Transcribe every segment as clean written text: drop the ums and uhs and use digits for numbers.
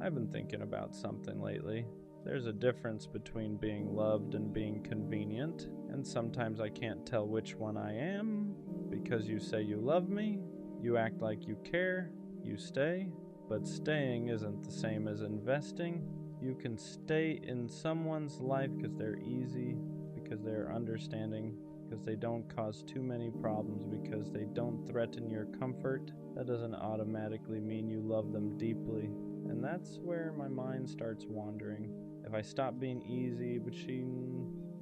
I've been thinking about something lately. There's a difference between being loved and being convenient, and sometimes I can't tell which one I am. Because you say you love me, you act like you care, you stay, but staying isn't the same as investing. You can stay in someone's life because they're easy, because they're understanding, because they don't cause too many problems, because they don't threaten your comfort. That doesn't automatically mean you love them deeply. And that's where my mind starts wandering. If I stopped being easy,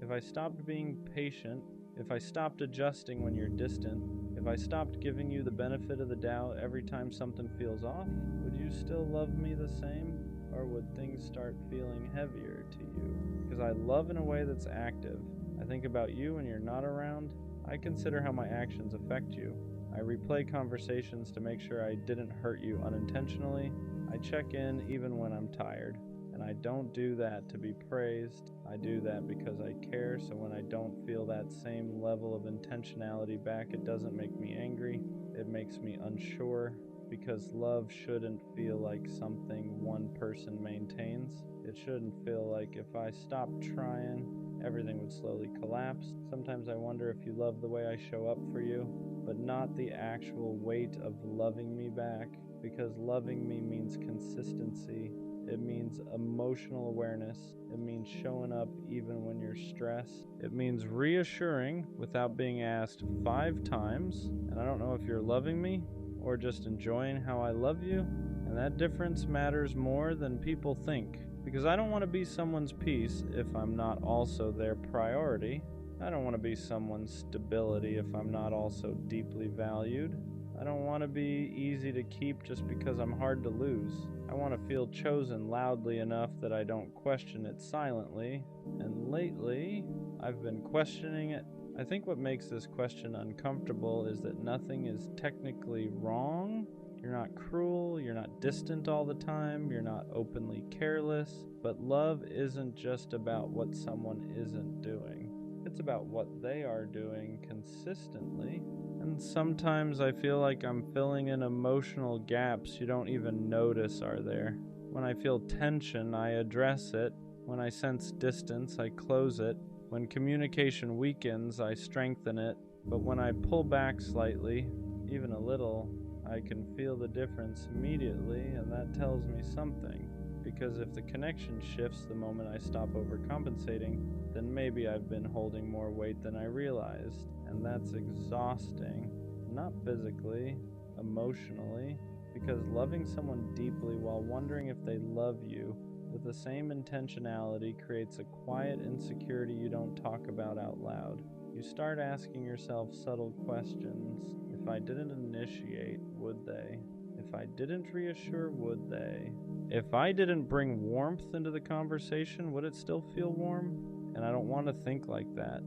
if I stopped being patient, if I stopped adjusting when you're distant, if I stopped giving you the benefit of the doubt every time something feels off, would you still love me the same? Or would things start feeling heavier to you? Because I love in a way that's active. I think about you when you're not around. I consider how my actions affect you. I replay conversations to make sure I didn't hurt you unintentionally. I check in even when I'm tired. And I don't do that to be praised. I do that because I care, so when I don't feel that same level of intentionality back, it doesn't make me angry. It makes me unsure, because love shouldn't feel like something one person maintains. It shouldn't feel like if I stopped trying, everything would slowly collapse. Sometimes I wonder if you love the way I show up for you, but not the actual weight of loving me back, because loving me means consistency. It means emotional awareness. It means showing up even when you're stressed. It means reassuring without being asked 5 times. And I don't know if you're loving me or just enjoying how I love you. And that difference matters more than people think. Because I don't want to be someone's peace if I'm not also their priority. I don't want to be someone's stability if I'm not also deeply valued. I don't want to be easy to keep just because I'm hard to lose. I want to feel chosen loudly enough that I don't question it silently. And lately, I've been questioning it. I think what makes this question uncomfortable is that nothing is technically wrong. You're not cruel, you're not distant all the time, you're not openly careless. But love isn't just about what someone isn't doing. It's about what they are doing consistently. And sometimes I feel like I'm filling in emotional gaps you don't even notice are there. When I feel tension, I address it. When I sense distance, I close it. When communication weakens, I strengthen it. But when I pull back slightly, even a little, I can feel the difference immediately, and that tells me something. Because if the connection shifts the moment I stop overcompensating, then maybe I've been holding more weight than I realized. And that's exhausting. Not physically, emotionally. Because loving someone deeply while wondering if they love you with the same intentionality creates a quiet insecurity you don't talk about out loud. You start asking yourself subtle questions. If I didn't initiate, would they? If I didn't reassure, would they? If I didn't bring warmth into the conversation, would it still feel warm? And I don't want to think like that.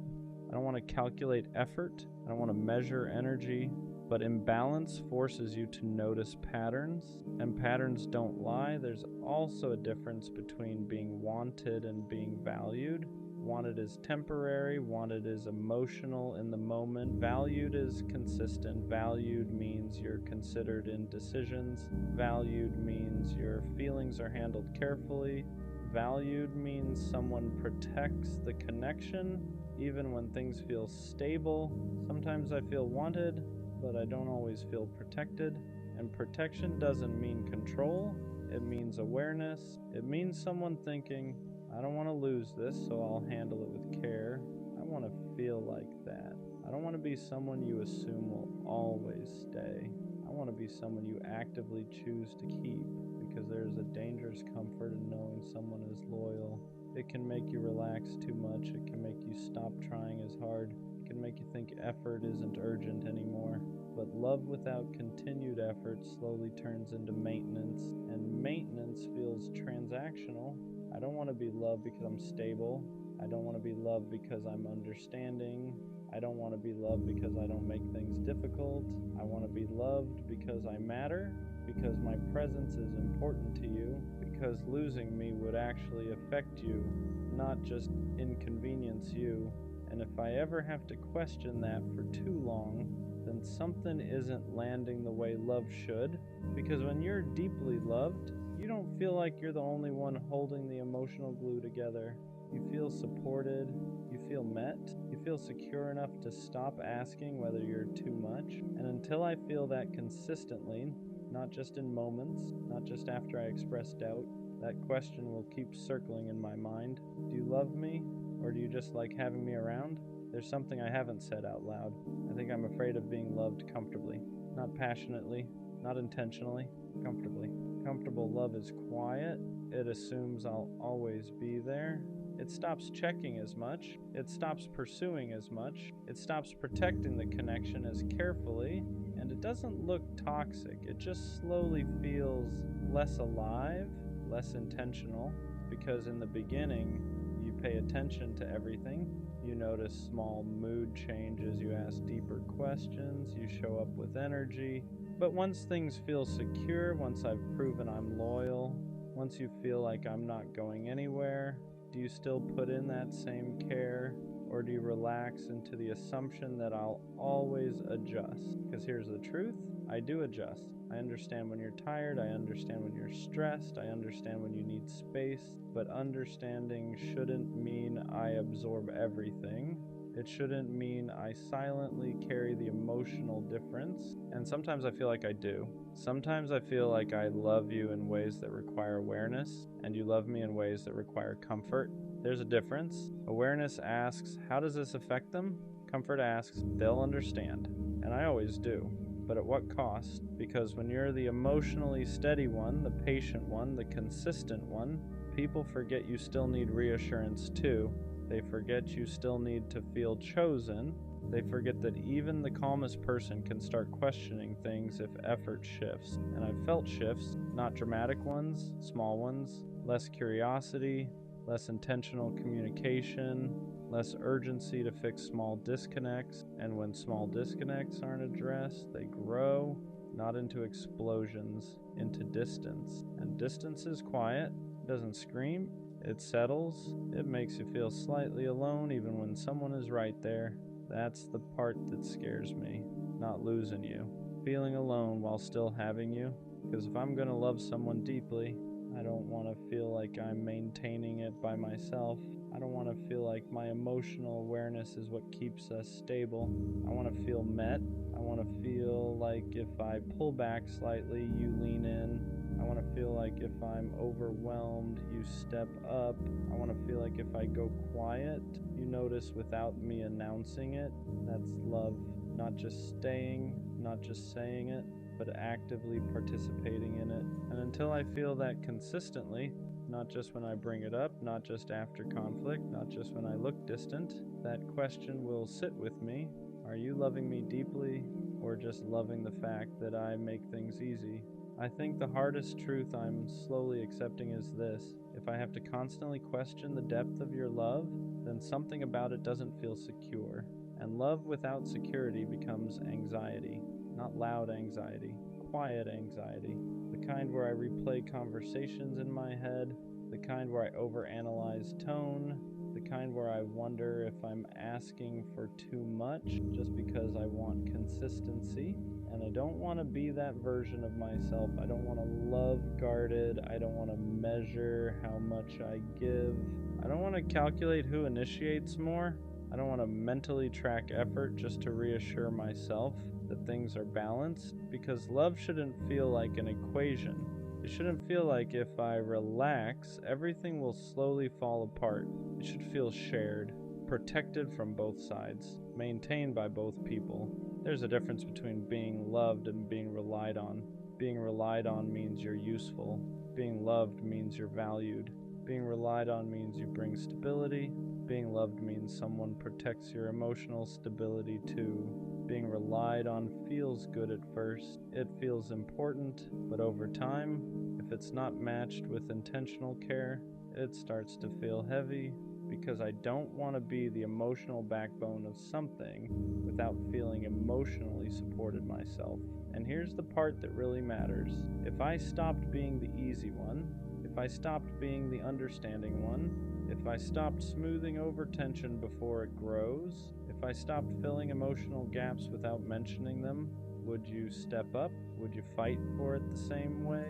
I don't want to calculate effort. I don't want to measure energy. But imbalance forces you to notice patterns, and patterns don't lie. There's also a difference between being wanted and being valued. Wanted is temporary, wanted is emotional in the moment, valued is consistent. Valued means you're considered in decisions. Valued means your feelings are handled carefully. Valued means someone protects the connection, even when things feel stable. Sometimes I feel wanted, but I don't always feel protected. And protection doesn't mean control. It means awareness. It means someone thinking, I don't want to lose this, so I'll handle it with care. I want to feel like that. I don't want to be someone you assume will always stay. I want to be someone you actively choose to keep, because there's a dangerous comfort in knowing someone is loyal. It can make you relax too much. It can make you stop trying as hard. It can make you think effort isn't urgent anymore. But love without continued effort slowly turns into maintenance, and maintenance feels transactional. I don't want to be loved because I'm stable. I don't want to be loved because I'm understanding. I don't want to be loved because I don't make things difficult. I want to be loved because I matter, because my presence is important to you, because losing me would actually affect you, not just inconvenience you. And if I ever have to question that for too long, then something isn't landing the way love should. Because when you're deeply loved, You don't feel like you're the only one holding the emotional glue together. You feel supported, you feel met, you feel secure enough to stop asking whether you're too much. And until I feel that consistently, not just in moments, not just after I express doubt, that question will keep circling in my mind. Do you love me, or do you just like having me around? There's something I haven't said out loud. I think I'm afraid of being loved comfortably. Not passionately, not intentionally, comfortably. Comfortable love is quiet. It assumes I'll always be there. It stops checking as much. It stops pursuing as much. It stops protecting the connection as carefully. And it doesn't look toxic. It just slowly feels less alive, less intentional. Because in the beginning, you pay attention to everything. You notice small mood changes. You ask deeper questions. You show up with energy. But once things feel secure, once I've proven I'm loyal, once you feel like I'm not going anywhere, do you still put in that same care, or do you relax into the assumption that I'll always adjust? Because here's the truth, I do adjust. I understand when you're tired, I understand when you're stressed, I understand when you need space, but understanding shouldn't mean I absorb everything. It shouldn't mean I silently carry the emotional difference. And sometimes I feel like I do. Sometimes I feel like I love you in ways that require awareness, and you love me in ways that require comfort. There's a difference. Awareness asks, how does this affect them? Comfort asks, they'll understand. And I always do. But at what cost? Because when you're the emotionally steady one, the patient one, the consistent one, people forget you still need reassurance too. They forget you still need to feel chosen. They forget that even the calmest person can start questioning things if effort shifts. And I've felt shifts, not dramatic ones, small ones, less curiosity, less intentional communication, less urgency to fix small disconnects. And when small disconnects aren't addressed, they grow, not into explosions, into distance. And distance is quiet, doesn't scream. It settles. It makes you feel slightly alone even when someone is right there. That's the part that scares me, not losing you. Feeling alone while still having you. Because if I'm going to love someone deeply, I don't want to feel like I'm maintaining it by myself. I don't want to feel like my emotional awareness is what keeps us stable. I want to feel met. I want to feel like if I pull back slightly, you lean in. I want to feel like if I'm overwhelmed, you step up. I want to feel like if I go quiet, you notice without me announcing it. That's love. Not just staying, not just saying it, but actively participating in it. And until I feel that consistently, not just when I bring it up, not just after conflict, not just when I look distant, that question will sit with me. Are you loving me deeply, or just loving the fact that I make things easy? I think the hardest truth I'm slowly accepting is this. If I have to constantly question the depth of your love, then something about it doesn't feel secure. And love without security becomes anxiety. Not loud anxiety, quiet anxiety. The kind where I replay conversations in my head, the kind where I overanalyze tone, the kind where I wonder if I'm asking for too much just because I want consistency. And I don't want to be that version of myself. I don't want to love guarded. I don't want to measure how much I give. I don't want to calculate who initiates more. I don't want to mentally track effort just to reassure myself that things are balanced, because love shouldn't feel like an equation. It shouldn't feel like if I relax, everything will slowly fall apart. It should feel shared, protected from both sides, maintained by both people. There's a difference between being loved and being relied on. Being relied on means you're useful. Being loved means you're valued. Being relied on means you bring stability. Being loved means someone protects your emotional stability too. Being relied on feels good at first. It feels important, but over time, if it's not matched with intentional care, it starts to feel heavy, because I don't want to be the emotional backbone of something without feeling emotionally supported myself. And here's the part that really matters. If I stopped being the easy one, if I stopped being the understanding one, if I stopped smoothing over tension before it grows, if I stopped filling emotional gaps without mentioning them, would you step up? Would you fight for it the same way?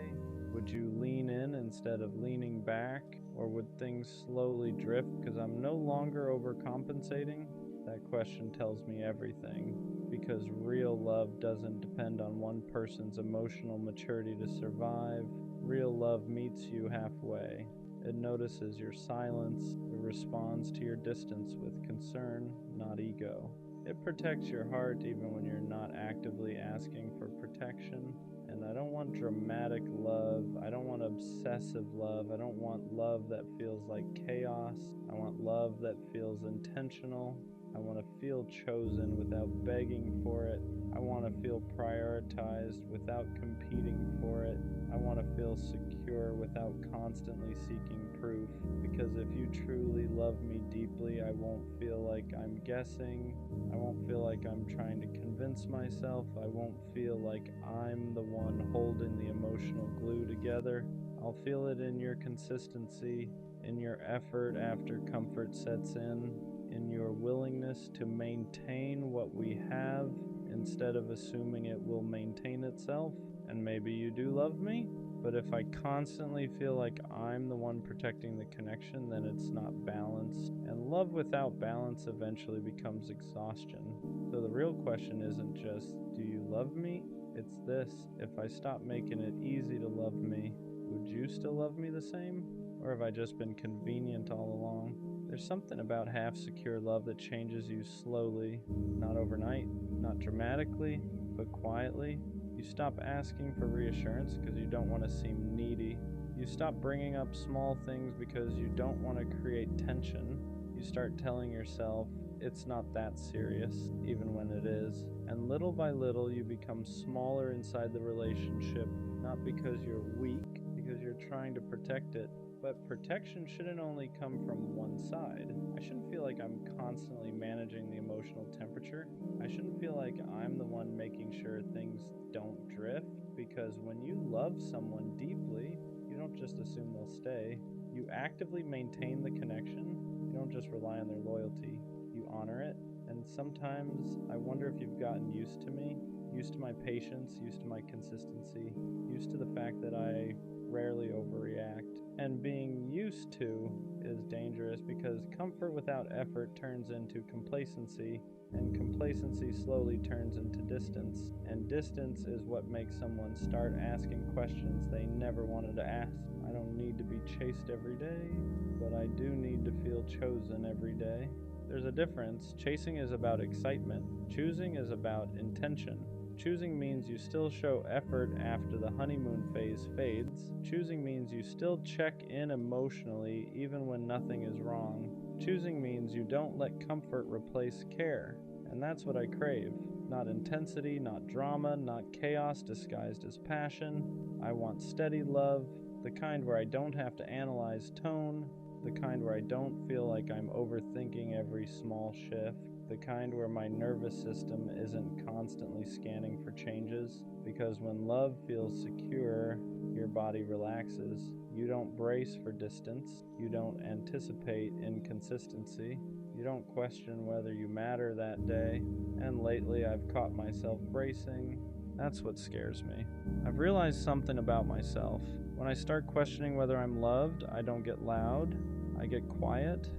Would you lean in instead of leaning back? Or would things slowly drift because I'm no longer overcompensating? That question tells me everything, because real love doesn't depend on one person's emotional maturity to survive. Real love meets you halfway. It notices your silence. It responds to your distance with concern, not ego. It protects your heart even when you're not actively asking for protection. And I don't want dramatic love. I don't want obsessive love. I don't want love that feels like chaos. I want love that feels intentional. I want to feel chosen without begging for it. I want to feel prioritized without competing for it. I want to feel secure without constantly seeking proof. Because if you truly love me deeply, I won't feel like I'm guessing. I won't feel like I'm trying to convince myself. I won't feel like I'm the one holding the emotional glue together. I'll feel it in your consistency, in your effort after comfort sets in your willingness to maintain what we have instead of assuming it will maintain itself. And maybe you do love me, but if I constantly feel like I'm the one protecting the connection, then it's not balanced. And love without balance eventually becomes exhaustion. So the real question isn't just, do you love me? It's this: if I stop making it easy to love me, would you still love me the same? Or have I just been convenient all along? There's something about half-secure love that changes you slowly, not overnight, not dramatically, but quietly. You stop asking for reassurance because you don't want to seem needy. You stop bringing up small things because you don't want to create tension. You start telling yourself it's not that serious, even when it is. And little by little, you become smaller inside the relationship, not because you're weak, because you're trying to protect it. But protection shouldn't only come from one side. I shouldn't feel like I'm constantly managing the emotional temperature. I shouldn't feel like I'm the one making sure things don't drift, because when you love someone deeply, you don't just assume they'll stay. You actively maintain the connection. You don't just rely on their loyalty. You honor it. And sometimes I wonder if you've gotten used to me, used to my patience, used to my consistency, used to the fact that I rarely overreact. And being used to is dangerous, because comfort without effort turns into complacency, and complacency slowly turns into distance. And distance is what makes someone start asking questions they never wanted to ask. I don't need to be chased every day, but I do need to feel chosen every day. There's a difference. Chasing is about excitement. Choosing is about intention. Choosing means you still show effort after the honeymoon phase fades. Choosing means you still check in emotionally even when nothing is wrong. Choosing means you don't let comfort replace care. And that's what I crave. Not intensity, not drama, not chaos disguised as passion. I want steady love, the kind where I don't have to analyze tone, the kind where I don't feel like I'm overthinking every small shift, the kind where my nervous system isn't constantly scanning for changes. Because when love feels secure, your body relaxes. You don't brace for distance. You don't anticipate inconsistency. You don't question whether you matter that day. And lately I've caught myself bracing. That's what scares me. I've realized something about myself. When I start questioning whether I'm loved, I don't get loud. I get quiet.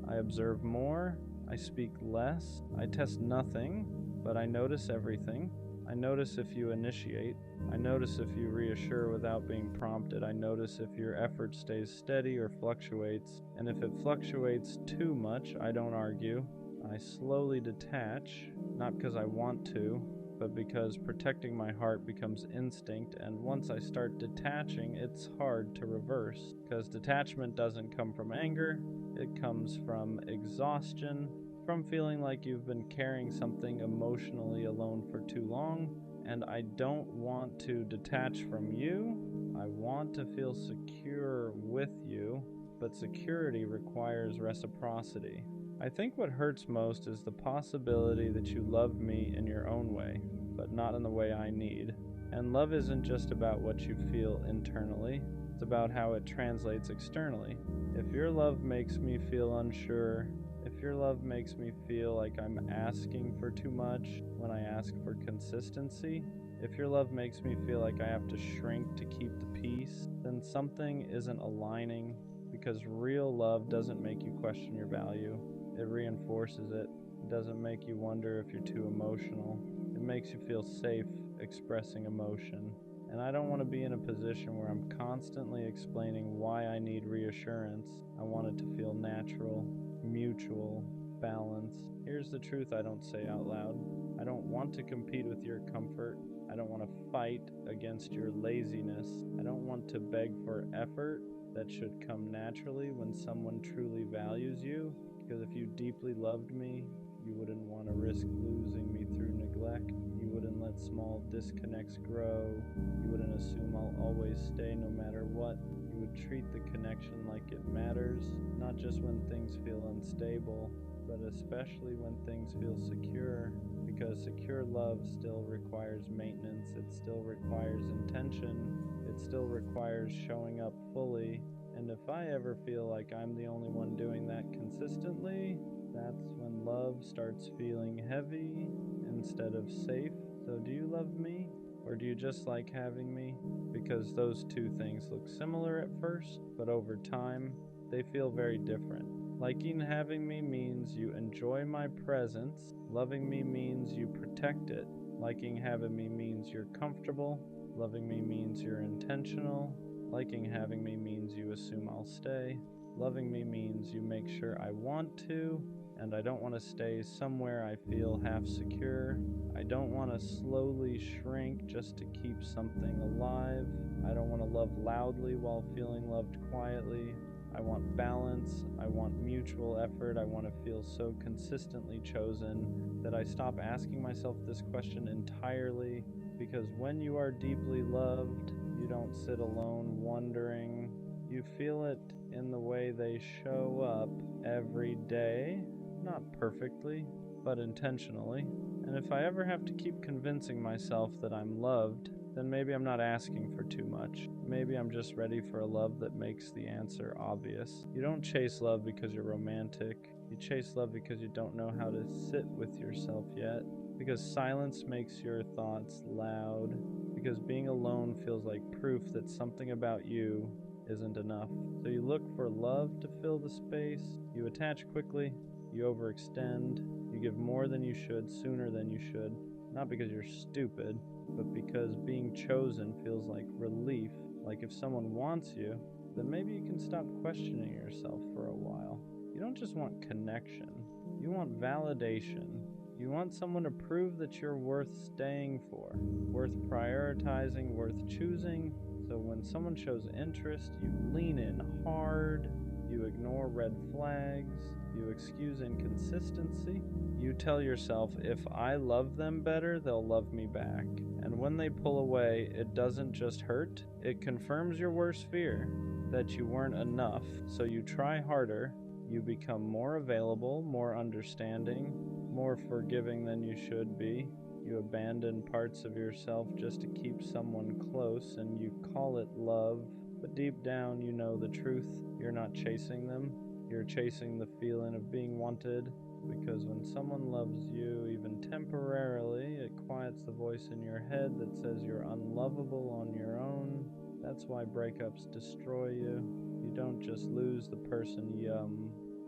I observe more. I speak less. I test nothing, but I notice everything. I notice if you initiate. I notice if you reassure without being prompted. I notice if your effort stays steady or fluctuates. And if it fluctuates too much, I don't argue. I slowly detach, not because I want to, but because protecting my heart becomes instinct, and once I start detaching, it's hard to reverse. Because detachment doesn't come from anger, it comes from exhaustion, from feeling like you've been carrying something emotionally alone for too long. And I don't want to detach from you. I want to feel secure with you, but security requires reciprocity. I think what hurts most is the possibility that you love me in your own way, but not in the way I need. And love isn't just about what you feel internally, it's about how it translates externally. If your love makes me feel unsure, if your love makes me feel like I'm asking for too much when I ask for consistency, If your love makes me feel like I have to shrink to keep the peace, then something isn't aligning, because real love doesn't make you question your value. It reinforces it. It doesn't make you wonder if you're too emotional. It makes you feel safe expressing emotion. And I don't want to be in a position where I'm constantly explaining why I need reassurance. I want it to feel natural, mutual, balanced. Here's the truth I don't say out loud. I don't want to compete with your comfort. I don't want to fight against your laziness. I don't want to beg for effort that should come naturally when someone truly values you. Because if you deeply loved me, you wouldn't want to risk losing me through neglect. You wouldn't let small disconnects grow. You wouldn't assume I'll always stay no matter what. You would treat the connection like it matters, not just when things feel unstable, but especially when things feel secure. Because secure love still requires maintenance, it still requires intention, it still requires showing up fully. And if I ever feel like I'm the only one doing that consistently, that's when love starts feeling heavy instead of safe. So do you love me? Or do you just like having me? Because those two things look similar at first, but over time, they feel very different. Liking having me means you enjoy my presence. Loving me means you protect it. Liking having me means you're comfortable. Loving me means you're intentional. Liking having me means you assume I'll stay. Loving me means you make sure I want to, and I don't want to stay somewhere I feel half secure. I don't want to slowly shrink just to keep something alive. I don't want to love loudly while feeling loved quietly. I want balance. I want mutual effort. I want to feel so consistently chosen that I stop asking myself this question entirely, because when you are deeply loved, you don't sit alone wondering. You feel it in the way they show up every day, not perfectly, but intentionally. And if I ever have to keep convincing myself that I'm loved, then maybe I'm not asking for too much. Maybe I'm just ready for a love that makes the answer obvious. You don't chase love because you're romantic. You chase love because you don't know how to sit with yourself yet. Because silence makes your thoughts loud. Because being alone feels like proof that something about you isn't enough. So you look for love to fill the space. You attach quickly. You overextend. You give more than you should, sooner than you should. Not because you're stupid, but because being chosen feels like relief. Like if someone wants you, then maybe you can stop questioning yourself for a while. You don't just want connection. You want validation. You want someone to prove that you're worth staying for, worth prioritizing, worth choosing. So when someone shows interest, you lean in hard. You ignore red flags. You excuse inconsistency. You tell yourself, if I love them better, they'll love me back. And when they pull away, it doesn't just hurt, it confirms your worst fear, that you weren't enough. So you try harder, you become more available, more understanding, more forgiving than you should be. You abandon parts of yourself just to keep someone close, and you call it love. But deep down, you know the truth. You're not chasing them. You're chasing the feeling of being wanted. Because when someone loves you, even temporarily, it quiets the voice in your head that says you're unlovable on your own. That's why breakups destroy you. You don't just lose the person,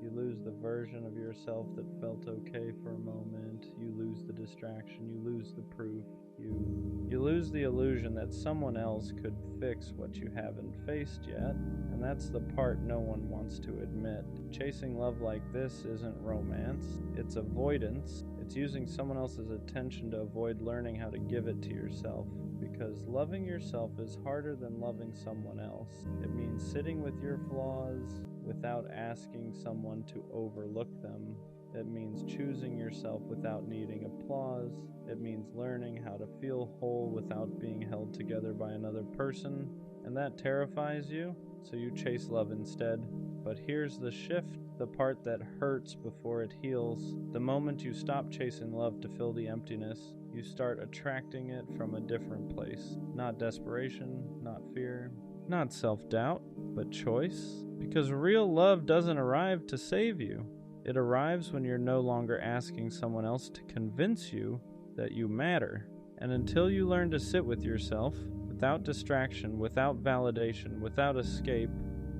you lose the version of yourself that felt okay for a moment. You lose the distraction. You lose the proof. You lose the illusion that someone else could fix what you haven't faced yet. And that's the part no one wants to admit. Chasing love like this isn't romance. It's avoidance. It's using someone else's attention to avoid learning how to give it to yourself. Because loving yourself is harder than loving someone else. It means sitting with your flaws without asking someone to overlook them. It means choosing yourself without needing applause. It means learning how to feel whole without being held together by another person. And that terrifies you, so you chase love instead. But here's the shift, the part that hurts before it heals. The moment you stop chasing love to fill the emptiness, you start attracting it from a different place. Not desperation, not fear, not self-doubt, but choice. Because real love doesn't arrive to save you. It arrives when you're no longer asking someone else to convince you that you matter. And until you learn to sit with yourself, without distraction, without validation, without escape,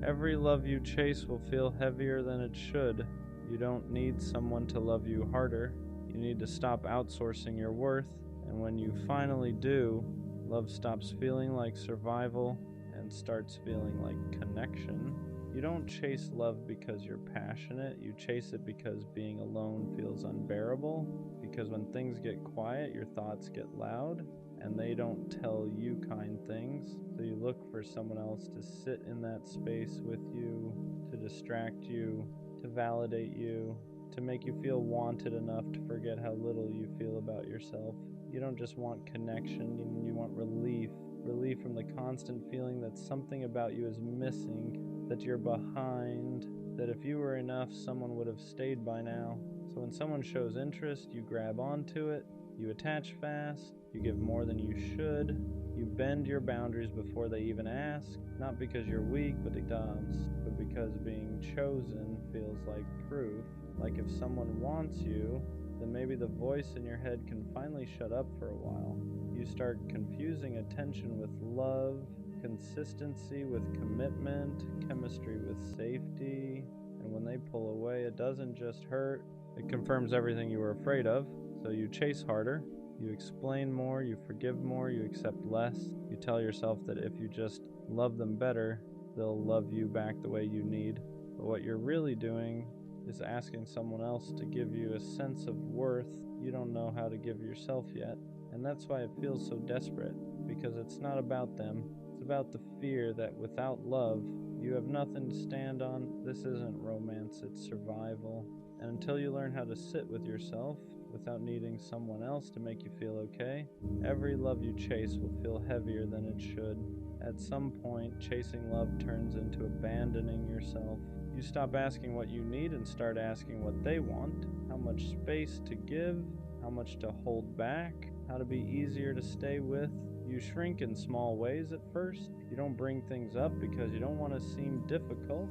every love you chase will feel heavier than it should. You don't need someone to love you harder. You need to stop outsourcing your worth. And when you finally do, love stops feeling like survival and starts feeling like connection. You don't chase love because you're passionate. You chase it because being alone feels unbearable. Because when things get quiet, your thoughts get loud, and they don't tell you kind things. So you look for someone else to sit in that space with you, to distract you, to validate you, to make you feel wanted enough to forget how little you feel about yourself. You don't just want connection, you want relief. Relief from the constant feeling that something about you is missing, that you're behind, that if you were enough, someone would have stayed by now. So when someone shows interest, you grab onto it, you attach fast, you give more than you should, you bend your boundaries before they even ask, not because you're weak, but because being chosen feels like proof. Like if someone wants you, then maybe the voice in your head can finally shut up for a while. You start confusing attention with love, consistency with commitment, chemistry with safety, and when they pull away, it doesn't just hurt, it confirms everything you were afraid of. So you chase harder, you explain more, you forgive more, you accept less. You tell yourself that if you just love them better, they'll love you back the way you need. But what you're really doing is asking someone else to give you a sense of worth you don't know how to give yourself yet. And that's why it feels so desperate, because it's not about them. It's about the fear that without love, you have nothing to stand on. This isn't romance, it's survival. And until you learn how to sit with yourself without needing someone else to make you feel okay, every love you chase will feel heavier than it should. At some point, chasing love turns into abandoning yourself. You stop asking what you need and start asking what they want, how much space to give, how much to hold back, how to be easier to stay with. You shrink in small ways at first. You don't bring things up because you don't want to seem difficult.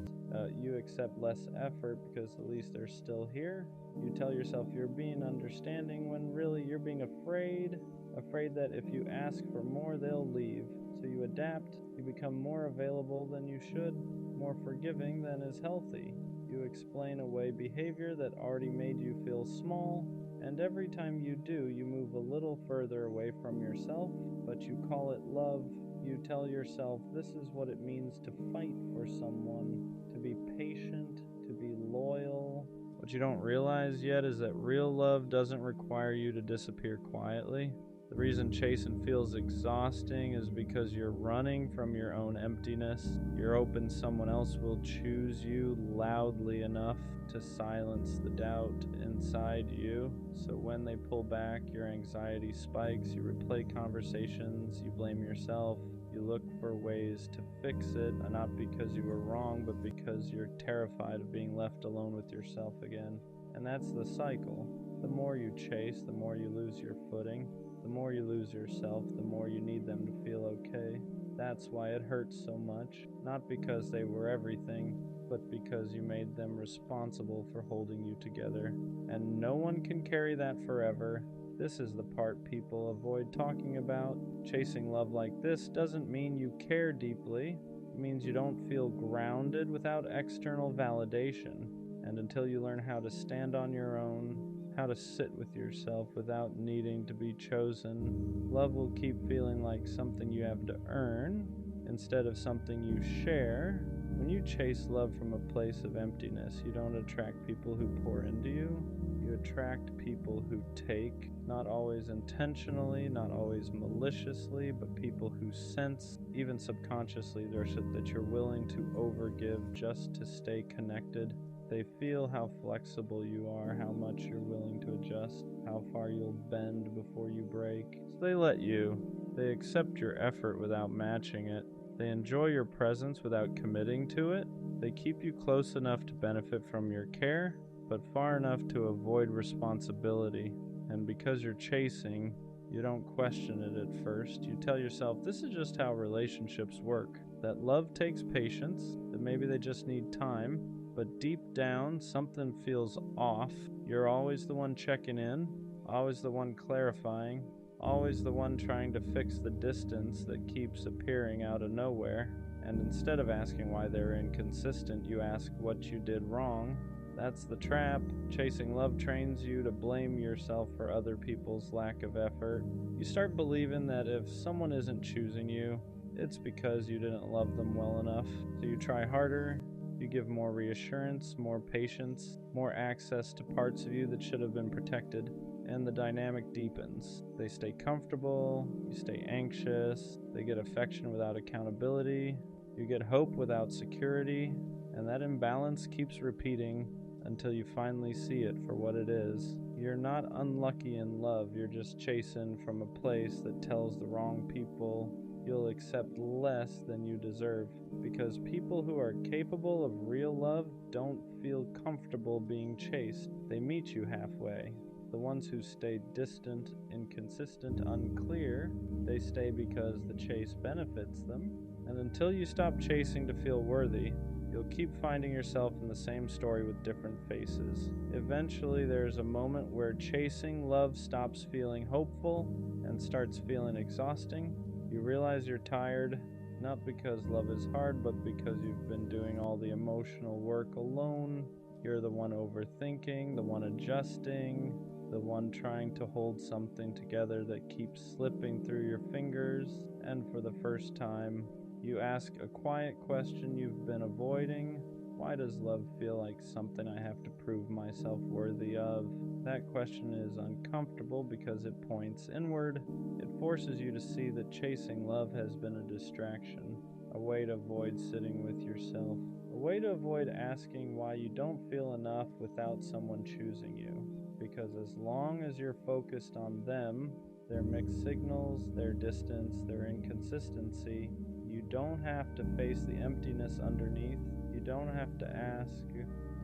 You accept less effort because at least they're still here. You tell yourself you're being understanding when really you're being afraid that if you ask for more, they'll leave. So you adapt, you become more available than you should, more forgiving than is healthy. You explain away behavior that already made you feel small, and every time you do, you move a little further away from yourself, but you call it love. You tell yourself this is what it means to fight for someone, to be patient, to be loyal. What you don't realize yet is that real love doesn't require you to disappear quietly. The reason chasing feels exhausting is because you're running from your own emptiness. You're hoping someone else will choose you loudly enough to silence the doubt inside you. So when they pull back, your anxiety spikes, you replay conversations, you blame yourself, you look for ways to fix it, not because you were wrong, but because you're terrified of being left alone with yourself again. And that's the cycle. The more you chase, the more you lose your footing. The more you lose yourself, the more you need them to feel okay. That's why it hurts so much, not because they were everything, but because you made them responsible for holding you together. And no one can carry that forever. This is the part people avoid talking about. Chasing love like this doesn't mean you care deeply. It means you don't feel grounded without external validation. And until you learn how to stand on your own, how to sit with yourself without needing to be chosen, love will keep feeling like something you have to earn instead of something you share. When you chase love from a place of emptiness, you don't attract people who pour into you. You attract people who take, not always intentionally, not always maliciously, but people who sense, even subconsciously, that you're willing to overgive just to stay connected. They feel how flexible you are, how much you're willing to adjust, how far you'll bend before you break. So they let you. They accept your effort without matching it. They enjoy your presence without committing to it. They keep you close enough to benefit from your care, but far enough to avoid responsibility. And because you're chasing, you don't question it at first. You tell yourself this is just how relationships work, that love takes patience, that maybe they just need time. But deep down, something feels off. You're always the one checking in, always the one clarifying, always the one trying to fix the distance that keeps appearing out of nowhere. And instead of asking why they're inconsistent, you ask what you did wrong. That's the trap. Chasing love trains you to blame yourself for other people's lack of effort. You start believing that if someone isn't choosing you, it's because you didn't love them well enough. So you try harder, you give more reassurance, more patience, more access to parts of you that should have been protected, and the dynamic deepens. They stay comfortable, you stay anxious, they get affection without accountability, you get hope without security, and that imbalance keeps repeating until you finally see it for what it is. You're not unlucky in love, you're just chasing from a place that tells the wrong people you'll accept less than you deserve, because people who are capable of real love don't feel comfortable being chased. They meet you halfway. The ones who stay distant, inconsistent, unclear, they stay because the chase benefits them. And until you stop chasing to feel worthy, you'll keep finding yourself in the same story with different faces. Eventually, there's a moment where chasing love stops feeling hopeful and starts feeling exhausting. You realize you're tired, not because love is hard, but because you've been doing all the emotional work alone. You're the one overthinking, the one adjusting, the one trying to hold something together that keeps slipping through your fingers. And for the first time, you ask a quiet question you've been avoiding. Why does love feel like something I have to prove myself worthy of? That question is uncomfortable because it points inward. It forces you to see that chasing love has been a distraction, a way to avoid sitting with yourself, a way to avoid asking why you don't feel enough without someone choosing you. Because as long as you're focused on them, their mixed signals, their distance, their inconsistency, you don't have to face the emptiness underneath. You don't have to ask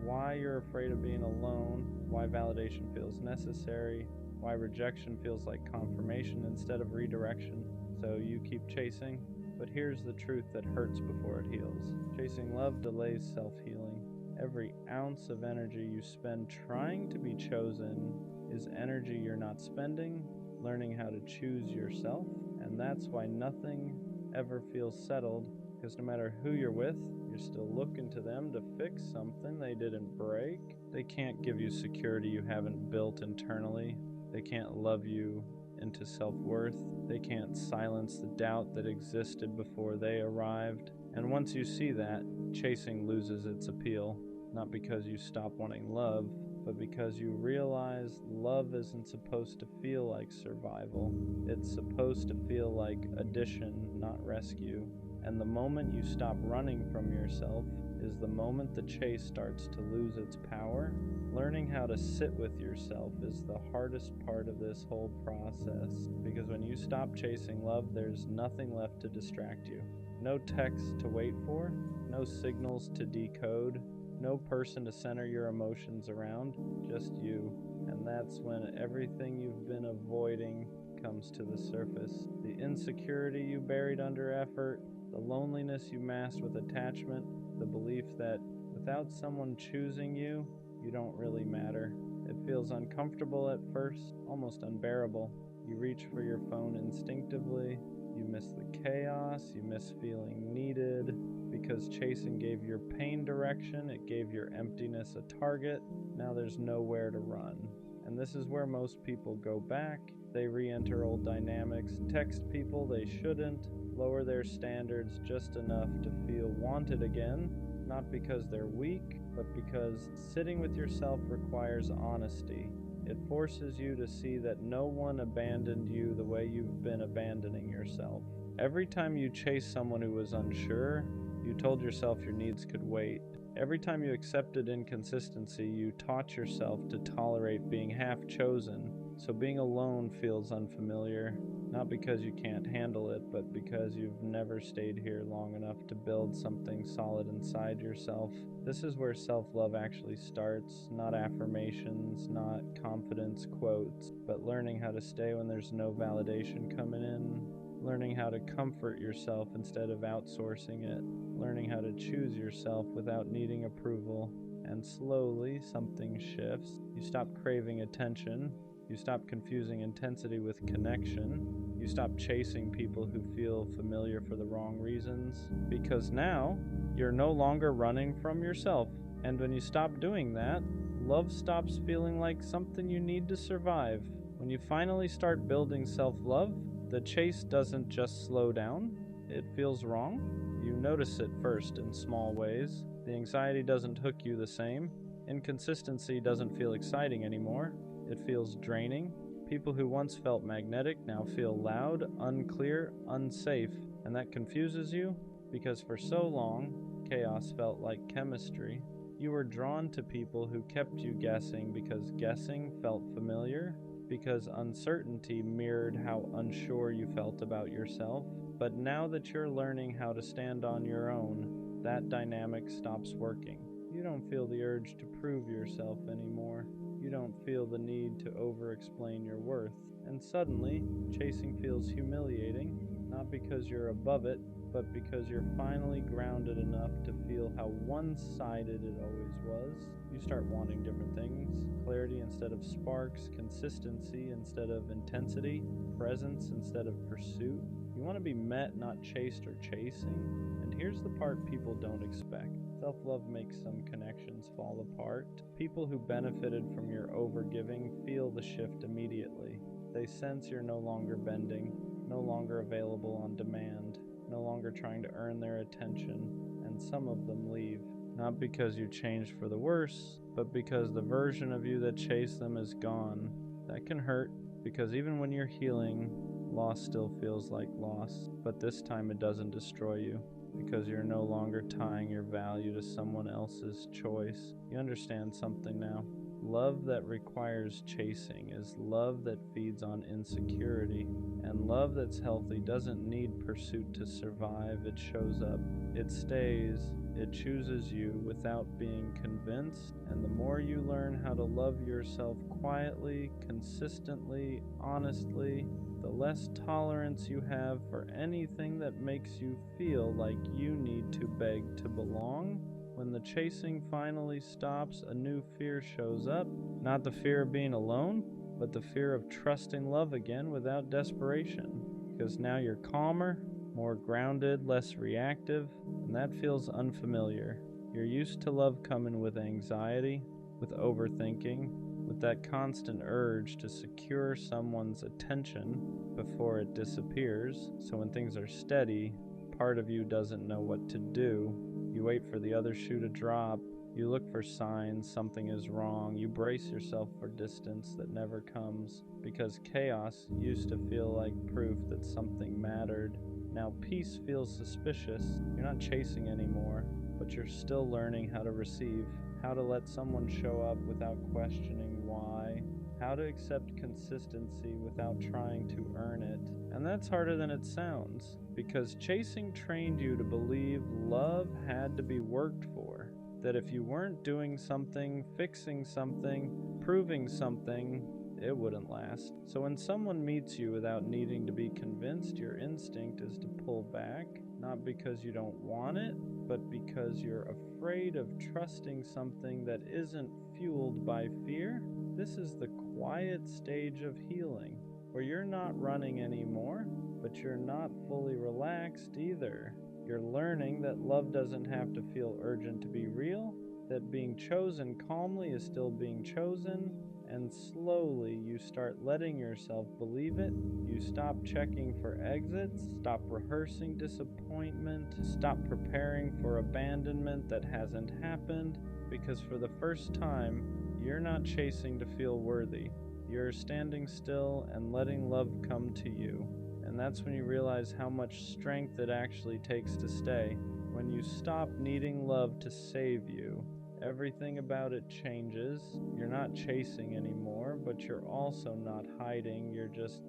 why you're afraid of being alone, why validation feels necessary, why rejection feels like confirmation instead of redirection. So you keep chasing, but here's the truth that hurts before it heals. Chasing love delays self-healing. Every ounce of energy you spend trying to be chosen is energy you're not spending, learning how to choose yourself, and that's why nothing ever feels settled, because no matter who you're with, you're still looking to them to fix something they didn't break. They can't give you security you haven't built internally. They can't love you into self-worth. They can't silence the doubt that existed before they arrived. And once you see that, chasing loses its appeal, not because you stop wanting love, but because you realize love isn't supposed to feel like survival. It's supposed to feel like addition, not rescue. And the moment you stop running from yourself is the moment the chase starts to lose its power. Learning how to sit with yourself is the hardest part of this whole process, because when you stop chasing love, there's nothing left to distract you. No text to wait for, no signals to decode, no person to center your emotions around, just you. And that's when everything you've been avoiding comes to the surface. The insecurity you buried under effort, the loneliness you masked with attachment, the belief that without someone choosing you, you don't really matter. It feels uncomfortable at first, almost unbearable. You reach for your phone instinctively. You miss the chaos, you miss feeling needed, because chasing gave your pain direction, it gave your emptiness a target. Now there's nowhere to run. And this is where most people go back. They re-enter old dynamics, text people they shouldn't, lower their standards just enough to feel wanted again, not because they're weak, but because sitting with yourself requires honesty. It forces you to see that no one abandoned you the way you've been abandoning yourself. Every time you chased someone who was unsure, you told yourself your needs could wait. Every time you accepted inconsistency, you taught yourself to tolerate being half chosen. So being alone feels unfamiliar, not because you can't handle it, but because you've never stayed here long enough to build something solid inside yourself. This is where self-love actually starts, not affirmations, not confidence quotes, but learning how to stay when there's no validation coming in, learning how to comfort yourself instead of outsourcing it, learning how to choose yourself without needing approval. And slowly something shifts. You stop craving attention. You stop confusing intensity with connection. You stop chasing people who feel familiar for the wrong reasons. Because now, you're no longer running from yourself. And when you stop doing that, love stops feeling like something you need to survive. When you finally start building self-love, the chase doesn't just slow down. It feels wrong. You notice it first in small ways. The anxiety doesn't hook you the same. Inconsistency doesn't feel exciting anymore. It feels draining. People who once felt magnetic now feel loud, unclear, unsafe, and that confuses you because for so long, chaos felt like chemistry. You were drawn to people who kept you guessing because guessing felt familiar, because uncertainty mirrored how unsure you felt about yourself. But now that you're learning how to stand on your own, that dynamic stops working. You don't feel the urge to prove yourself anymore. You don't feel the need to over-explain your worth. And suddenly, chasing feels humiliating, not because you're above it, but because you're finally grounded enough to feel how one-sided it always was. You start wanting different things: clarity instead of sparks, consistency instead of intensity, presence instead of pursuit. You want to be met, not chased or chasing. And here's the part people don't expect. Self-love makes some connections fall apart. People who benefited from your overgiving feel the shift immediately. They sense you're no longer bending, no longer available on demand, no longer trying to earn their attention, and some of them leave. Not because you changed for the worse, but because the version of you that chased them is gone. That can hurt, because even when you're healing, loss still feels like loss. But this time it doesn't destroy you, because you're no longer tying your value to someone else's choice. You understand something now. Love that requires chasing is love that feeds on insecurity, and love that's healthy doesn't need pursuit to survive. It shows up, it stays, it chooses you without being convinced, and the more you learn how to love yourself quietly, consistently, honestly, the less tolerance you have for anything that makes you feel like you need to beg to belong. When the chasing finally stops, a new fear shows up. Not the fear of being alone, but the fear of trusting love again without desperation. Because now you're calmer, more grounded, less reactive, and that feels unfamiliar. You're used to love coming with anxiety, with overthinking, with that constant urge to secure someone's attention before it disappears. So when things are steady, part of you doesn't know what to do. You wait for the other shoe to drop. You look for signs something is wrong. You brace yourself for distance that never comes, because chaos used to feel like proof that something mattered. Now peace feels suspicious. You're not chasing anymore, but you're still learning how to receive, how to let someone show up without questioning why, how to accept consistency without trying to earn it. And that's harder than it sounds, because chasing trained you to believe love had to be worked for, that if you weren't doing something, fixing something, proving something, it wouldn't last. So when someone meets you without needing to be convinced, your instinct is to pull back, not because you don't want it, but because you're afraid of trusting something that isn't fueled by fear. This is the quiet stage of healing, where you're not running anymore, but you're not fully relaxed either. You're learning that love doesn't have to feel urgent to be real, that being chosen calmly is still being chosen, and slowly you start letting yourself believe it. You stop checking for exits, stop rehearsing disappointment, stop preparing for abandonment that hasn't happened, because for the first time, you're not chasing to feel worthy. You're standing still and letting love come to you. And that's when you realize how much strength it actually takes to stay. When you stop needing love to save you, everything about it changes. You're not chasing anymore, but you're also not hiding. You're just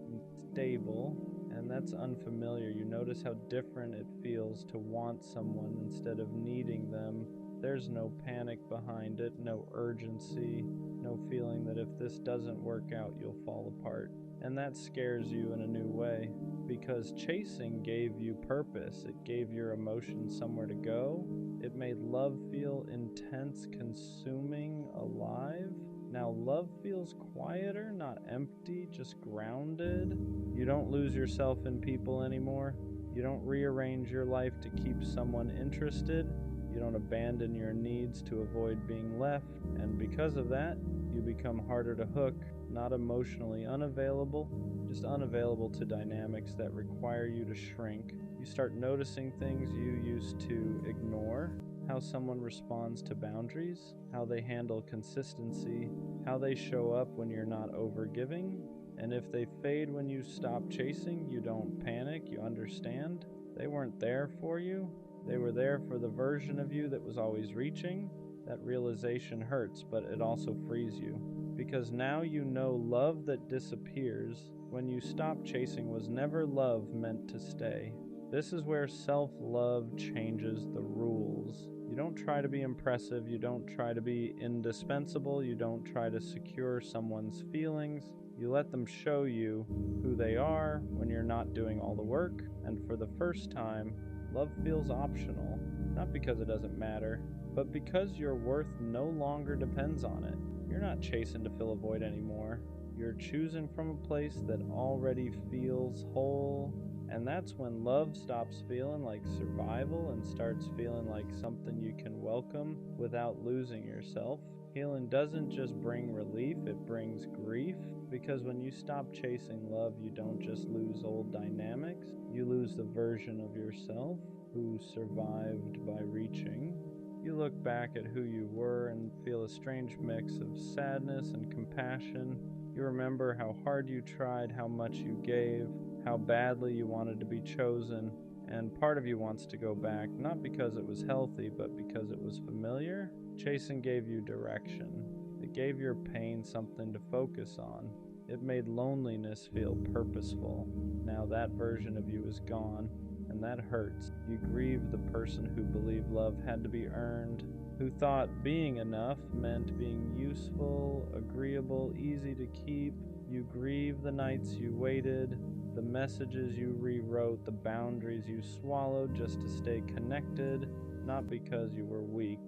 stable, and that's unfamiliar. You notice how different it feels to want someone instead of needing them. There's no panic behind it, no urgency, no feeling that if this doesn't work out, you'll fall apart. And that scares you in a new way, because chasing gave you purpose. It gave your emotions somewhere to go. It made love feel intense, consuming, alive. Now love feels quieter, not empty, just grounded. You don't lose yourself in people anymore. You don't rearrange your life to keep someone interested. You don't abandon your needs to avoid being left. And because of that, you become harder to hook, not emotionally unavailable, just unavailable to dynamics that require you to shrink. You start noticing things you used to ignore, how someone responds to boundaries, how they handle consistency, how they show up when you're not overgiving. And if they fade when you stop chasing, you don't panic, you understand. They weren't there for you. They were there for the version of you that was always reaching. That realization hurts, but it also frees you. Because now you know love that disappears when you stop chasing was never love meant to stay. This is where self-love changes the rules. You don't try to be impressive, you don't try to be indispensable, you don't try to secure someone's feelings. You let them show you who they are when you're not doing all the work, and for the first time, love feels optional, not because it doesn't matter, but because your worth no longer depends on it. You're not chasing to fill a void anymore. You're choosing from a place that already feels whole, and that's when love stops feeling like survival and starts feeling like something you can welcome without losing yourself. Healing doesn't just bring relief, it brings grief, because when you stop chasing love, you don't just lose old dynamics, you lose the version of yourself who survived by reaching. You look back at who you were and feel a strange mix of sadness and compassion. You remember how hard you tried, how much you gave, how badly you wanted to be chosen, and part of you wants to go back, not because it was healthy, but because it was familiar. Chasing gave you direction. It gave your pain something to focus on. It made loneliness feel purposeful. Now that version of you is gone, and that hurts. You grieve the person who believed love had to be earned, who thought being enough meant being useful, agreeable, easy to keep. You grieve the nights you waited, the messages you rewrote, the boundaries you swallowed just to stay connected, not because you were weak,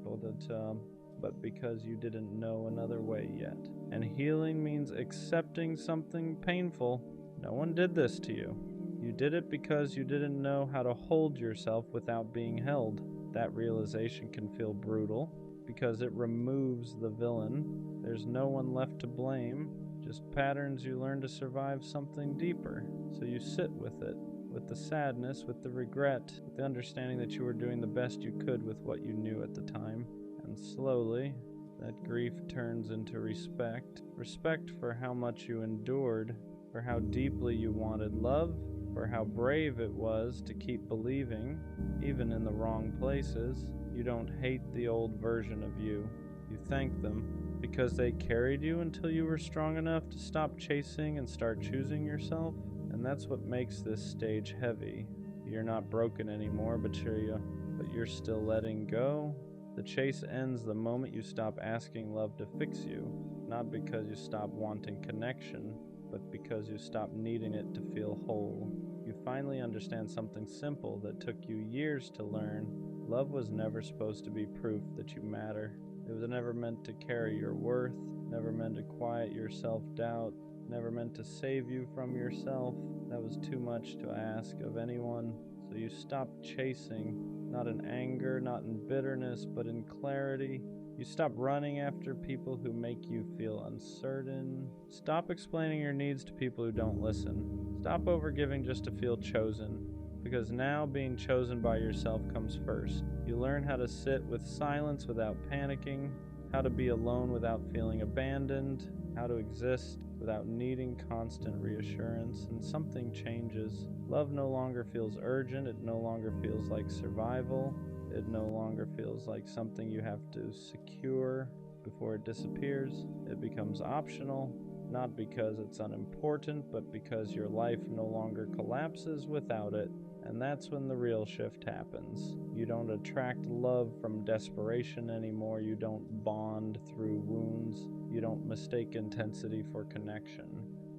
but because you didn't know another way yet. And healing means accepting something painful. No one did this to you. You did it because you didn't know how to hold yourself without being held. That realization can feel brutal because it removes the villain. There's no one left to blame, just patterns you learn to survive something deeper. So you sit with it, with the sadness, with the regret, with the understanding that you were doing the best you could with what you knew at the time. And slowly, that grief turns into respect. Respect for how much you endured, for how deeply you wanted love, for how brave it was to keep believing, even in the wrong places. You don't hate the old version of you. You thank them because they carried you until you were strong enough to stop chasing and start choosing yourself. And that's what makes this stage heavy. You're not broken anymore, but you're still letting go. The chase ends the moment you stop asking love to fix you, not because you stop wanting connection, but because you stop needing it to feel whole. You finally understand something simple that took you years to learn. Love was never supposed to be proof that you matter. It was never meant to carry your worth, never meant to quiet your self-doubt, never meant to save you from yourself. That was too much to ask of anyone. So you stopped chasing, not in anger, not in bitterness, but in clarity. You stop running after people who make you feel uncertain. Stop explaining your needs to people who don't listen. Stop overgiving just to feel chosen, because now being chosen by yourself comes first. You learn how to sit with silence without panicking, how to be alone without feeling abandoned, how to exist without needing constant reassurance, and something changes. Love no longer feels urgent, it no longer feels like survival. It no longer feels like something you have to secure before it disappears. It becomes optional, not because it's unimportant, but because your life no longer collapses without it. And that's when the real shift happens. You don't attract love from desperation anymore. You don't bond through wounds. You don't mistake intensity for connection.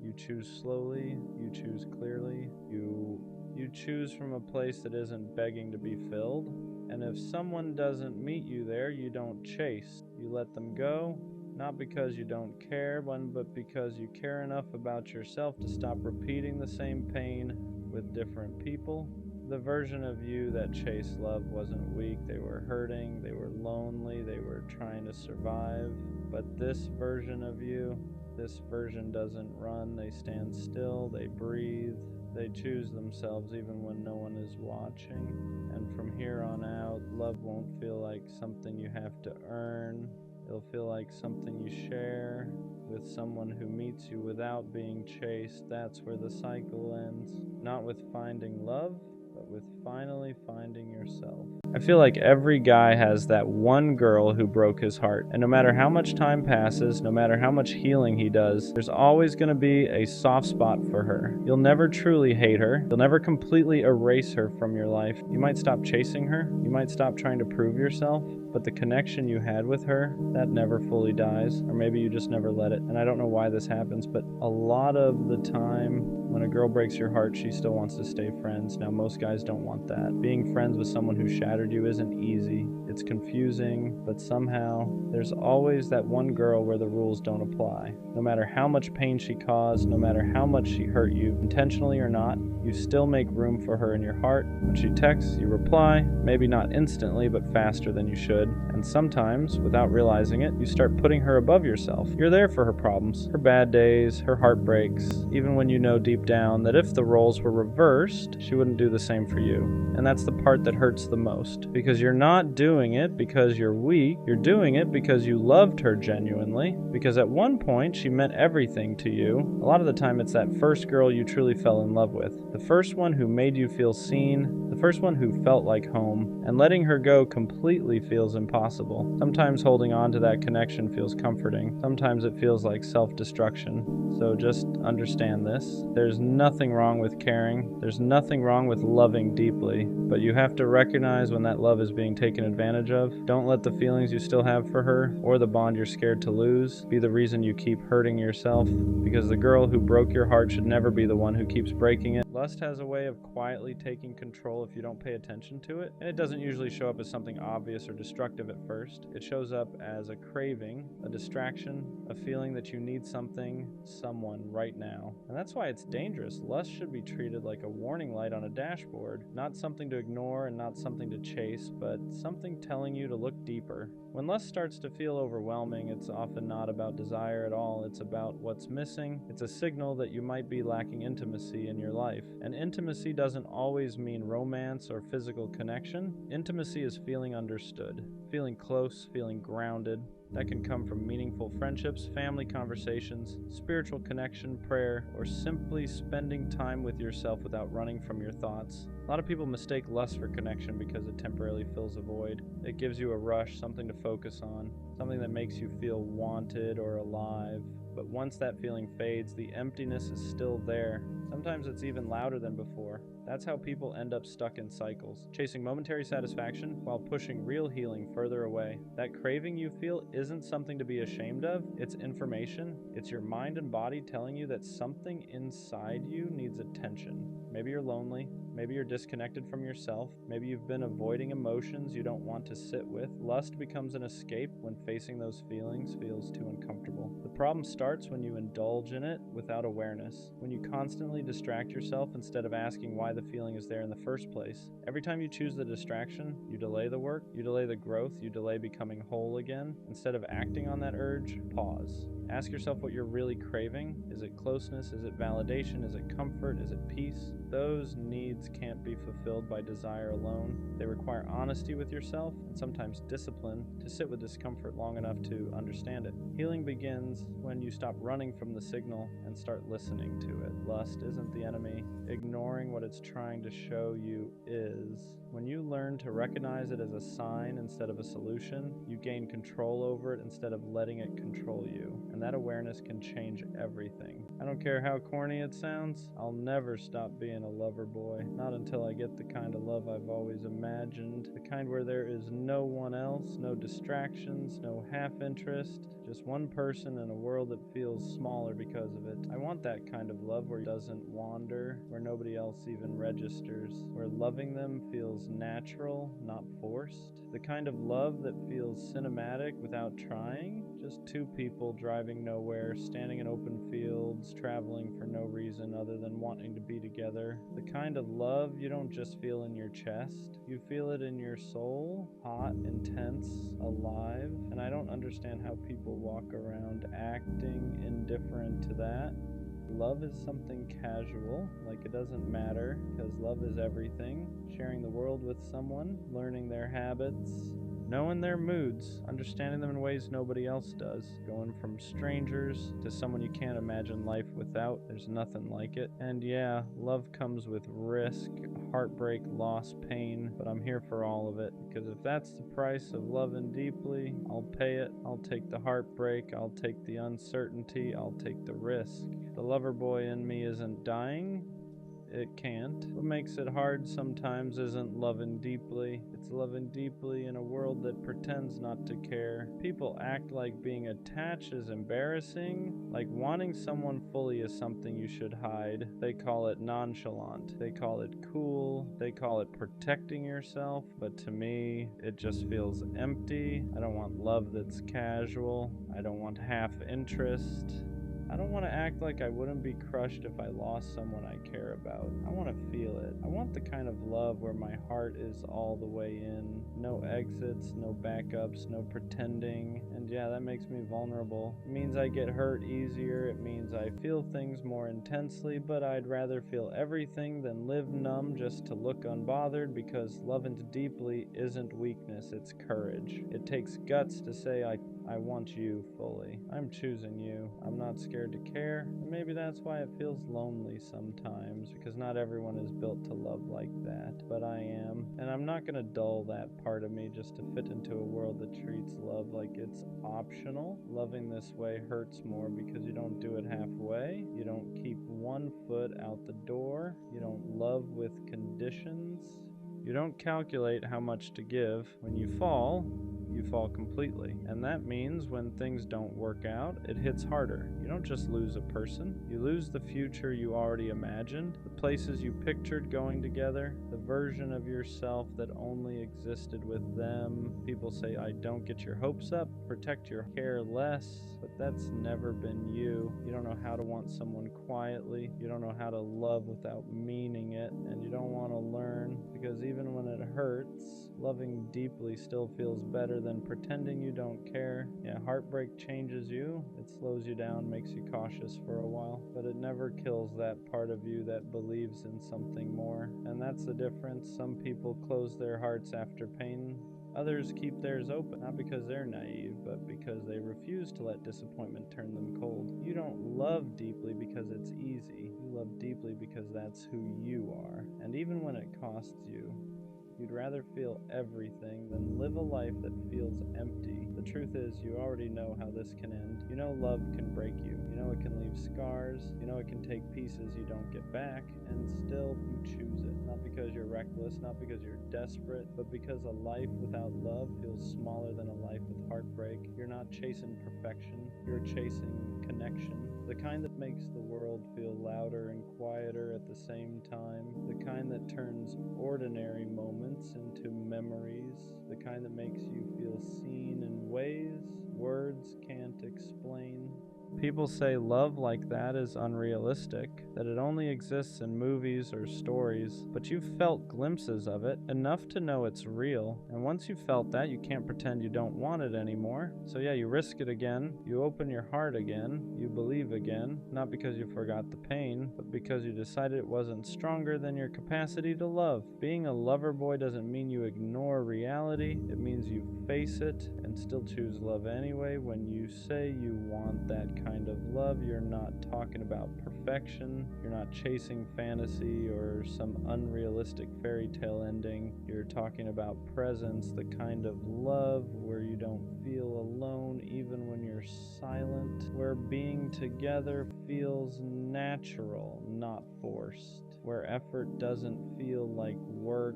You choose slowly. You choose clearly. You choose from a place that isn't begging to be filled. And if someone doesn't meet you there, you don't chase. You let them go, Not because you don't care, but because you care enough about yourself to stop repeating the same pain with different people. The version of you that chased love wasn't weak. They were hurting, they were lonely, they were trying to survive. But this version of you, this version doesn't run. They stand still, they breathe, they choose themselves even when no one is watching. And from here on out, love won't feel like something you have to earn. It'll feel like something you share with someone who meets you without being chased. That's where the cycle ends. Not with finding love, but with finally finding yourself. I feel like every guy has that one girl who broke his heart, and no matter how much time passes, no matter how much healing he does, there's always going to be a soft spot for her. You'll never truly hate her. You'll never completely erase her from your life. You might stop chasing her. You might stop trying to prove yourself, but the connection you had with her, that never fully dies, or maybe you just never let it. And I don't know why this happens, but a lot of the time when a girl breaks your heart, she still wants to stay friends. Now, most guys don't want that. Being friends with someone who shattered you isn't easy. It's confusing, but somehow there's always that one girl where the rules don't apply. No matter how much pain she caused, no matter how much she hurt you, intentionally or not, you still make room for her in your heart. When she texts, you reply, maybe not instantly, but faster than you should. And sometimes, without realizing it, you start putting her above yourself. You're there for her problems, her bad days, her heartbreaks, even when you know deep down that if the roles were reversed, she wouldn't do the same for you. And that's the part that hurts the most, because you're not doing it because you're weak. You're doing it because you loved her genuinely, because at one point she meant everything to you. A lot of the time it's that first girl you truly fell in love with, the first one who made you feel seen, the first one who felt like home, and letting her go completely feels impossible. Sometimes holding on to that connection feels comforting. Sometimes it feels like self-destruction. So just understand this. There's nothing wrong with caring. There's nothing wrong with loving deeply, but you have to recognize when that love is being taken advantage of. Don't let the feelings you still have for her, or the bond you're scared to lose, be the reason you keep hurting yourself, because the girl who broke your heart should never be the one who keeps breaking it. Lust has a way of quietly taking control if you don't pay attention to it, and it doesn't usually show up as something obvious or destructive at first. It shows up as a craving, a distraction, a feeling that you need something, someone right now. And that's why it's dangerous. Lust should be treated like a warning light on a dashboard, not something to ignore and not something to chase, but something telling you to look deeper. When lust starts to feel overwhelming, it's often not about desire at all. It's about what's missing. It's a signal that you might be lacking intimacy in your life. And intimacy doesn't always mean romance or physical connection. Intimacy is feeling understood, feeling close, feeling grounded. That can come from meaningful friendships, family conversations, spiritual connection, prayer, or simply spending time with yourself without running from your thoughts. A lot of people mistake lust for connection because it temporarily fills a void. It gives you a rush, something to focus on, something that makes you feel wanted or alive. But once that feeling fades, the emptiness is still there. Sometimes it's even louder than before. That's how people end up stuck in cycles, chasing momentary satisfaction while pushing real healing further away. That craving you feel isn't something to be ashamed of. It's information. It's your mind and body telling you that something inside you needs attention. Maybe you're lonely. Maybe you're disconnected from yourself. Maybe you've been avoiding emotions you don't want to sit with. Lust becomes an escape when facing those feelings feels too uncomfortable. The problem starts when you indulge in it without awareness, when you constantly distract yourself instead of asking why the feeling is there in the first place. Every time you choose the distraction, you delay the work, you delay the growth, you delay becoming whole again. Instead of acting on that urge, pause. Ask yourself what you're really craving. Is it closeness? Is it validation? Is it comfort? Is it peace? Those needs can't be fulfilled by desire alone. They require honesty with yourself and sometimes discipline to sit with discomfort long enough to understand it. Healing begins when you stop running from the signal and start listening to it. Lust isn't the enemy. Ignoring what it's trying to show you is. When you learn to recognize it as a sign instead of a solution, you gain control over it instead of letting it control you. And that awareness can change everything. I don't care how corny it sounds, I'll never stop being a lover boy. Not until I get the kind of love I've always imagined. The kind where there is no one else, no distractions, no half interest, just one person in a world that feels smaller because of it. I want that kind of love where it doesn't wander, where nobody else even registers, where loving them feels feels natural, not forced. The kind of love that feels cinematic without trying. Just two people driving nowhere, standing in open fields, traveling for no reason other than wanting to be together. The kind of love you don't just feel in your chest, you feel it in your soul, hot, intense, alive. And I don't understand how people walk around acting indifferent to that. Love is something casual, like it doesn't matter, because love is everything. Sharing the world with someone, learning their habits, knowing their moods, understanding them in ways nobody else does. Going from strangers to someone you can't imagine life without, there's nothing like it. And yeah, love comes with risk, heartbreak, loss, pain, but I'm here for all of it, because if that's the price of loving deeply, I'll pay it. I'll take the heartbreak, I'll take the uncertainty, I'll take the risk. The lover boy in me isn't dying. It can't. What makes it hard sometimes isn't loving deeply. It's loving deeply in a world that pretends not to care. People act like being attached is embarrassing, like wanting someone fully is something you should hide. They call it nonchalant. They call it cool. They call it protecting yourself. But to me, it just feels empty. I don't want love that's casual. I don't want half interest. I don't want to act like I wouldn't be crushed if I lost someone I care about. I want to feel it. I want the kind of love where my heart is all the way in. No exits, no backups, no pretending. And yeah, that makes me vulnerable. It means I get hurt easier. It means I feel things more intensely, but I'd rather feel everything than live numb just to look unbothered, because loving deeply isn't weakness, it's courage. It takes guts to say I want you fully. I'm choosing you. I'm not scared to care. And maybe that's why it feels lonely sometimes, because not everyone is built to love like that. But I am. And I'm not going to dull that part of me just to fit into a world that treats love like it's optional. Loving this way hurts more because you don't do it halfway. You don't keep one foot out the door. You don't love with conditions. You don't calculate how much to give. When you fall completely. And that means when things don't work out, it hits harder. You don't just lose a person, you lose the future you already imagined, the places you pictured going together, the version of yourself that only existed with them. People say, don't get your hopes up, protect your care less, but that's never been you. You don't know how to want someone quietly, you don't know how to love without meaning it, and you don't want to learn, because even when it hurts, loving deeply still feels better than pretending you don't care. Yeah, heartbreak changes you. It slows you down, makes you cautious for a while, but it never kills that part of you that believes in something more. And that's the difference. Some people close their hearts after pain. Others keep theirs open, not because they're naive, but because they refuse to let disappointment turn them cold. You don't love deeply because it's easy. You love deeply because that's who you are. And even when it costs you, you'd rather feel everything than live a life that feels empty. The truth is, you already know how this can end. You know love can break you. You know it can leave scars. You know it can take pieces you don't get back, and still you choose it. Not because you're reckless, not because you're desperate, but because a life without love feels smaller than a life with heartbreak. You're not chasing perfection, you're chasing connection. The kind that makes the world feel louder and quieter at the same time. The kind that turns ordinary moments into memories. The kind that makes you feel seen in ways words can't explain. People say love like that is unrealistic, that it only exists in movies or stories, but you've felt glimpses of it, enough to know it's real, and once you've felt that, you can't pretend you don't want it anymore. So yeah, you risk it again, you open your heart again, you believe again, not because you forgot the pain, but because you decided it wasn't stronger than your capacity to love. Being a lover boy doesn't mean you ignore reality, it means you face it and still choose love anyway. When you say you want that kind of love, you're not talking about perfection, you're not chasing fantasy or some unrealistic fairy tale ending. You're talking about presence, the kind of love where you don't feel alone even when you're silent, where being together feels natural, not forced, where effort doesn't feel like work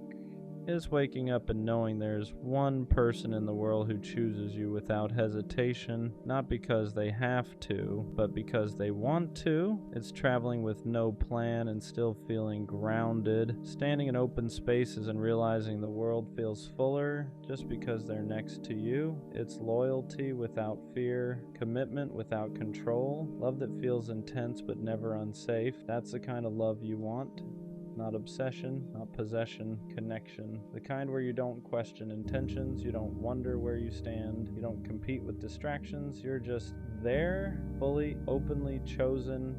is waking up and knowing there's one person in the world who chooses you without hesitation, not because they have to, but because they want to. It's traveling with no plan and still feeling grounded, standing in open spaces and realizing the world feels fuller just because they're next to you. It's loyalty without fear, commitment without control, love that feels intense but never unsafe. That's the kind of love you want. Not obsession, not possession, connection. The kind where you don't question intentions, you don't wonder where you stand, you don't compete with distractions, you're just there, fully, openly chosen,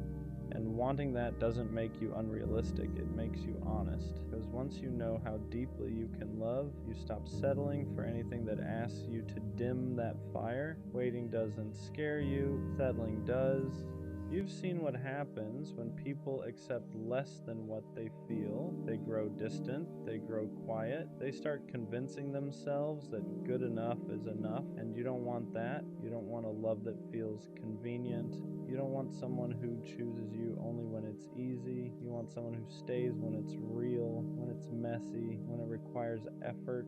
and wanting that doesn't make you unrealistic, it makes you honest. Because once you know how deeply you can love, you stop settling for anything that asks you to dim that fire. Waiting doesn't scare you, settling does. You've seen what happens when people accept less than what they feel. They grow distant, they grow quiet, they start convincing themselves that good enough is enough, and you don't want that. You don't want a love that feels convenient. You don't want someone who chooses you only when it's easy. You want someone who stays when it's real, when it's messy, when it requires effort.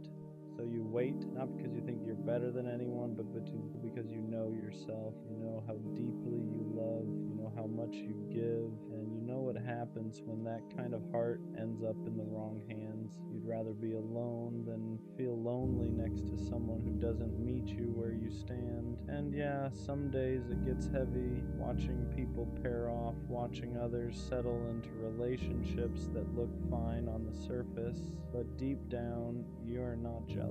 So you wait, not because you think you're better than anyone, but because you know yourself. You know how deeply you love, you know how much you give, and you know what happens when that kind of heart ends up in the wrong hands. You'd rather be alone than feel lonely next to someone who doesn't meet you where you stand. And yeah, some days it gets heavy, watching people pair off, watching others settle into relationships that look fine on the surface, but deep down, you're not jealous.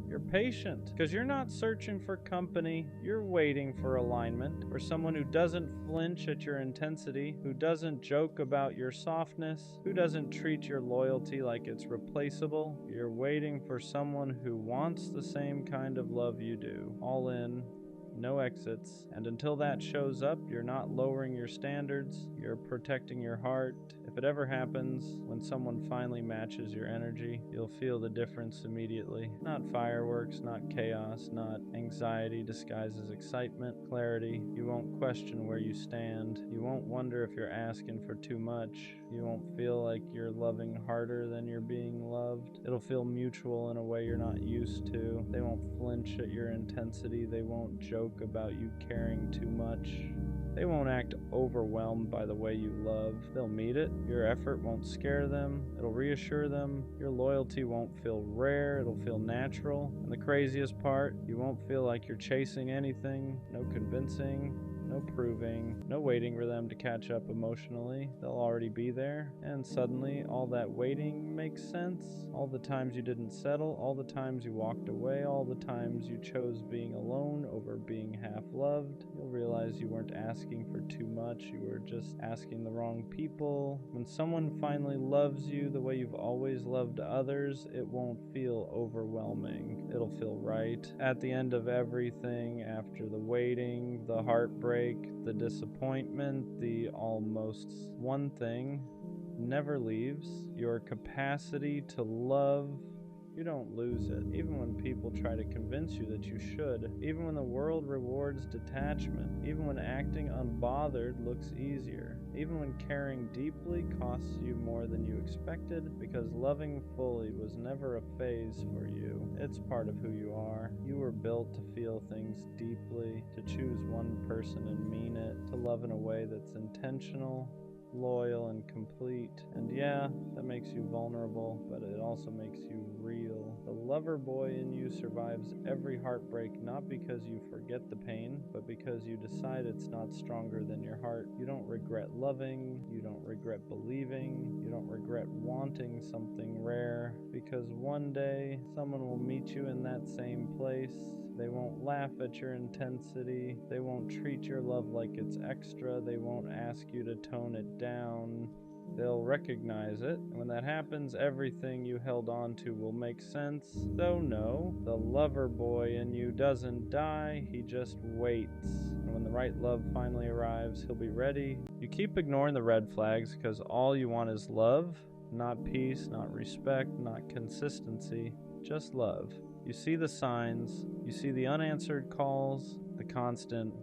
You're patient, because you're not searching for company, you're waiting for alignment, or someone who doesn't flinch at your intensity, who doesn't joke about your softness, who doesn't treat your loyalty like it's replaceable. You're waiting for someone who wants the same kind of love you do, all in, no exits, and until that shows up, you're not lowering your standards, you're protecting your heart. If it ever happens, when someone finally matches your energy, you'll feel the difference immediately. Not fireworks, not chaos, not anxiety disguised as excitement, clarity. You won't question where you stand. You won't wonder if you're asking for too much. You won't feel like you're loving harder than you're being loved. It'll feel mutual in a way you're not used to. They won't flinch at your intensity. They won't joke about you caring too much. They won't act overwhelmed by the way you love. They'll meet it. Your effort won't scare them. It'll reassure them. Your loyalty won't feel rare. It'll feel natural. And the craziest part, you won't feel like you're chasing anything. No convincing. No proving, no waiting for them to catch up emotionally. They'll already be there. And suddenly, all that waiting makes sense. All the times you didn't settle, all the times you walked away, all the times you chose being alone over being half-loved. You'll realize you weren't asking for too much, you were just asking the wrong people. When someone finally loves you the way you've always loved others, it won't feel overwhelming. It'll feel right. At the end of everything, after the waiting, the heartbreak, the disappointment, the almost, one thing never leaves: your capacity to love. You don't lose it, even when people try to convince you that you should, even when the world rewards detachment, even when acting unbothered looks easier, even when caring deeply costs you more than you expected, because loving fully was never a phase for you. It's part of who you are. You were built to feel things deeply, to choose one person and mean it, to love in a way that's intentional, loyal, and complete. And yeah, that makes you vulnerable, but it also makes you real. The lover boy in you survives every heartbreak, not because you forget the pain, but because you decide it's not stronger than your heart. You don't regret loving, you don't regret believing, you don't regret wanting something rare, because one day someone will meet you in that same place. They won't laugh at your intensity. They won't treat your love like it's extra. They won't ask you to tone it down. They'll recognize it. And when that happens, everything you held on to will make sense. So no, the lover boy in you doesn't die. He just waits. And when the right love finally arrives, he'll be ready. You keep ignoring the red flags because all you want is love. Not peace, not respect, not consistency. Just love. You see the signs, you see the unanswered calls, the constant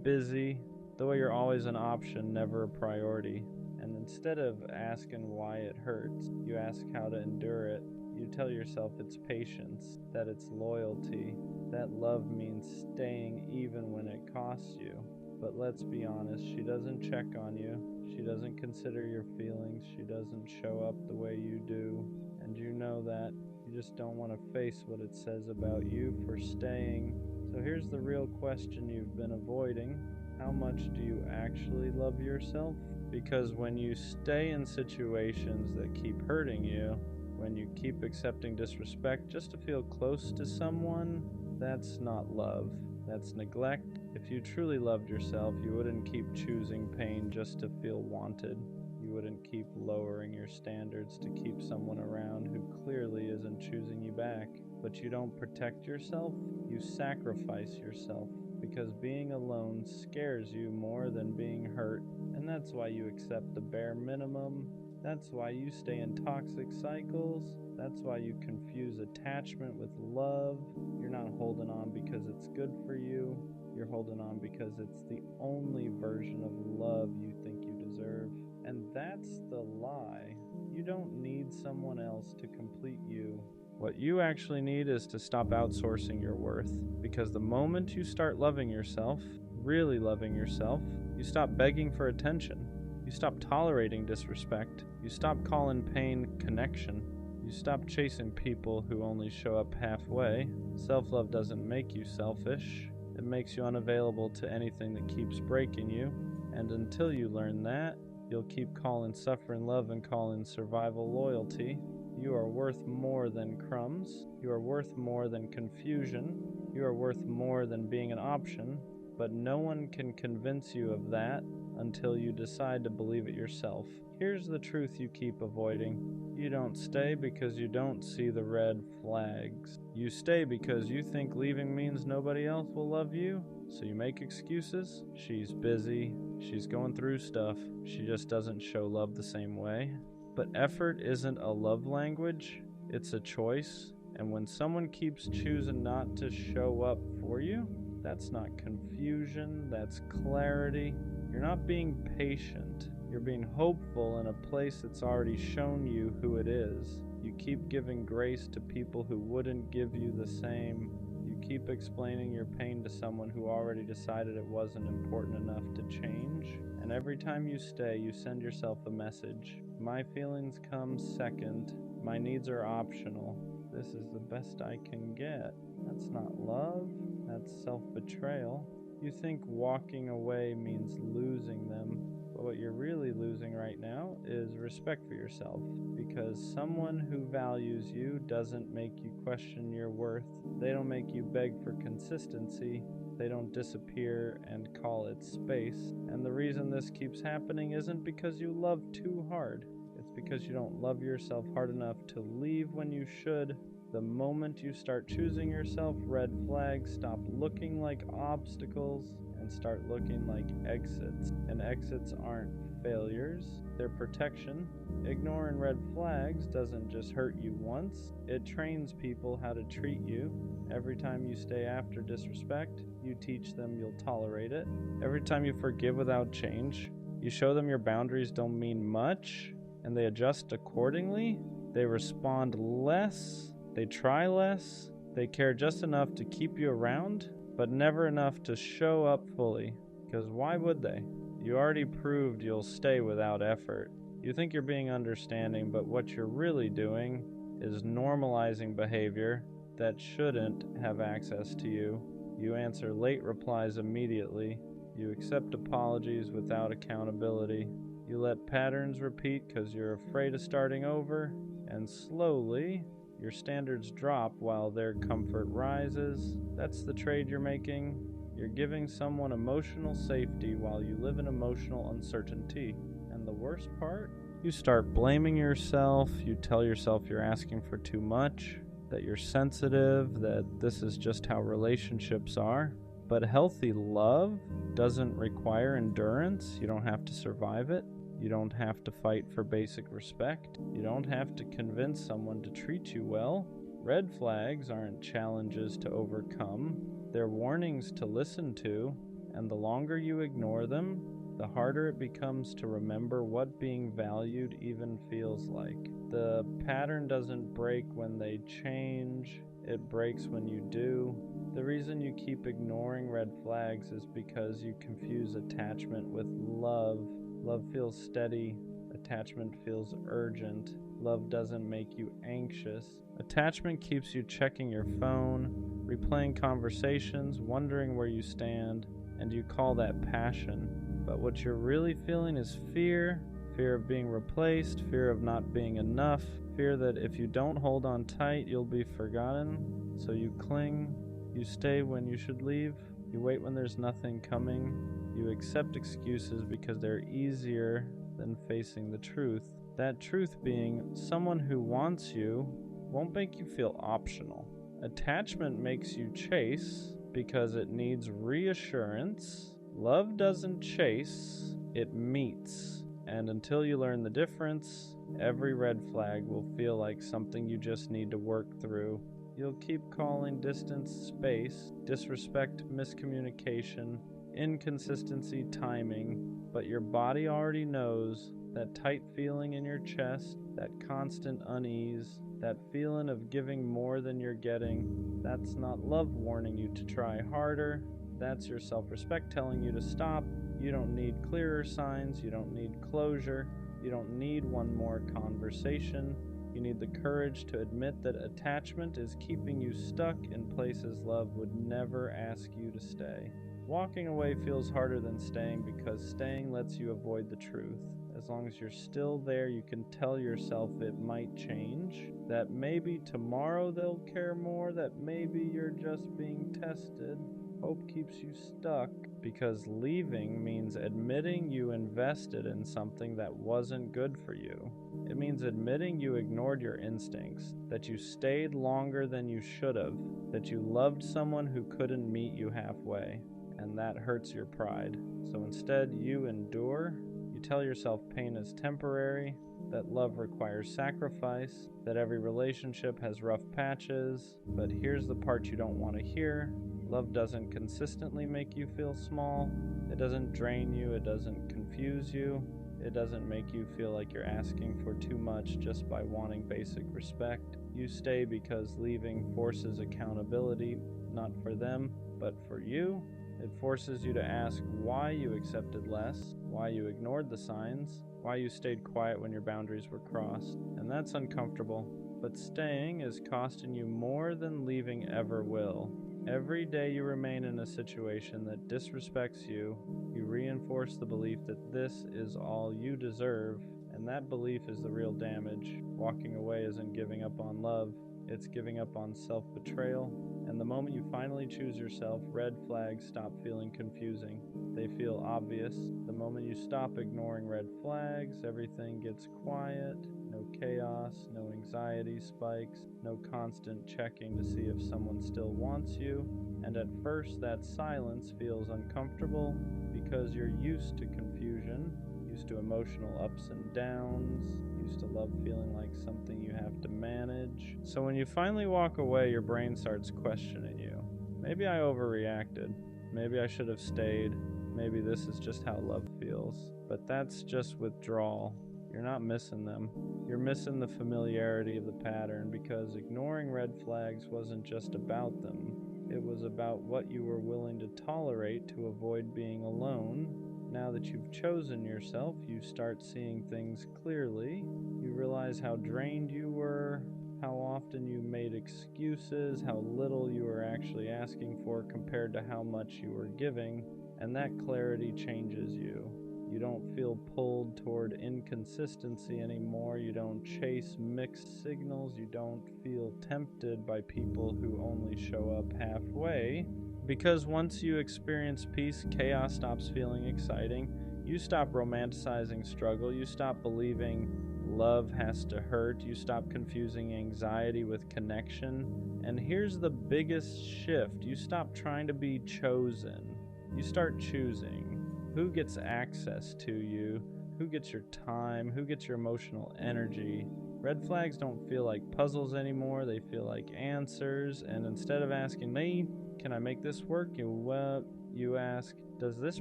busy, the way you're always an option, never a priority. And instead of asking why it hurts, you ask how to endure it. You tell yourself it's patience, that it's loyalty, that love means staying even when it costs you. But let's be honest, she doesn't check on you. She doesn't consider your feelings. She doesn't show up the way you do. And you know that. You just don't want to face what it says about you for staying. So here's the real question you've been avoiding. How much do you actually love yourself? Because when you stay in situations that keep hurting you, when you keep accepting disrespect just to feel close to someone, that's not love. That's neglect. If you truly loved yourself, you wouldn't keep choosing pain just to feel wanted. You wouldn't keep lowering your standards to keep someone around who clearly isn't choosing you back. But you don't protect yourself, you sacrifice yourself. Because being alone scares you more than being hurt. And that's why you accept the bare minimum. That's why you stay in toxic cycles. That's why you confuse attachment with love. You're not holding on because it's good for you. You're holding on because it's the only version of love you think you deserve. And that's the lie. You don't need someone else to complete you. What you actually need is to stop outsourcing your worth. Because the moment you start loving yourself, really loving yourself, you stop begging for attention. You stop tolerating disrespect. You stop calling pain connection. You stop chasing people who only show up halfway. Self-love doesn't make you selfish. It makes you unavailable to anything that keeps breaking you. And until you learn that, you'll keep calling suffering love and calling survival loyalty. You are worth more than crumbs. You are worth more than confusion. You are worth more than being an option. But no one can convince you of that until you decide to believe it yourself. Here's the truth you keep avoiding. You don't stay because you don't see the red flags. You stay because you think leaving means nobody else will love you. So you make excuses. She's busy. She's going through stuff. She just doesn't show love the same way. But effort isn't a love language. It's a choice. And when someone keeps choosing not to show up for you, that's not confusion, that's clarity. You're not being patient. You're being hopeful in a place that's already shown you who it is. You keep giving grace to people who wouldn't give you the same. You keep explaining your pain to someone who already decided it wasn't important enough to change. And every time you stay, you send yourself a message. My feelings come second. My needs are optional. This is the best I can get. That's not love. That's self-betrayal. You think walking away means losing them, but what you're really losing right now is respect for yourself, because someone who values you doesn't make you question your worth. They don't make you beg for consistency. They don't disappear and call it space. And the reason this keeps happening isn't because you love too hard. It's because you don't love yourself hard enough to leave when you should. The moment you start choosing yourself, red flags stop looking like obstacles and start looking like exits. And exits aren't failures, they're protection. Ignoring red flags doesn't just hurt you once, it trains people how to treat you. Every time you stay after disrespect, you teach them you'll tolerate it. Every time you forgive without change, you show them your boundaries don't mean much, and they adjust accordingly. They respond less. They try less, they care just enough to keep you around, but never enough to show up fully. Because why would they? You already proved you'll stay without effort. You think you're being understanding, but what you're really doing is normalizing behavior that shouldn't have access to you. You answer late replies immediately. You accept apologies without accountability. You let patterns repeat because you're afraid of starting over, and slowly, your standards drop while their comfort rises. That's the trade you're making. You're giving someone emotional safety while you live in emotional uncertainty. And the worst part? You start blaming yourself. You tell yourself you're asking for too much, that you're sensitive, that this is just how relationships are. But healthy love doesn't require endurance. You don't have to survive it. You don't have to fight for basic respect. You don't have to convince someone to treat you well. Red flags aren't challenges to overcome. They're warnings to listen to, and the longer you ignore them, the harder it becomes to remember what being valued even feels like. The pattern doesn't break when they change, it breaks when you do. The reason you keep ignoring red flags is because you confuse attachment with love. Love feels steady, attachment feels urgent. Love doesn't make you anxious. Attachment keeps you checking your phone, replaying conversations, wondering where you stand, and you call that passion. But what you're really feeling is fear. Fear of being replaced, fear of not being enough, fear that if you don't hold on tight, you'll be forgotten. So you cling, you stay when you should leave, you wait when there's nothing coming, you accept excuses because they're easier than facing the truth. That truth being, someone who wants you won't make you feel optional. Attachment makes you chase because it needs reassurance. Love doesn't chase, it meets. And until you learn the difference, every red flag will feel like something you just need to work through. You'll keep calling distance space, disrespect miscommunication, inconsistency timing, but your body already knows that tight feeling in your chest, that constant unease, that feeling of giving more than you're getting. That's not love warning you to try harder. That's your self-respect telling you to stop. You don't need clearer signs, you don't need closure, you don't need one more conversation. You need the courage to admit that attachment is keeping you stuck in places love would never ask you to stay. Walking away feels harder than staying because staying lets you avoid the truth. As long as you're still there, you can tell yourself it might change, that maybe tomorrow they'll care more, that maybe you're just being tested. Hope keeps you stuck because leaving means admitting you invested in something that wasn't good for you. It means admitting you ignored your instincts, that you stayed longer than you should have, that you loved someone who couldn't meet you halfway, and that hurts your pride. So instead, you endure. You tell yourself pain is temporary, that love requires sacrifice, that every relationship has rough patches, but here's the part you don't want to hear. Love doesn't consistently make you feel small. It doesn't drain you. It doesn't confuse you. It doesn't make you feel like you're asking for too much just by wanting basic respect. You stay because leaving forces accountability, not for them, but for you. It forces you to ask why you accepted less, why you ignored the signs, why you stayed quiet when your boundaries were crossed. And that's uncomfortable. But staying is costing you more than leaving ever will. Every day you remain in a situation that disrespects you, you reinforce the belief that this is all you deserve, and that belief is the real damage. Walking away isn't giving up on love, it's giving up on self-betrayal. And the moment you finally choose yourself, red flags stop feeling confusing. They feel obvious. The moment you stop ignoring red flags, everything gets quiet. No chaos, no anxiety spikes, no constant checking to see if someone still wants you. And at first, that silence feels uncomfortable because you're used to confusion, used to emotional ups and downs, used to love feeling like something you have to manage. So when you finally walk away, your brain starts questioning you. Maybe I overreacted. Maybe I should have stayed. Maybe this is just how love feels. But that's just withdrawal. You're not missing them. You're missing the familiarity of the pattern because ignoring red flags wasn't just about them. It was about what you were willing to tolerate to avoid being alone. Now that you've chosen yourself, you start seeing things clearly. You realize how drained you were, how often you made excuses, how little you were actually asking for compared to how much you were giving, and that clarity changes you. You don't feel pulled toward inconsistency anymore. You don't chase mixed signals. You don't feel tempted by people who only show up halfway. Because once you experience peace, chaos stops feeling exciting. You stop romanticizing struggle. You stop believing love has to hurt. You stop confusing anxiety with connection. And here's the biggest shift. You stop trying to be chosen. You start choosing. Who gets access to you? Who gets your time? Who gets your emotional energy? Red flags don't feel like puzzles anymore. They feel like answers. And instead of asking me, can I make this work? You ask, does this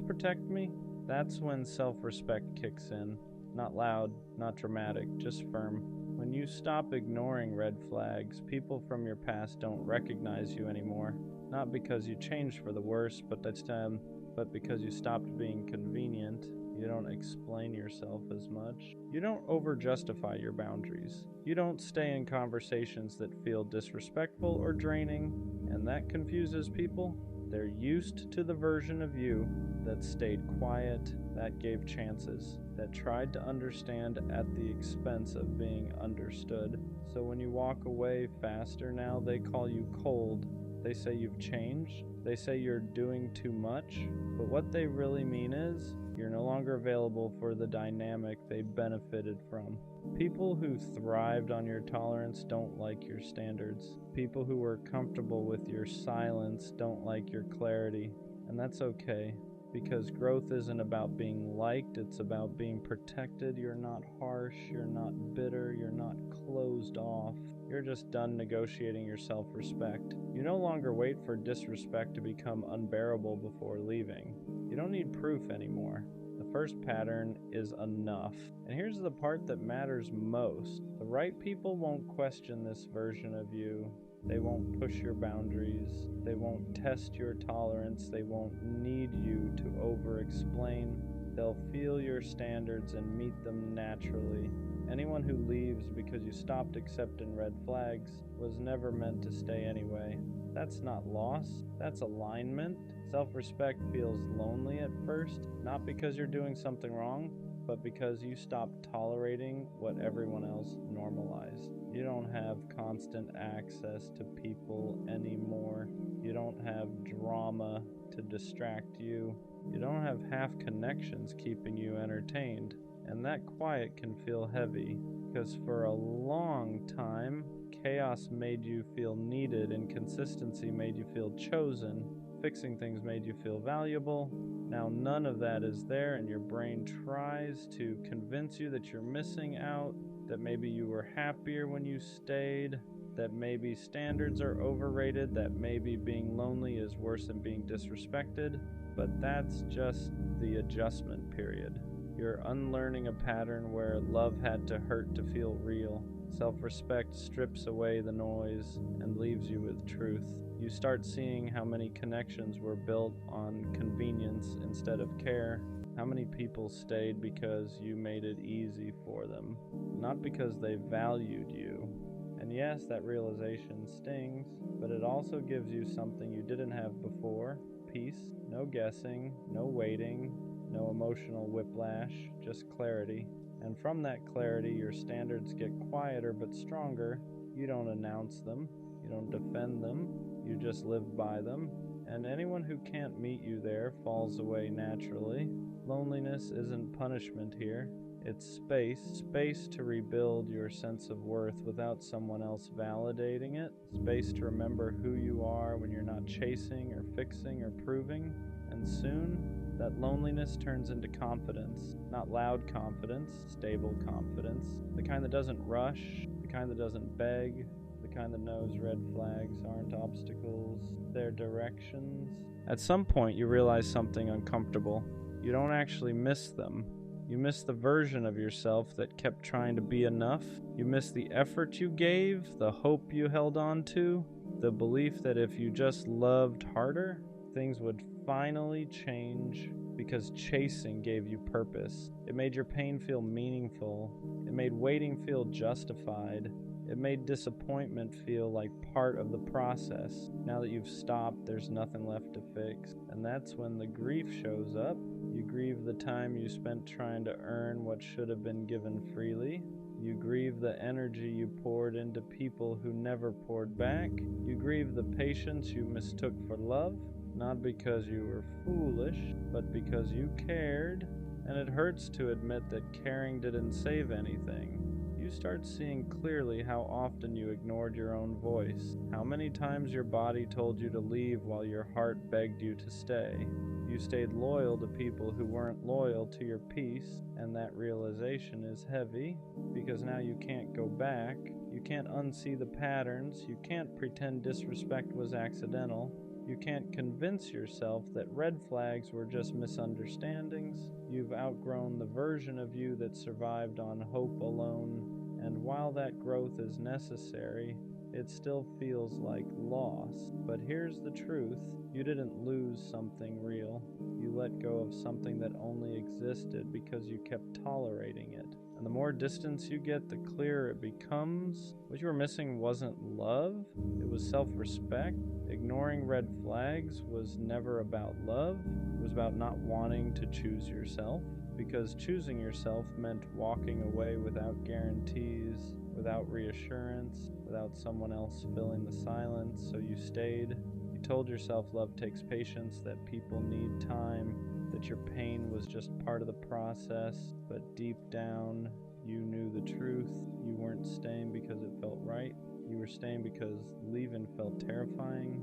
protect me? That's when self-respect kicks in. Not loud, not dramatic, just firm. When you stop ignoring red flags, people from your past don't recognize you anymore. Not because you changed for the worse, but because you stopped being convenient. You don't explain yourself as much. You don't over-justify your boundaries. You don't stay in conversations that feel disrespectful or draining, and that confuses people. They're used to the version of you that stayed quiet, that gave chances, that tried to understand at the expense of being understood. So when you walk away faster now, they call you cold. They say you've changed. They say you're doing too much. But what they really mean is, you're no longer available for the dynamic they benefited from. People who thrived on your tolerance don't like your standards. People who were comfortable with your silence don't like your clarity. And that's okay, because growth isn't about being liked, it's about being protected. You're not harsh, you're not bitter, you're not closed off. You're just done negotiating your self-respect. You no longer wait for disrespect to become unbearable before leaving. You don't need proof anymore. The first pattern is enough. And here's the part that matters most. The right people won't question this version of you. They won't push your boundaries. They won't test your tolerance. They won't need you to over-explain. They'll feel your standards and meet them naturally. Anyone who leaves because you stopped accepting red flags was never meant to stay anyway. That's not loss, that's alignment. Self-respect feels lonely at first, not because you're doing something wrong, but because you stopped tolerating what everyone else normalized. You don't have constant access to people anymore. You don't have drama to distract you. You don't have half connections keeping you entertained. And that quiet can feel heavy, because for a long time, chaos made you feel needed, and consistency made you feel chosen. Fixing things made you feel valuable. Now none of that is there, and your brain tries to convince you that you're missing out, that maybe you were happier when you stayed, that maybe standards are overrated, that maybe being lonely is worse than being disrespected. But that's just the adjustment period. You're unlearning a pattern where love had to hurt to feel real. Self-respect strips away the noise and leaves you with truth. You start seeing how many connections were built on convenience instead of care. How many people stayed because you made it easy for them, not because they valued you. And yes, that realization stings, but it also gives you something you didn't have before. Peace, no guessing, no waiting, no emotional whiplash, just clarity. And from that clarity, your standards get quieter but stronger. You don't announce them, you don't defend them, you just live by them. And anyone who can't meet you there falls away naturally. Loneliness isn't punishment here. It's space to rebuild your sense of worth without someone else validating it. Space to remember who you are when you're not chasing or fixing or proving. And soon, that loneliness turns into confidence. Not loud confidence, stable confidence. The kind that doesn't rush, the kind that doesn't beg, the kind that knows red flags aren't obstacles, they're directions. At some point, you realize something uncomfortable. You don't actually miss them. You miss the version of yourself that kept trying to be enough. You miss the effort you gave, the hope you held on to, the belief that if you just loved harder, things would finally change, because chasing gave you purpose. It made your pain feel meaningful. It made waiting feel justified. It made disappointment feel like part of the process. Now that you've stopped, there's nothing left to fix. And that's when the grief shows up. You grieve the time you spent trying to earn what should have been given freely. You grieve the energy you poured into people who never poured back. You grieve the patience you mistook for love. Not because you were foolish, but because you cared. And it hurts to admit that caring didn't save anything. You start seeing clearly how often you ignored your own voice, how many times your body told you to leave while your heart begged you to stay. You stayed loyal to people who weren't loyal to your peace, and that realization is heavy, because now you can't go back, you can't unsee the patterns, you can't pretend disrespect was accidental. You can't convince yourself that red flags were just misunderstandings. You've outgrown the version of you that survived on hope alone, And while that growth is necessary, it still feels like loss. But here's the truth. You didn't lose something real. You let go of something that only existed because you kept tolerating it. And the more distance you get, the clearer it becomes. What you were missing wasn't love, it was self-respect. Ignoring red flags was never about love. It was about not wanting to choose yourself. Because choosing yourself meant walking away without guarantees, without reassurance, without someone else filling the silence, so you stayed. You told yourself love takes patience, that people need time, that your pain was just part of the process, but deep down, you knew the truth. You weren't staying because it felt right. You were staying because leaving felt terrifying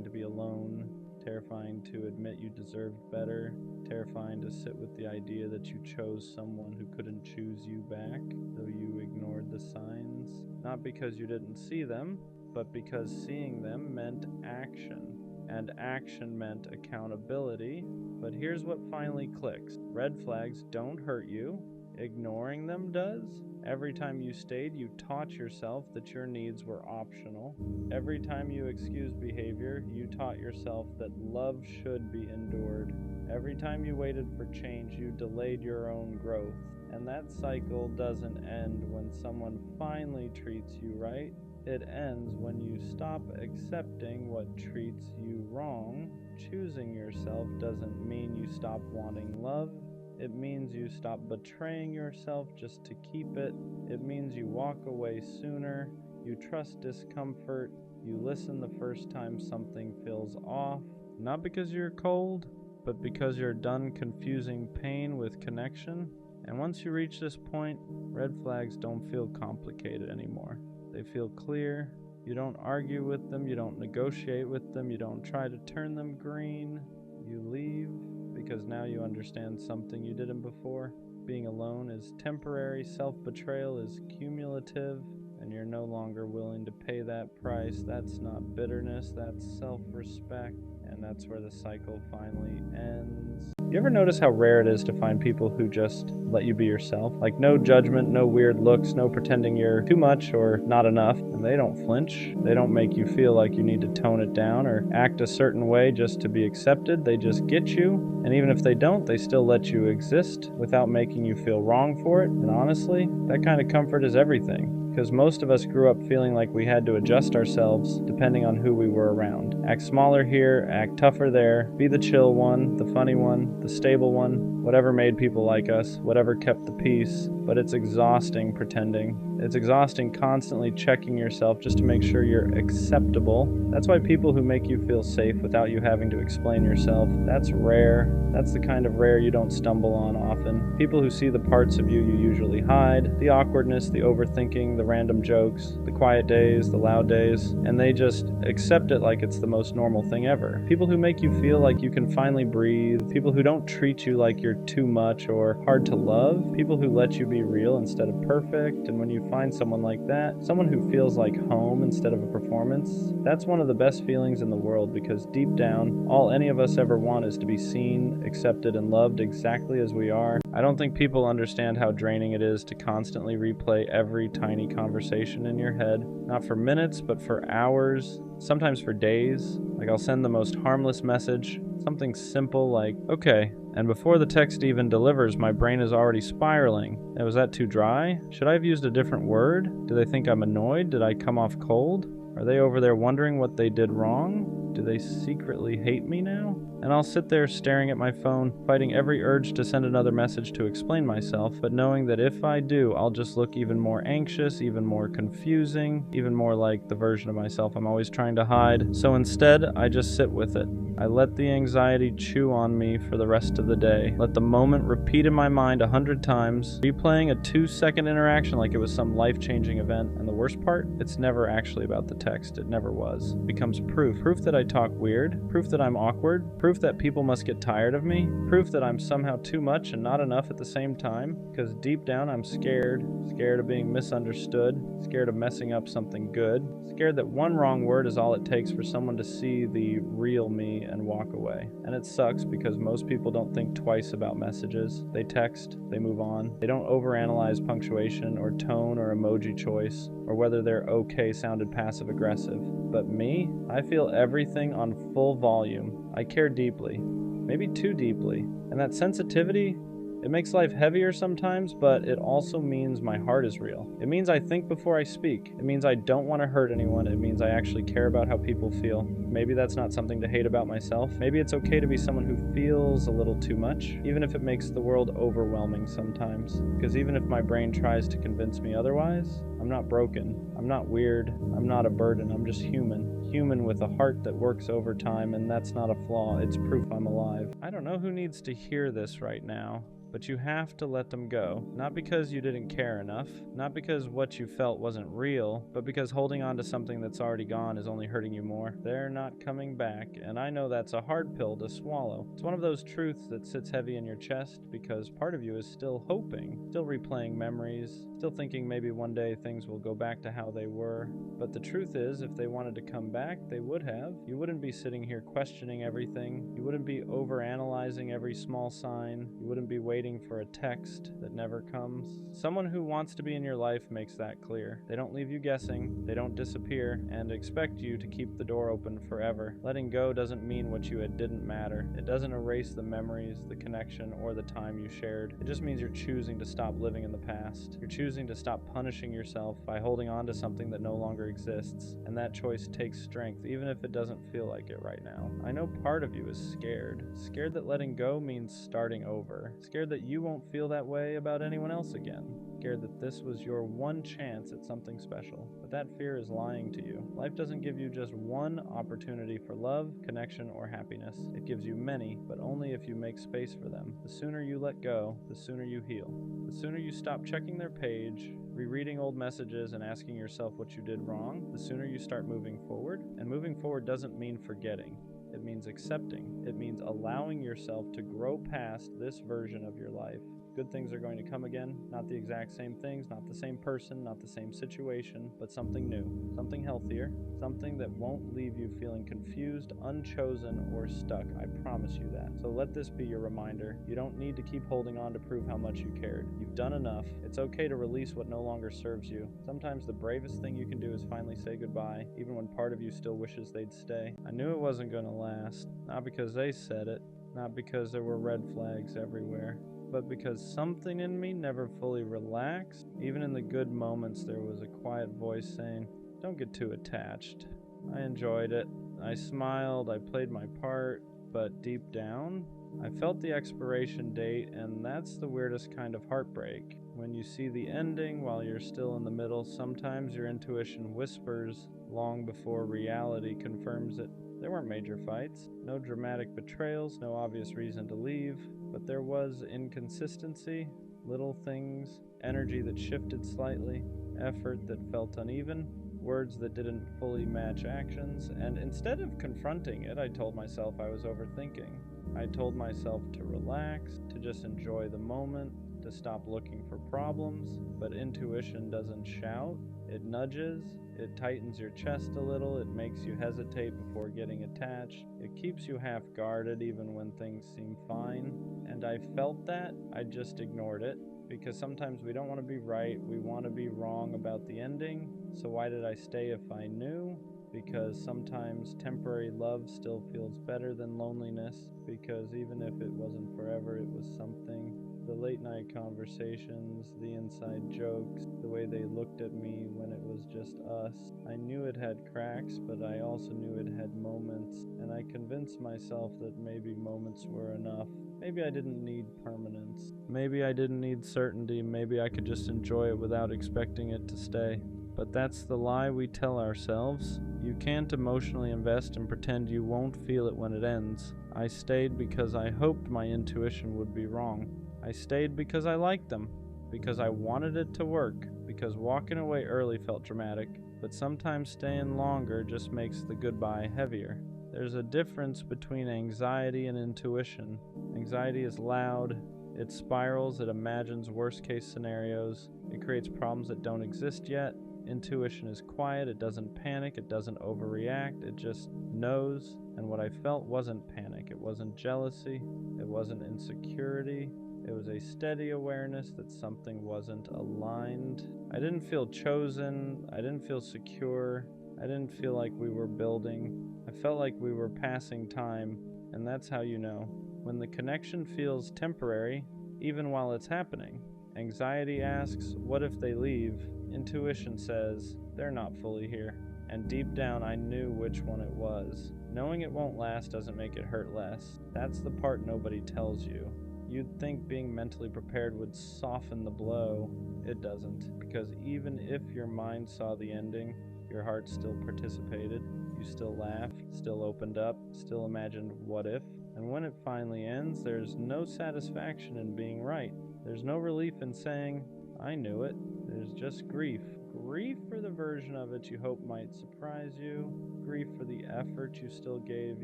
to be alone, terrifying to admit you deserved better, terrifying to sit with the idea that you chose someone who couldn't choose you back, though you ignored the signs. Not because you didn't see them, but because seeing them meant action, and action meant accountability. But here's what finally clicks. Red flags don't hurt you. Ignoring them does. Every time you stayed, you taught yourself that your needs were optional. Every time you excused behavior, you taught yourself that love should be endured. Every time you waited for change, you delayed your own growth. And that cycle doesn't end when someone finally treats you right. It ends when you stop accepting what treats you wrong. Choosing yourself doesn't mean you stop wanting love. It means you stop betraying yourself just to keep it. It means you walk away sooner. You trust discomfort. You listen the first time something feels off. Not because you're cold, but because you're done confusing pain with connection. And once you reach this point, red flags don't feel complicated anymore. They feel clear. You don't argue with them. You don't negotiate with them. You don't try to turn them green. You leave. Because now you understand something you didn't before. Being alone is temporary, self-betrayal is cumulative, and you're no longer willing to pay that price. That's not bitterness, that's self-respect, and that's where the cycle finally ends. You ever notice how rare it is to find people who just let you be yourself? Like no judgment, no weird looks, no pretending you're too much or not enough. And they don't flinch. They don't make you feel like you need to tone it down or act a certain way just to be accepted. They just get you. And even if they don't, they still let you exist without making you feel wrong for it. And honestly, that kind of comfort is everything. Because most of us grew up feeling like we had to adjust ourselves depending on who we were around. Act smaller here, act tougher there, be the chill one, the funny one, the stable one, whatever made people like us, whatever kept the peace. But it's exhausting pretending. It's exhausting constantly checking yourself just to make sure you're acceptable. That's why people who make you feel safe without you having to explain yourself, that's rare. That's the kind of rare you don't stumble on often. People who see the parts of you usually hide, the awkwardness, the overthinking, the random jokes, the quiet days, the loud days, and they just accept it like it's the most normal thing ever. People who make you feel like you can finally breathe, people who don't treat you like you're too much or hard to love, people who let you be real instead of perfect. And when you find someone like that, someone who feels like home instead of a performance, that's one of the best feelings in the world, because deep down, all any of us ever want is to be seen, accepted, and loved exactly as we are. I don't think people understand how draining it is to constantly replay every tiny conversation in your head, not for minutes, but for hours, sometimes for days. Like I'll send the most harmless message, something simple like, okay, and before the text even delivers, my brain is already spiraling. Was that too dry? Should I have used a different word? Do they think I'm annoyed? Did I come off cold? Are they over there wondering what they did wrong? Do they secretly hate me now? And I'll sit there staring at my phone, fighting every urge to send another message to explain myself, but knowing that if I do, I'll just look even more anxious, even more confusing, even more like the version of myself I'm always trying to hide. So instead, I just sit with it. I let the anxiety chew on me for the rest of the day. Let the moment repeat in my mind 100 times, replaying a 2-second interaction like it was some life-changing event. And the worst part? It's never actually about the text. It never was. It becomes proof that I talk weird, proof that I'm awkward, proof that people must get tired of me, proof that I'm somehow too much and not enough at the same time, because deep down I'm scared of being misunderstood, scared of messing up something good, scared that one wrong word is all it takes for someone to see the real me and walk away. And it sucks because most people don't think twice about messages. They text, they move on. They don't overanalyze punctuation or tone or emoji choice, or whether their okay sounded passive aggressive. But me, I feel everything on full volume. I care deeply, maybe too deeply. And that sensitivity, it makes life heavier sometimes, but it also means my heart is real. It means I think before I speak. It means I don't want to hurt anyone. It means I actually care about how people feel. Maybe that's not something to hate about myself. Maybe it's okay to be someone who feels a little too much, even if it makes the world overwhelming sometimes. Because even if my brain tries to convince me otherwise, I'm not broken. I'm not weird. I'm not a burden. I'm just human. Human with a heart that works overtime, and that's not a flaw. It's proof I'm alive. I don't know who needs to hear this right now, but you have to let them go. Not because you didn't care enough, not because what you felt wasn't real, but because holding on to something that's already gone is only hurting you more. They're not coming back, and I know that's a hard pill to swallow. It's one of those truths that sits heavy in your chest because part of you is still hoping, still replaying memories, still thinking maybe one day things will go back to how they were. But the truth is, if they wanted to come back, they would have. You wouldn't be sitting here questioning everything. You wouldn't be overanalyzing every small sign. You wouldn't be waiting for a text that never comes. Someone who wants to be in your life makes that clear. They don't leave you guessing, they don't disappear, and expect you to keep the door open forever. Letting go doesn't mean what you had didn't matter. It doesn't erase the memories, the connection, or the time you shared. It just means you're choosing to stop living in the past. You're choosing to stop punishing yourself by holding on to something that no longer exists. And that choice takes strength, even if it doesn't feel like it right now. I know part of you is scared. Scared that letting go means starting over. Scared that you won't feel that way about anyone else again. Scared that this was your one chance at something special. But that fear is lying to you. Life doesn't give you just one opportunity for love, connection, or happiness. It gives you many, but only if you make space for them. The sooner you let go, the sooner you heal. The sooner you stop checking their page, rereading old messages, and asking yourself what you did wrong, the sooner you start moving forward. And moving forward doesn't mean forgetting. It means accepting. It means allowing yourself to grow past this version of your life. Good things are going to come again, not the exact same things, not the same person, not the same situation, but something new, something healthier, something that won't leave you feeling confused, unchosen, or stuck. I promise you that. So let this be your reminder. You don't need to keep holding on to prove how much you cared. You've done enough. It's okay to release what no longer serves you. Sometimes the bravest thing you can do is finally say goodbye, even when part of you still wishes they'd stay. I knew it wasn't going to last, not because they said it, not because there were red flags everywhere, but because something in me never fully relaxed. Even in the good moments, there was a quiet voice saying, "Don't get too attached." I enjoyed it. I smiled, I played my part, but deep down, I felt the expiration date, and that's the weirdest kind of heartbreak. When you see the ending while you're still in the middle, sometimes your intuition whispers long before reality confirms it. There weren't major fights, no dramatic betrayals, no obvious reason to leave, but there was inconsistency, little things, energy that shifted slightly, effort that felt uneven, words that didn't fully match actions, and instead of confronting it, I told myself I was overthinking. I told myself to relax, to just enjoy the moment, to stop looking for problems, but intuition doesn't shout, it nudges, it tightens your chest a little, it makes you hesitate before getting attached, it keeps you half guarded even when things seem fine, and I felt that, I just ignored it, because sometimes we don't want to be right, we want to be wrong about the ending, so why did I stay if I knew? Because sometimes temporary love still feels better than loneliness, because even if it wasn't forever, it was something. The late night conversations, the inside jokes, the way they looked at me when it was just us. I knew it had cracks, but I also knew it had moments, and I convinced myself that maybe moments were enough. Maybe I didn't need permanence. Maybe I didn't need certainty. Maybe I could just enjoy it without expecting it to stay. But that's the lie we tell ourselves. You can't emotionally invest and pretend you won't feel it when it ends. I stayed because I hoped my intuition would be wrong. I stayed because I liked them, because I wanted it to work, because walking away early felt dramatic, but sometimes staying longer just makes the goodbye heavier. There's a difference between anxiety and intuition. Anxiety is loud, it spirals, it imagines worst-case scenarios, it creates problems that don't exist yet. Intuition is quiet, it doesn't panic, it doesn't overreact, it just knows. And what I felt wasn't panic, it wasn't jealousy, it wasn't insecurity. It was a steady awareness that something wasn't aligned. I didn't feel chosen, I didn't feel secure, I didn't feel like we were building. I felt like we were passing time, and that's how you know. When the connection feels temporary, even while it's happening. Anxiety asks, what if they leave? Intuition says, they're not fully here. And deep down I knew which one it was. Knowing it won't last doesn't make it hurt less. That's the part nobody tells you. You'd think being mentally prepared would soften the blow. It doesn't, because even if your mind saw the ending, your heart still participated. You still laughed, still opened up, still imagined what if. And when it finally ends, there's no satisfaction in being right. There's no relief in saying, I knew it. There's just grief. Grief for the version of it you hope might surprise you. Grief for the effort you still gave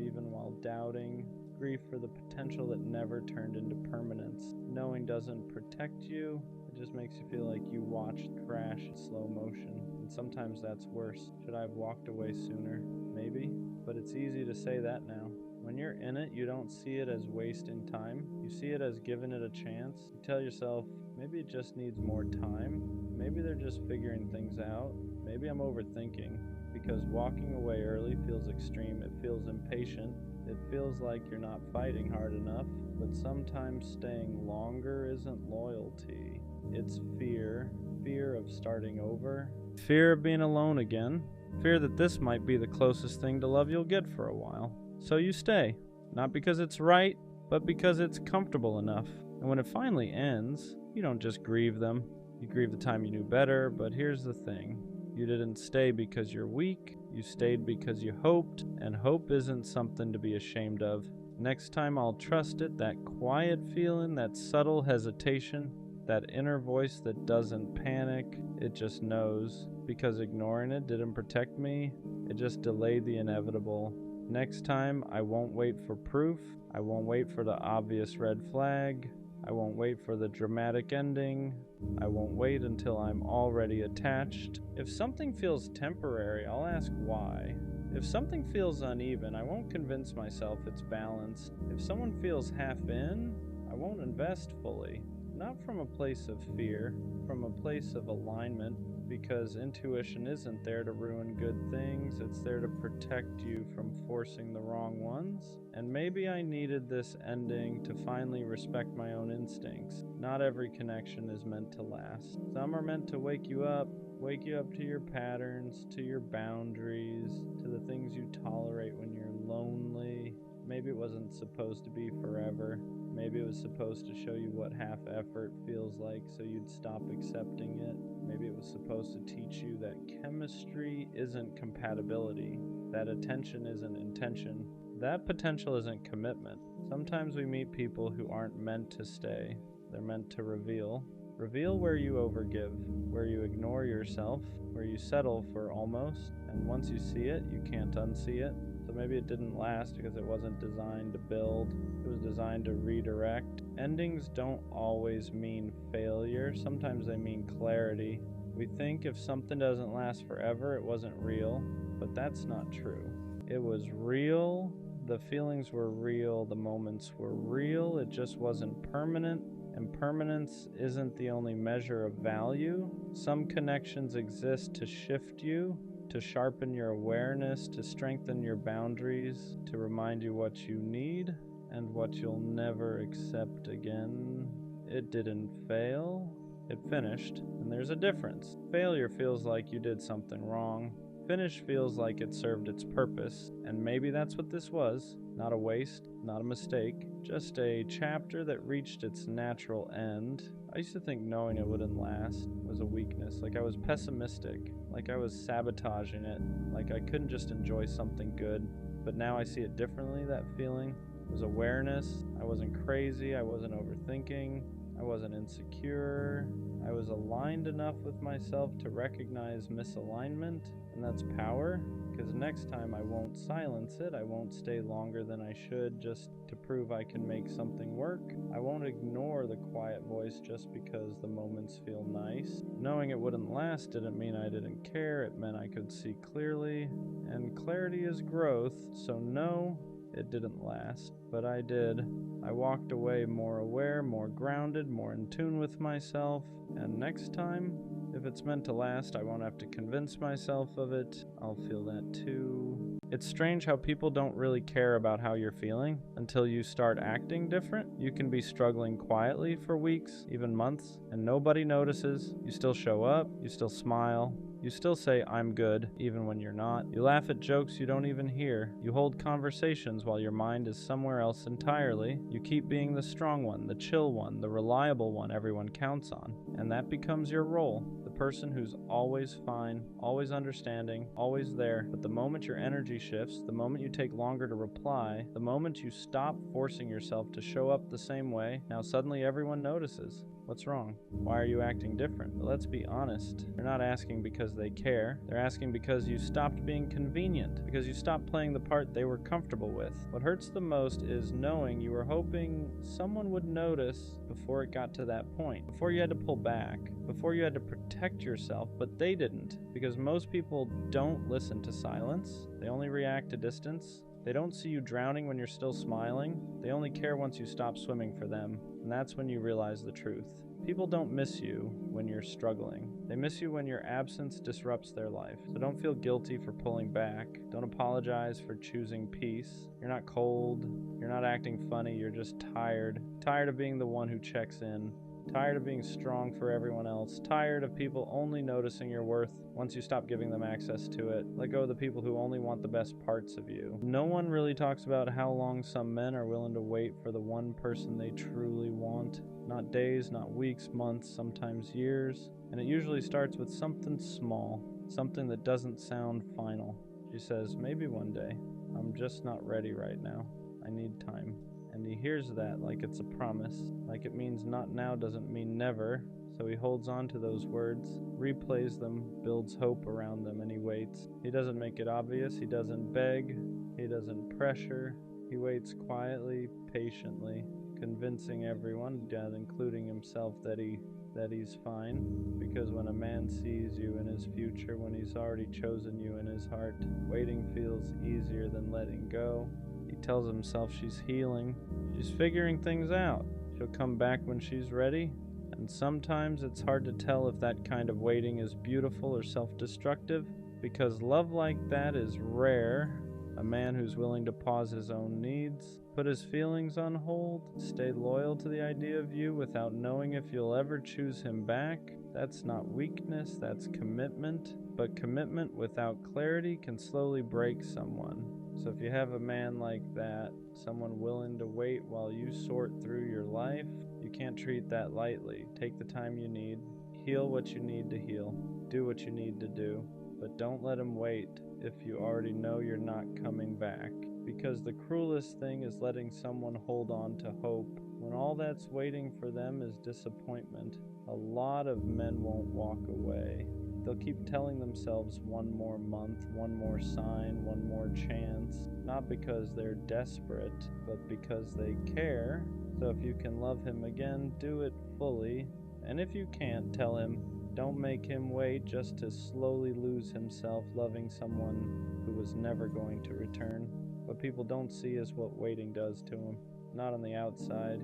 even while doubting. Grief for the potential that never turned into permanence. Knowing doesn't protect you, it just makes you feel like you watched crash in slow motion. And sometimes that's worse. Should I have walked away sooner? Maybe. But it's easy to say that now. When you're in it, you don't see it as wasting time. You see it as giving it a chance. You tell yourself, maybe it just needs more time. Maybe they're just figuring things out. Maybe I'm overthinking. Because walking away early feels extreme. It feels impatient. It feels like you're not fighting hard enough. But sometimes staying longer isn't loyalty. It's fear. Fear of starting over. Fear of being alone again. Fear that this might be the closest thing to love you'll get for a while. So you stay. Not because it's right, but because it's comfortable enough. And when it finally ends, you don't just grieve them. You grieve the time you knew better, but here's the thing. You didn't stay because you're weak. You stayed because you hoped, and hope isn't something to be ashamed of. Next time I'll trust it, that quiet feeling, that subtle hesitation, that inner voice that doesn't panic, it just knows. Because ignoring it didn't protect me, it just delayed the inevitable. Next time, I won't wait for proof. I won't wait for the obvious red flag. I won't wait for the dramatic ending. I won't wait until I'm already attached. If something feels temporary, I'll ask why. If something feels uneven, I won't convince myself it's balanced. If someone feels half in, I won't invest fully. Not from a place of fear, from a place of alignment, because intuition isn't there to ruin good things, it's there to protect you from forcing the wrong ones. And maybe I needed this ending to finally respect my own instincts. Not every connection is meant to last. Some are meant to wake you up to your patterns, to your boundaries, to the things you tolerate when you're lonely. Maybe it wasn't supposed to be forever. Maybe it was supposed to show you what half effort feels like so you'd stop accepting it. Maybe it was supposed to teach you that chemistry isn't compatibility, that attention isn't intention, that potential isn't commitment. Sometimes we meet people who aren't meant to stay. They're meant to reveal. Reveal where you overgive, where you ignore yourself, where you settle for almost, and once you see it, you can't unsee it. So maybe it didn't last because it wasn't designed to build, it was designed to redirect. Endings don't always mean failure, sometimes they mean clarity. We think if something doesn't last forever, it wasn't real, but that's not true. It was real, the feelings were real, the moments were real, it just wasn't permanent. And permanence isn't the only measure of value. Some connections exist to shift you, to sharpen your awareness, to strengthen your boundaries, to remind you what you need and what you'll never accept again. It didn't fail, it finished, and there's a difference. Failure feels like you did something wrong. Finish feels like it served its purpose, and maybe that's what this was. Not a waste, not a mistake, just a chapter that reached its natural end. I used to think knowing it wouldn't last was a weakness, like I was pessimistic, like I was sabotaging it, like I couldn't just enjoy something good. But now I see it differently, that feeling. It was awareness, I wasn't crazy, I wasn't overthinking. I wasn't insecure. I was aligned enough with myself to recognize misalignment, and that's power, because next time I won't silence it. I won't stay longer than I should just to prove I can make something work. I won't ignore the quiet voice just because the moments feel nice. Knowing it wouldn't last didn't mean I didn't care. It meant I could see clearly, and clarity is growth, so no, it didn't last, but I did. I walked away more aware, more grounded, more in tune with myself, and next time, if it's meant to last, I won't have to convince myself of it. I'll feel that too. It's strange how people don't really care about how you're feeling until you start acting different. You can be struggling quietly for weeks, even months, and nobody notices. You still show up, you still smile, you still say, "I'm good," even when you're not. You laugh at jokes you don't even hear. You hold conversations while your mind is somewhere else entirely. You keep being the strong one, the chill one, the reliable one everyone counts on. And that becomes your role. The person who's always fine, always understanding, always there. But the moment your energy shifts, the moment you take longer to reply, the moment you stop forcing yourself to show up the same way, now suddenly everyone notices. What's wrong? Why are you acting different? But let's be honest. They're not asking because they care. They're asking because you stopped being convenient, because you stopped playing the part they were comfortable with. What hurts the most is knowing you were hoping someone would notice before it got to that point, before you had to pull back, before you had to protect yourself, but they didn't, because most people don't listen to silence. They only react to distance. They don't see you drowning when you're still smiling. They only care once you stop swimming for them, and that's when you realize the truth. People don't miss you when you're struggling. They miss you when your absence disrupts their life. So don't feel guilty for pulling back. Don't apologize for choosing peace. You're not cold. You're not acting funny. You're just tired. Tired of being the one who checks in. Tired of being strong for everyone else. Tired of people only noticing your worth once you stop giving them access to it. Let go of the people who only want the best parts of you. No one really talks about how long some men are willing to wait for the one person they truly want. Not days, not weeks, months, sometimes years. And it usually starts with something small, something that doesn't sound final. She says, "Maybe one day. I'm just not ready right now. I need time." And he hears that like it's a promise, like it means not now doesn't mean never. So he holds on to those words, replays them, builds hope around them, and he waits. He doesn't make it obvious, he doesn't beg, he doesn't pressure. He waits quietly, patiently, convincing everyone, including himself, that he's fine. Because when a man sees you in his future, when he's already chosen you in his heart, waiting feels easier than letting go. He tells himself she's healing. She's figuring things out. She'll come back when she's ready. And sometimes it's hard to tell if that kind of waiting is beautiful or self-destructive, because love like that is rare. A man who's willing to pause his own needs, put his feelings on hold, stay loyal to the idea of you without knowing if you'll ever choose him back. That's not weakness, that's commitment. But commitment without clarity can slowly break someone. So if you have a man like that, someone willing to wait while you sort through your life, you can't treat that lightly. Take the time you need, heal what you need to heal, do what you need to do, but don't let him wait if you already know you're not coming back. Because the cruelest thing is letting someone hold on to hope when all that's waiting for them is disappointment. A lot of men won't walk away. They'll keep telling themselves one more month, one more sign, one more chance. Not because they're desperate, but because they care. So if you can love him again, do it fully. And if you can't, tell him, don't make him wait just to slowly lose himself loving someone who was never going to return. What people don't see is what waiting does to him. Not on the outside.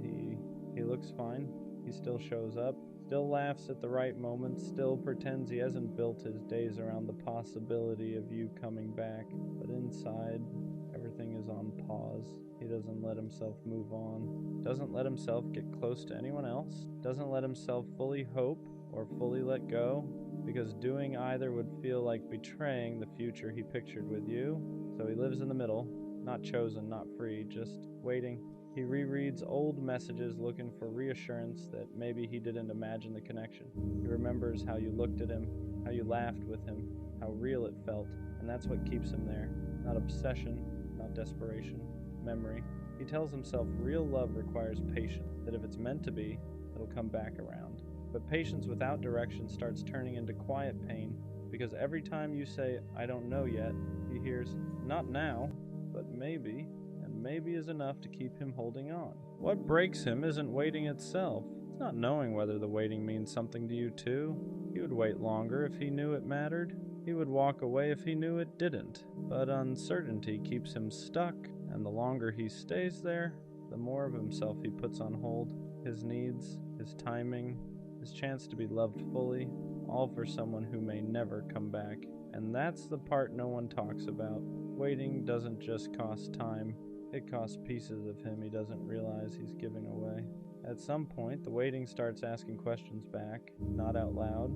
He looks fine. He still shows up. Still laughs at the right moments, still pretends he hasn't built his days around the possibility of you coming back. But inside, everything is on pause. He doesn't let himself move on, doesn't let himself get close to anyone else, doesn't let himself fully hope or fully let go, because doing either would feel like betraying the future he pictured with you. So he lives in the middle, not chosen, not free, just waiting. He rereads old messages looking for reassurance that maybe he didn't imagine the connection. He remembers how you looked at him, how you laughed with him, how real it felt, and that's what keeps him there. Not obsession, not desperation, memory. He tells himself real love requires patience, that if it's meant to be, it'll it'll come back around. But patience without direction starts turning into quiet pain, because every time you say, I don't know yet, he hears, not now, but maybe, and maybe is enough to keep him holding on. What breaks him isn't waiting itself. It's not knowing whether the waiting means something to you too. He would wait longer if he knew it mattered. He would walk away if he knew it didn't. But uncertainty keeps him stuck, and the longer he stays there, the more of himself he puts on hold. His needs, his timing, his chance to be loved fully, all for someone who may never come back. And that's the part no one talks about. Waiting doesn't just cost time, it costs pieces of him he doesn't realize he's giving away. At some point, the waiting starts asking questions back, not out loud,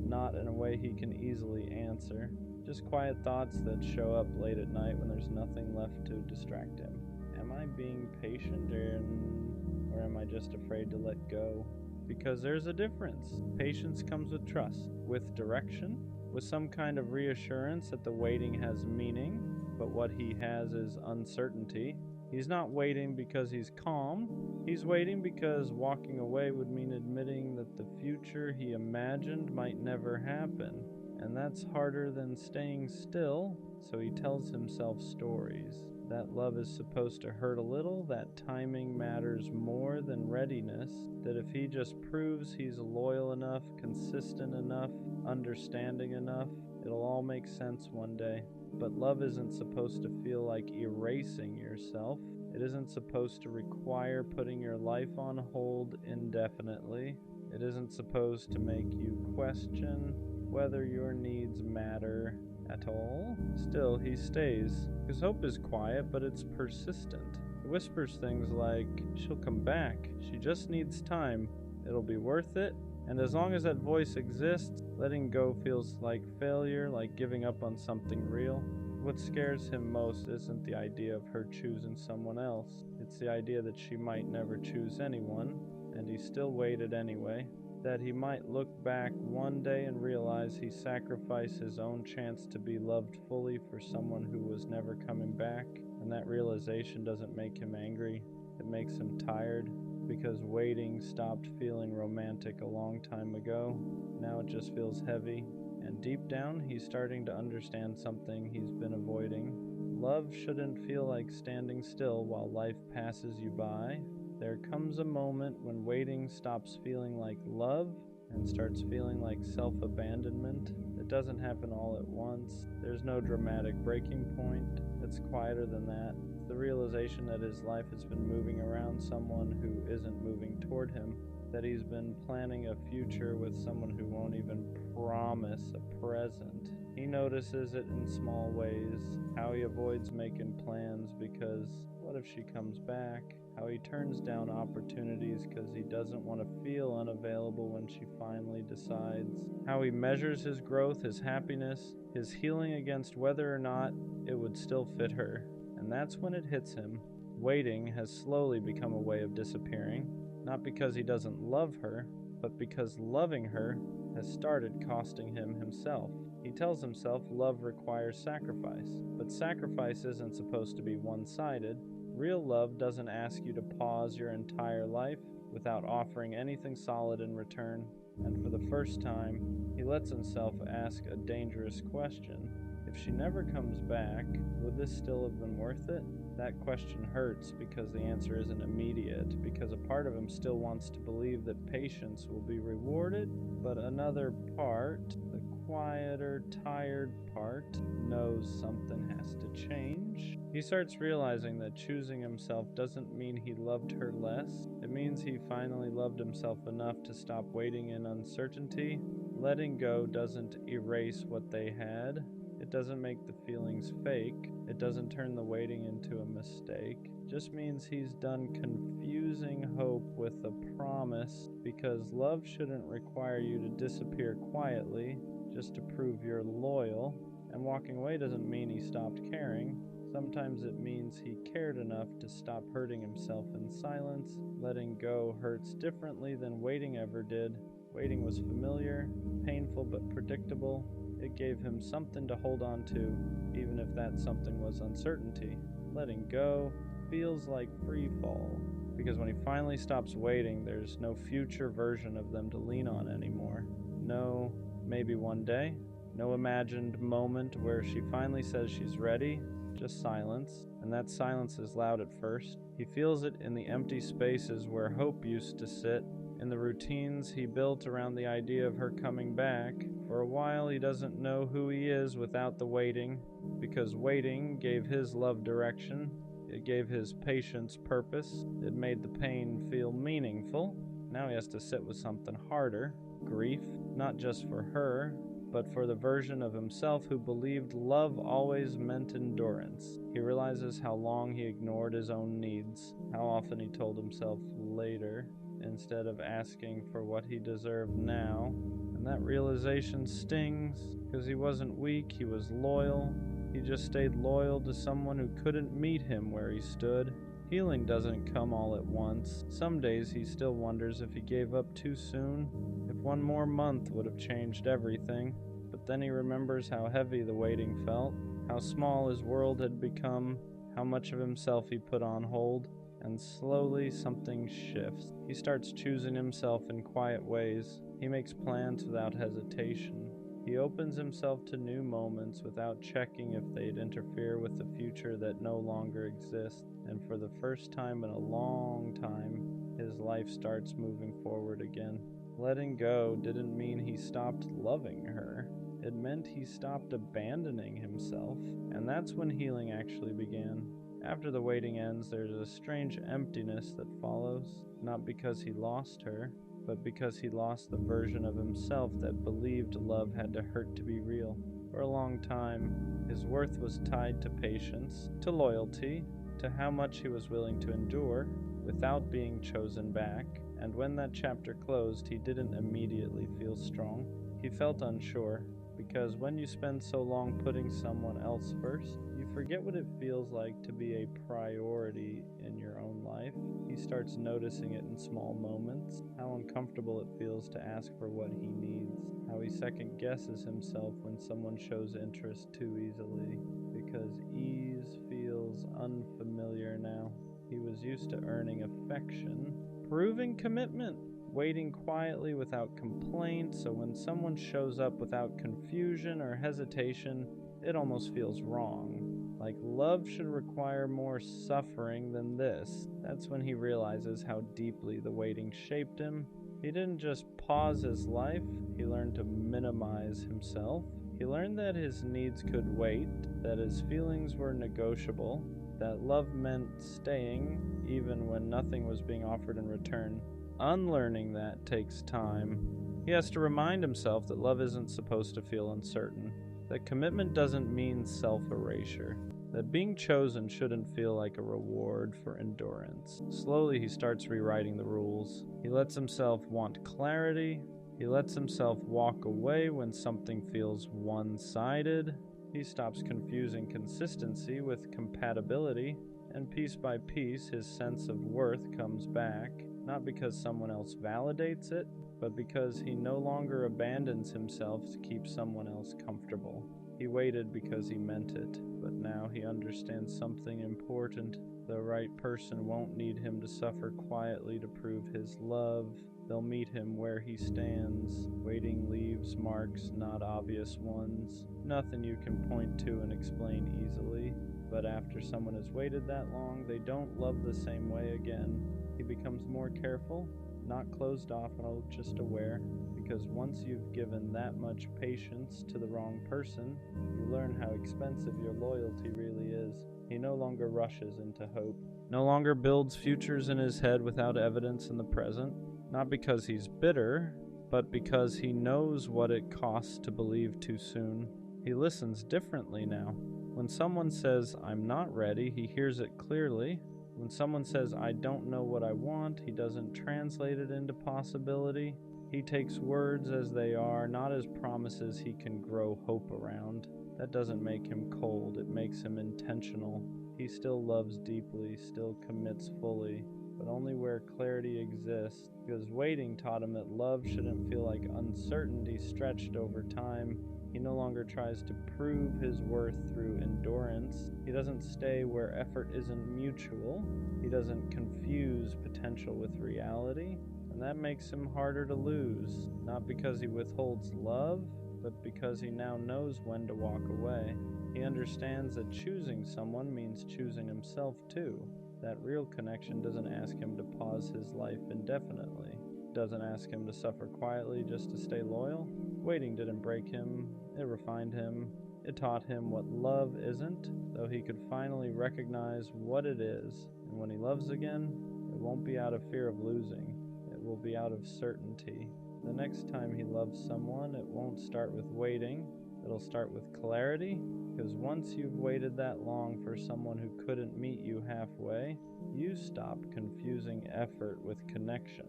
not in a way he can easily answer, just quiet thoughts that show up late at night when there's nothing left to distract him. Am I being patient, or am I just afraid to let go? Because there's a difference. Patience comes with trust, with direction, with some kind of reassurance that the waiting has meaning, but what he has is uncertainty. He's not waiting because he's calm. He's waiting because walking away would mean admitting that the future he imagined might never happen. And that's harder than staying still, so he tells himself stories. That love is supposed to hurt a little, that timing matters more than readiness, that if he just proves he's loyal enough, consistent enough, understanding enough, it'll all make sense one day. But love isn't supposed to feel like erasing yourself. It isn't supposed to require putting your life on hold indefinitely. It isn't supposed to make you question whether your needs matter at all. Still, he stays. His hope is quiet, but it's persistent. It whispers things like, she'll come back. She just needs time. It'll be worth it. And as long as that voice exists, letting go feels like failure, like giving up on something real. What scares him most isn't the idea of her choosing someone else. It's the idea that she might never choose anyone, and he still waited anyway. That he might look back one day and realize he sacrificed his own chance to be loved fully for someone who was never coming back. And that realization doesn't make him angry. It makes him tired. Because waiting stopped feeling romantic a long time ago. Now it just feels heavy. And deep down, he's starting to understand something he's been avoiding. Love shouldn't feel like standing still while life passes you by. There comes a moment when waiting stops feeling like love and starts feeling like self-abandonment. It doesn't happen all at once. There's no dramatic breaking point. It's quieter than that. The realization that his life has been moving around someone who isn't moving toward him, that he's been planning a future with someone who won't even promise a present. He notices it in small ways, how he avoids making plans because what if she comes back? How he turns down opportunities because he doesn't want to feel unavailable when she finally decides. How he measures his growth, his happiness, his healing against whether or not it would still fit her. And that's when it hits him. Waiting has slowly become a way of disappearing, not because he doesn't love her, but because loving her has started costing him himself. He tells himself love requires sacrifice, but sacrifice isn't supposed to be one-sided. Real love doesn't ask you to pause your entire life without offering anything solid in return. And for the first time, he lets himself ask a dangerous question. If she never comes back, would this still have been worth it? That question hurts because the answer isn't immediate, because a part of him still wants to believe that patience will be rewarded, but another part, the quieter, tired part, knows something has to change. He starts realizing that choosing himself doesn't mean he loved her less. It means he finally loved himself enough to stop waiting in uncertainty. Letting go doesn't erase what they had. It doesn't make the feelings fake. It doesn't turn the waiting into a mistake. It just means he's done confusing hope with a promise, because love shouldn't require you to disappear quietly just to prove you're loyal. And walking away doesn't mean he stopped caring. Sometimes it means he cared enough to stop hurting himself in silence. Letting go hurts differently than waiting ever did. Waiting was familiar, painful but predictable. It gave him something to hold on to, even if that something was uncertainty. Letting go feels like free fall, because because when he finally stops waiting, there's no future version of them to lean on anymore. No, maybe one day. No imagined moment where she finally says she's ready. Just silence, and that silence is loud at first. He feels it in the empty spaces where hope used to sit, in the routines he built around the idea of her coming back. For a while he doesn't know who he is without the waiting, because waiting gave his love direction, it gave his patience purpose, it made the pain feel meaningful. Now he has to sit with something harder, grief, not just for her, but for the version of himself who believed love always meant endurance. He realizes how long he ignored his own needs, how often he told himself later, instead of asking for what he deserved now. And that realization stings, because he wasn't weak, he was loyal. He just stayed loyal to someone who couldn't meet him where he stood. Healing doesn't come all at once. Some days he still wonders if he gave up too soon, if one more month would have changed everything. But then he remembers how heavy the waiting felt, how small his world had become, how much of himself he put on hold, and slowly something shifts. He starts choosing himself in quiet ways. He makes plans without hesitation. He opens himself to new moments without checking if they'd interfere with the future that no longer exists. And for the first time in a long time, his life starts moving forward again. Letting go didn't mean he stopped loving her. It meant he stopped abandoning himself. And that's when healing actually began. After the waiting ends, there's a strange emptiness that follows, not because he lost her, but because he lost the version of himself that believed love had to hurt to be real. For a long time, his worth was tied to patience, to loyalty, to how much he was willing to endure without being chosen back. And when that chapter closed, he didn't immediately feel strong. He felt unsure, because when you spend so long putting someone else first, you forget what it feels like to be a priority in your own life. He starts noticing it in small moments, how uncomfortable it feels to ask for what he needs, how he second guesses himself when someone shows interest too easily, because ease feels unfamiliar now. He was used to earning affection, proving commitment, waiting quietly without complaint, so when someone shows up without confusion or hesitation, it almost feels wrong. Like love should require more suffering than this. That's when he realizes how deeply the waiting shaped him. He didn't just pause his life, he learned to minimize himself. He learned that his needs could wait, that his feelings were negotiable, that love meant staying even when nothing was being offered in return. Unlearning that takes time. He has to remind himself that love isn't supposed to feel uncertain, that commitment doesn't mean self-erasure, that being chosen shouldn't feel like a reward for endurance. Slowly he starts rewriting the rules. He lets himself want clarity. He lets himself walk away when something feels one-sided. He stops confusing consistency with compatibility, and piece by piece his sense of worth comes back. Not because someone else validates it, but because he no longer abandons himself to keep someone else comfortable. He waited because he meant it, but now he understands something important. The right person won't need him to suffer quietly to prove his love. They'll meet him where he stands. Waiting leaves marks, not obvious ones. Nothing you can point to and explain easily. But after someone has waited that long, they don't love the same way again. He becomes more careful, not closed off, just aware, because once you've given that much patience to the wrong person, you learn how expensive your loyalty really is. He no longer rushes into hope, no longer builds futures in his head without evidence in the present, not because he's bitter, but because he knows what it costs to believe too soon. He listens differently now. When someone says, "I'm not ready," he hears it clearly. When someone says, "I don't know what I want," he doesn't translate it into possibility. He takes words as they are, not as promises he can grow hope around. That doesn't make him cold, it makes him intentional. He still loves deeply, still commits fully, but only where clarity exists, because waiting taught him that love shouldn't feel like uncertainty stretched over time. He no longer tries to prove his worth through endurance. He doesn't stay where effort isn't mutual. He doesn't confuse potential with reality. And that makes him harder to lose, not because he withholds love, but because he now knows when to walk away. He understands that choosing someone means choosing himself too. That real connection doesn't ask him to pause his life indefinitely. It doesn't ask him to suffer quietly just to stay loyal. Waiting didn't break him, it refined him. It taught him what love isn't, though he could finally recognize what it is. And when he loves again, it won't be out of fear of losing. It will be out of certainty. The next time he loves someone, it won't start with waiting. It'll start with clarity, because once you've waited that long for someone who couldn't meet you halfway, you stop confusing effort with connection.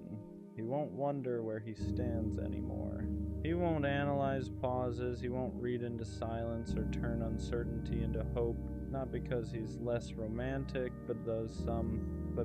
He won't wonder where he stands anymore. He won't analyze pauses, he won't read into silence or turn uncertainty into hope, not because he's less romantic, but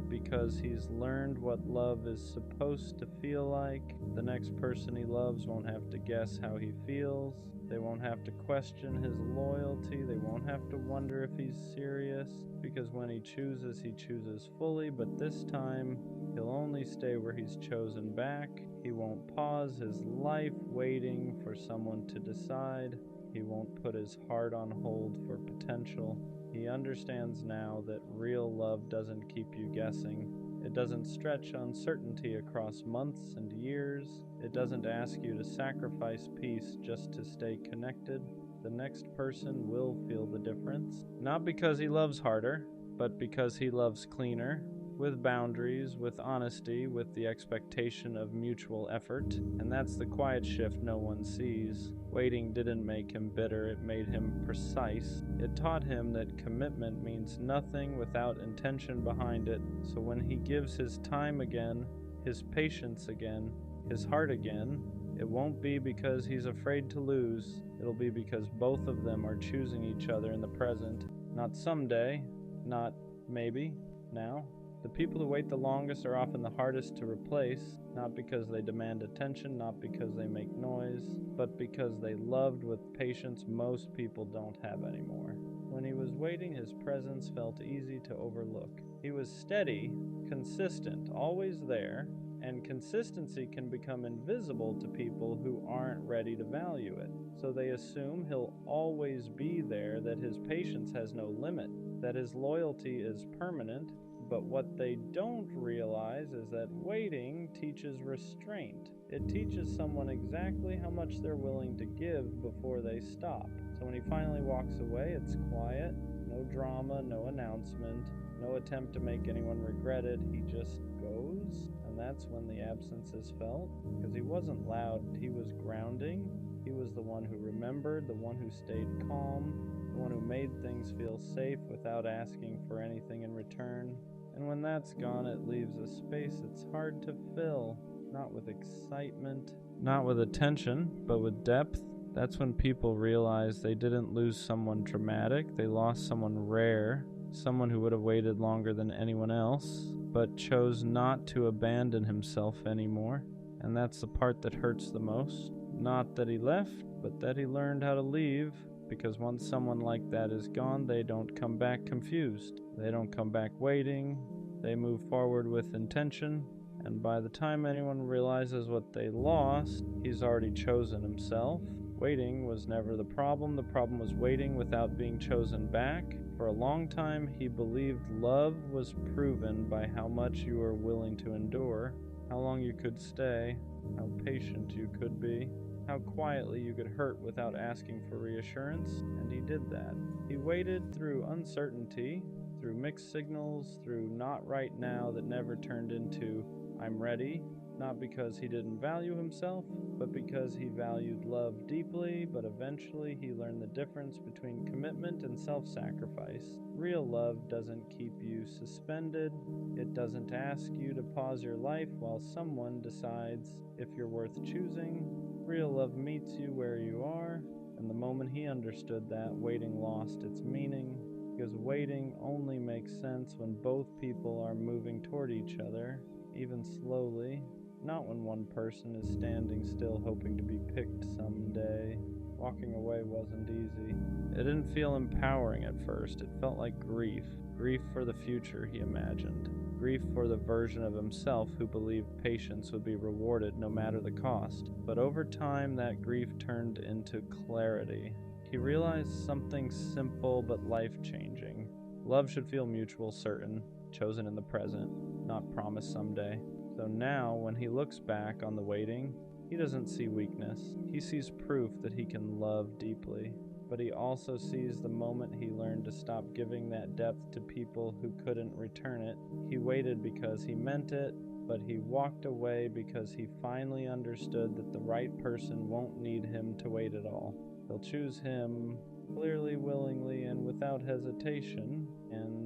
because he's learned what love is supposed to feel like. The next person he loves won't have to guess how he feels. They won't have to question his loyalty. They won't have to wonder if he's serious, because when he chooses fully, but this time he'll only stay where he's chosen back. He won't pause his life waiting for someone to decide. He won't put his heart on hold for potential. He understands now that real love doesn't keep you guessing. It doesn't stretch uncertainty across months and years. It doesn't ask you to sacrifice peace just to stay connected. The next person will feel the difference, not because he loves harder, but because he loves cleaner, with boundaries, with honesty, with the expectation of mutual effort. And that's the quiet shift no one sees. Waiting didn't make him bitter, it made him precise. It taught him that commitment means nothing without intention behind it. So when he gives his time again, his patience again, his heart again, it won't be because he's afraid to lose. It'll be because both of them are choosing each other in the present. Not someday, not maybe, now. The people who wait the longest are often the hardest to replace, not because they demand attention, not because they make noise, but because they loved with patience most people don't have anymore. When he was waiting, his presence felt easy to overlook. He was steady, consistent, always there, and consistency can become invisible to people who aren't ready to value it. So they assume he'll always be there, that his patience has no limit, that his loyalty is permanent. But what they don't realize is that waiting teaches restraint. It teaches someone exactly how much they're willing to give before they stop. So when he finally walks away, it's quiet, no drama, no announcement, no attempt to make anyone regret it. He just goes, and that's when the absence is felt, because he wasn't loud, he was grounding. He was the one who remembered, the one who stayed calm, the one who made things feel safe without asking for anything in return. And when that's gone, it leaves a space that's hard to fill, not with excitement, not with attention, but with depth. That's when people realize they didn't lose someone dramatic, they lost someone rare, someone who would have waited longer than anyone else, but chose not to abandon himself anymore. And that's the part that hurts the most. Not that he left, but that he learned how to leave. Because once someone like that is gone, they don't come back confused. They don't come back waiting. They move forward with intention. And by the time anyone realizes what they lost, he's already chosen himself. Waiting was never the problem. The problem was waiting without being chosen back. For a long time, he believed love was proven by how much you were willing to endure, how long you could stay, how patient you could be, how quietly you could hurt without asking for reassurance, and he did that. He waited through uncertainty, through mixed signals, through not right now that never turned into I'm ready, not because he didn't value himself, but because he valued love deeply, but eventually he learned the difference between commitment and self-sacrifice. Real love doesn't keep you suspended. It doesn't ask you to pause your life while someone decides if you're worth choosing. Real love meets you where you are, and the moment he understood that, waiting lost its meaning, because waiting only makes sense when both people are moving toward each other, even slowly, not when one person is standing still hoping to be picked someday. Walking away wasn't easy. It didn't feel empowering at first. It felt like grief. Grief for the future he imagined. Grief for the version of himself who believed patience would be rewarded no matter the cost. But over time, that grief turned into clarity. He realized something simple but life-changing. Love should feel mutual, certain, chosen in the present, not promised someday. So now, when he looks back on the waiting, he doesn't see weakness. He sees proof that he can love deeply. But he also sees the moment he learned to stop giving that depth to people who couldn't return it. He waited because he meant it, but he walked away because he finally understood that the right person won't need him to wait at all. They'll choose him clearly, willingly, and without hesitation, and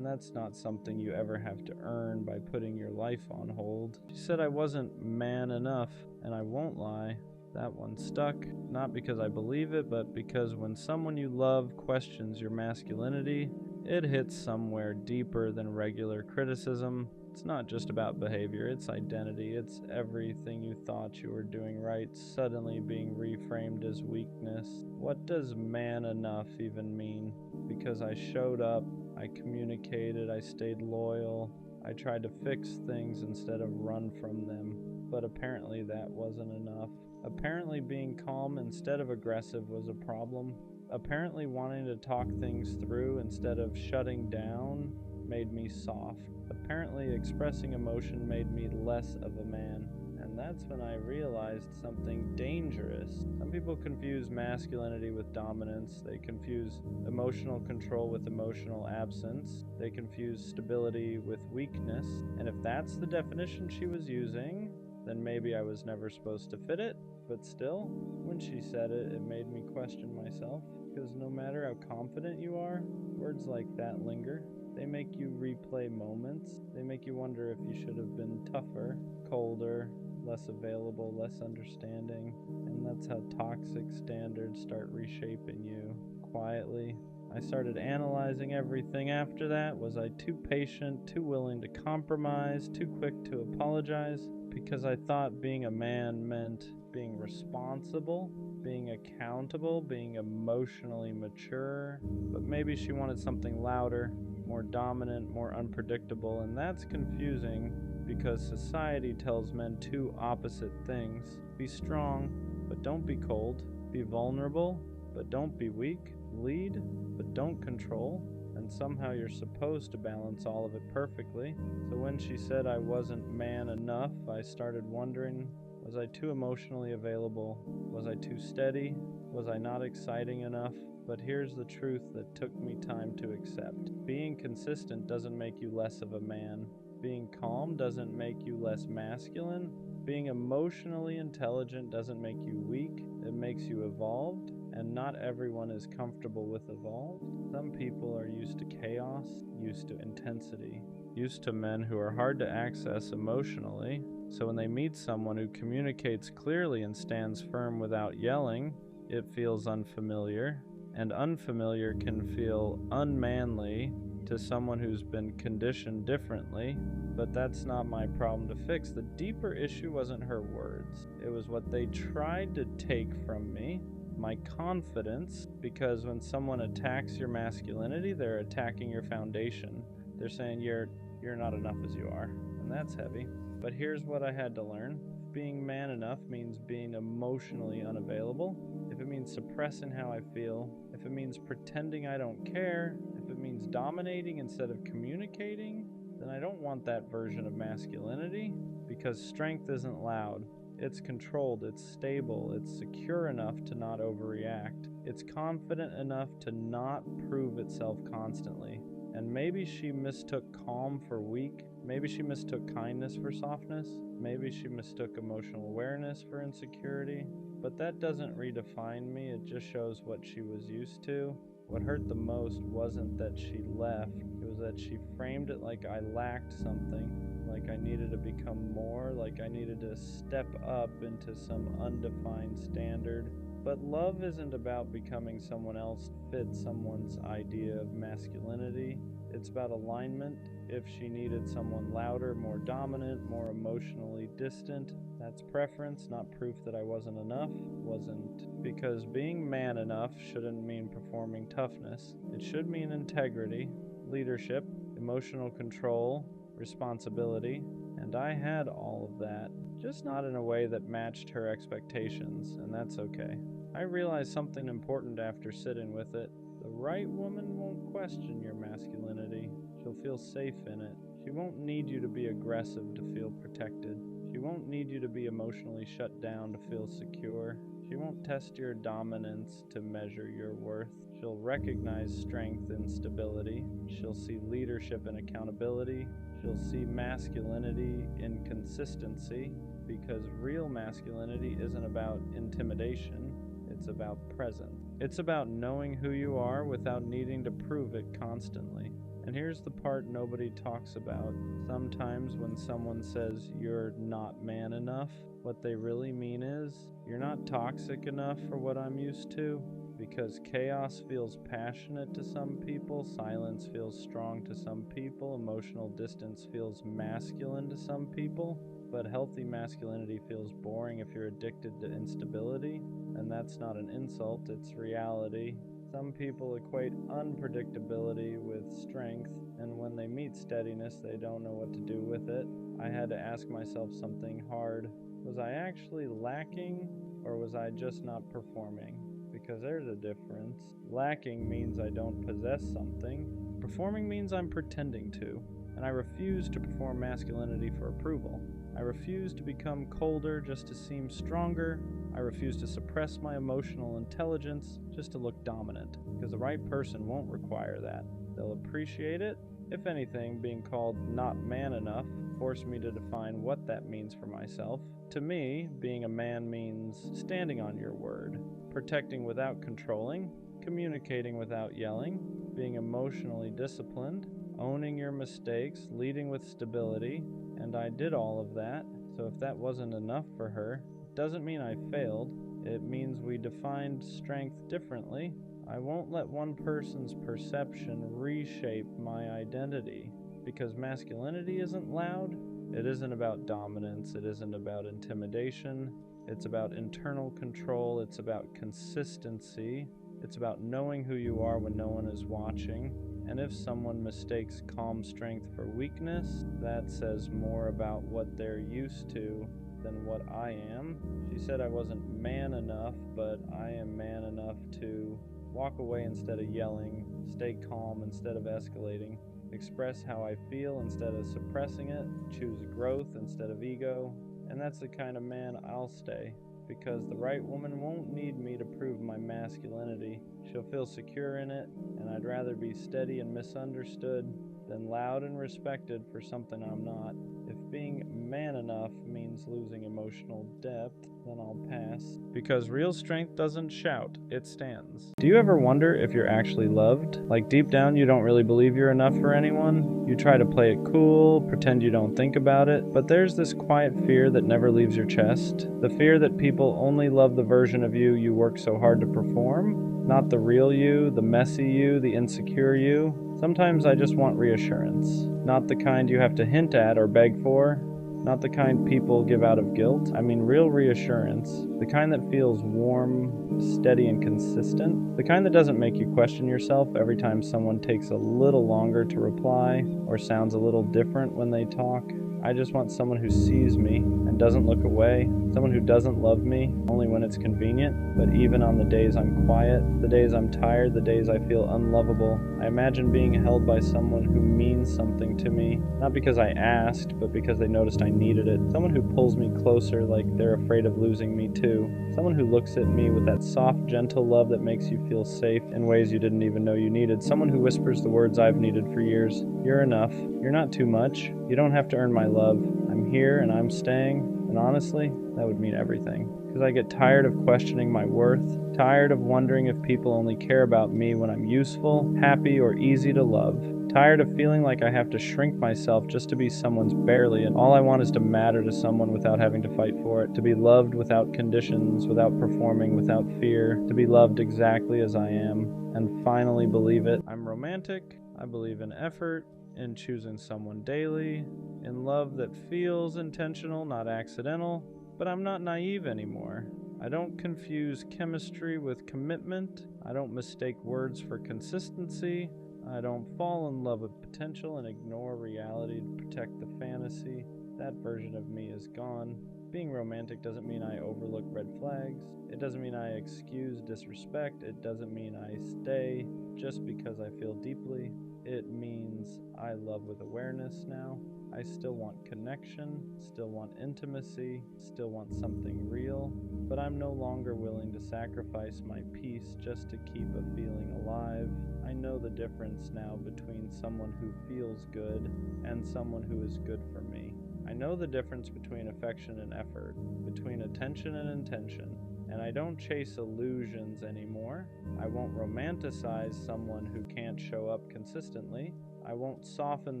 that's not something you ever have to earn by putting your life on hold. She said I wasn't man enough, and I won't lie. That one stuck, not because I believe it, but because when someone you love questions your masculinity, it hits somewhere deeper than regular criticism. It's not just about behavior, it's identity. It's everything you thought you were doing right suddenly being reframed as weakness. What does man enough even mean? Because I showed up, I communicated, I stayed loyal, I tried to fix things instead of run from them. But apparently that wasn't enough. Apparently being calm instead of aggressive was a problem. Apparently wanting to talk things through instead of shutting down made me soft. Apparently expressing emotion made me less of a man. And that's when I realized something dangerous. Some people confuse masculinity with dominance. They confuse emotional control with emotional absence. They confuse stability with weakness. And if that's the definition she was using, then maybe I was never supposed to fit it. But still, when she said it, it made me question myself. Because no matter how confident you are, words like that linger. They make you replay moments. They make you wonder if you should have been tougher, colder, less available, less understanding. And that's how toxic standards start reshaping you quietly. I started analyzing everything after that. Was I too patient, too willing to compromise, too quick to apologize? Because I thought being a man meant being responsible, being accountable, being emotionally mature. But maybe she wanted something louder, more dominant, more unpredictable, and that's confusing because society tells men two opposite things. Be strong, but don't be cold. Be vulnerable, but don't be weak. Lead, but don't control. And somehow you're supposed to balance all of it perfectly. So when she said I wasn't man enough, I started wondering, was I too emotionally available? Was I too steady? Was I not exciting enough? But here's the truth that took me time to accept. Being consistent doesn't make you less of a man. Being calm doesn't make you less masculine. Being emotionally intelligent doesn't make you weak. It makes you evolved. And not everyone is comfortable with evolved. Some people are used to chaos, used to intensity, used to men who are hard to access emotionally. So when they meet someone who communicates clearly and stands firm without yelling, it feels unfamiliar. And unfamiliar can feel unmanly to someone who's been conditioned differently. But that's not my problem to fix. The deeper issue wasn't her words. It was what they tried to take from me. My confidence, because when someone attacks your masculinity, they're attacking your foundation. They're saying you're not enough as you are, and that's heavy. But here's what I had to learn. If being man enough means being emotionally unavailable, if it means suppressing how I feel, if it means pretending I don't care, if it means dominating instead of communicating, then I don't want that version of masculinity, because strength isn't loud. It's controlled, it's stable, it's secure enough to not overreact. It's confident enough to not prove itself constantly. And maybe she mistook calm for weak. Maybe she mistook kindness for softness. Maybe she mistook emotional awareness for insecurity. But that doesn't redefine me, it just shows what she was used to. What hurt the most wasn't that she left, it was that she framed it like I lacked something. Like I needed to become more, like I needed to step up into some undefined standard. But love isn't about becoming someone else to fit someone's idea of masculinity. It's about alignment. if she needed someone louder, more dominant, more emotionally distant. That's preference, not proof that I wasn't enough. Wasn't. Because being man enough shouldn't mean performing toughness. It should mean integrity, leadership, emotional control, responsibility, and I had all of that, just not in a way that matched her expectations, and that's okay. I realized something important after sitting with it. The right woman won't question your masculinity. She'll feel safe in it. She won't need you to be aggressive to feel protected. She won't need you to be emotionally shut down to feel secure. She won't test your dominance to measure your worth. She'll recognize strength in stability. She'll see leadership and accountability. She'll see masculinity in consistency, because real masculinity isn't about intimidation. It's about presence. It's about knowing who you are without needing to prove it constantly. And here's the part nobody talks about. Sometimes when someone says you're not man enough, what they really mean is you're not toxic enough for what I'm used to. Because chaos feels passionate to some people, silence feels strong to some people, emotional distance feels masculine to some people, but healthy masculinity feels boring if you're addicted to instability, and that's not an insult, it's reality. Some people equate unpredictability with strength, and when they meet steadiness, they don't know what to do with it. I had to ask myself something hard. Was I actually lacking, or was I just not performing? Because there's a difference. Lacking means I don't possess something. Performing means I'm pretending to, and I refuse to perform masculinity for approval. I refuse to become colder just to seem stronger. I refuse to suppress my emotional intelligence just to look dominant, because the right person won't require that. They'll appreciate it. If anything, being called not man enough forced me to define what that means for myself. To me, being a man means standing on your word, protecting without controlling, communicating without yelling, being emotionally disciplined, owning your mistakes, leading with stability, and I did all of that. So if that wasn't enough for her, it doesn't mean I failed. It means we defined strength differently. I won't let one person's perception reshape my identity, because masculinity isn't loud. It isn't about dominance. It isn't about intimidation. It's about internal control. It's about consistency. It's about knowing who you are when no one is watching. And if someone mistakes calm strength for weakness, that says more about what they're used to than what I am. She said I wasn't man enough, but I am man enough to walk away instead of yelling, stay calm instead of escalating, express how I feel instead of suppressing it, choose growth instead of ego. And that's the kind of man I'll stay, because the right woman won't need me to prove my masculinity. She'll feel secure in it, and I'd rather be steady and misunderstood than loud and respected for something I'm not. If being man enough means losing emotional depth, then I'll pass. Because real strength doesn't shout, it stands. Do you ever wonder if you're actually loved? Like deep down you don't really believe you're enough for anyone? You try to play it cool, pretend you don't think about it, but there's this quiet fear that never leaves your chest. The fear that people only love the version of you you work so hard to perform, not the real you, the messy you, the insecure you. Sometimes I just want reassurance. Not the kind you have to hint at or beg for. Not the kind people give out of guilt. I mean real reassurance. The kind that feels warm, steady, and consistent. The kind that doesn't make you question yourself every time someone takes a little longer to reply or sounds a little different when they talk. I just want someone who sees me and doesn't look away. Someone who doesn't love me only when it's convenient, but even on the days I'm quiet, the days I'm tired, the days I feel unlovable. I imagine being held by someone who means something to me, not because I asked, but because they noticed I needed it. Someone who pulls me closer like they're afraid of losing me too. Someone who looks at me with that soft, gentle love that makes you feel safe in ways you didn't even know you needed. Someone who whispers the words I've needed for years. You're enough. You're not too much. You don't have to earn my love. I'm here and I'm staying, and honestly, that would mean everything. Because I get tired of questioning my worth, tired of wondering if people only care about me when I'm useful, happy, or easy to love. Tired of feeling like I have to shrink myself just to be someone's barely, and all I want is to matter to someone without having to fight for it, to be loved without conditions, without performing, without fear, to be loved exactly as I am, and finally believe it. I'm romantic, I believe in effort, in choosing someone daily, in love that feels intentional, not accidental. But I'm not naive anymore. I don't confuse chemistry with commitment. I don't mistake words for consistency. I don't fall in love with potential and ignore reality to protect the fantasy. That version of me is gone. Being romantic doesn't mean I overlook red flags. It doesn't mean I excuse disrespect. It doesn't mean I stay just because I feel deeply. It means I love with awareness now. I still want connection, still want intimacy, still want something real, but I'm no longer willing to sacrifice my peace just to keep a feeling alive. I know the difference now between someone who feels good and someone who is good for me. I know the difference between affection and effort, between attention and intention, and I don't chase illusions anymore. I won't romanticize someone who can't show up consistently. I won't soften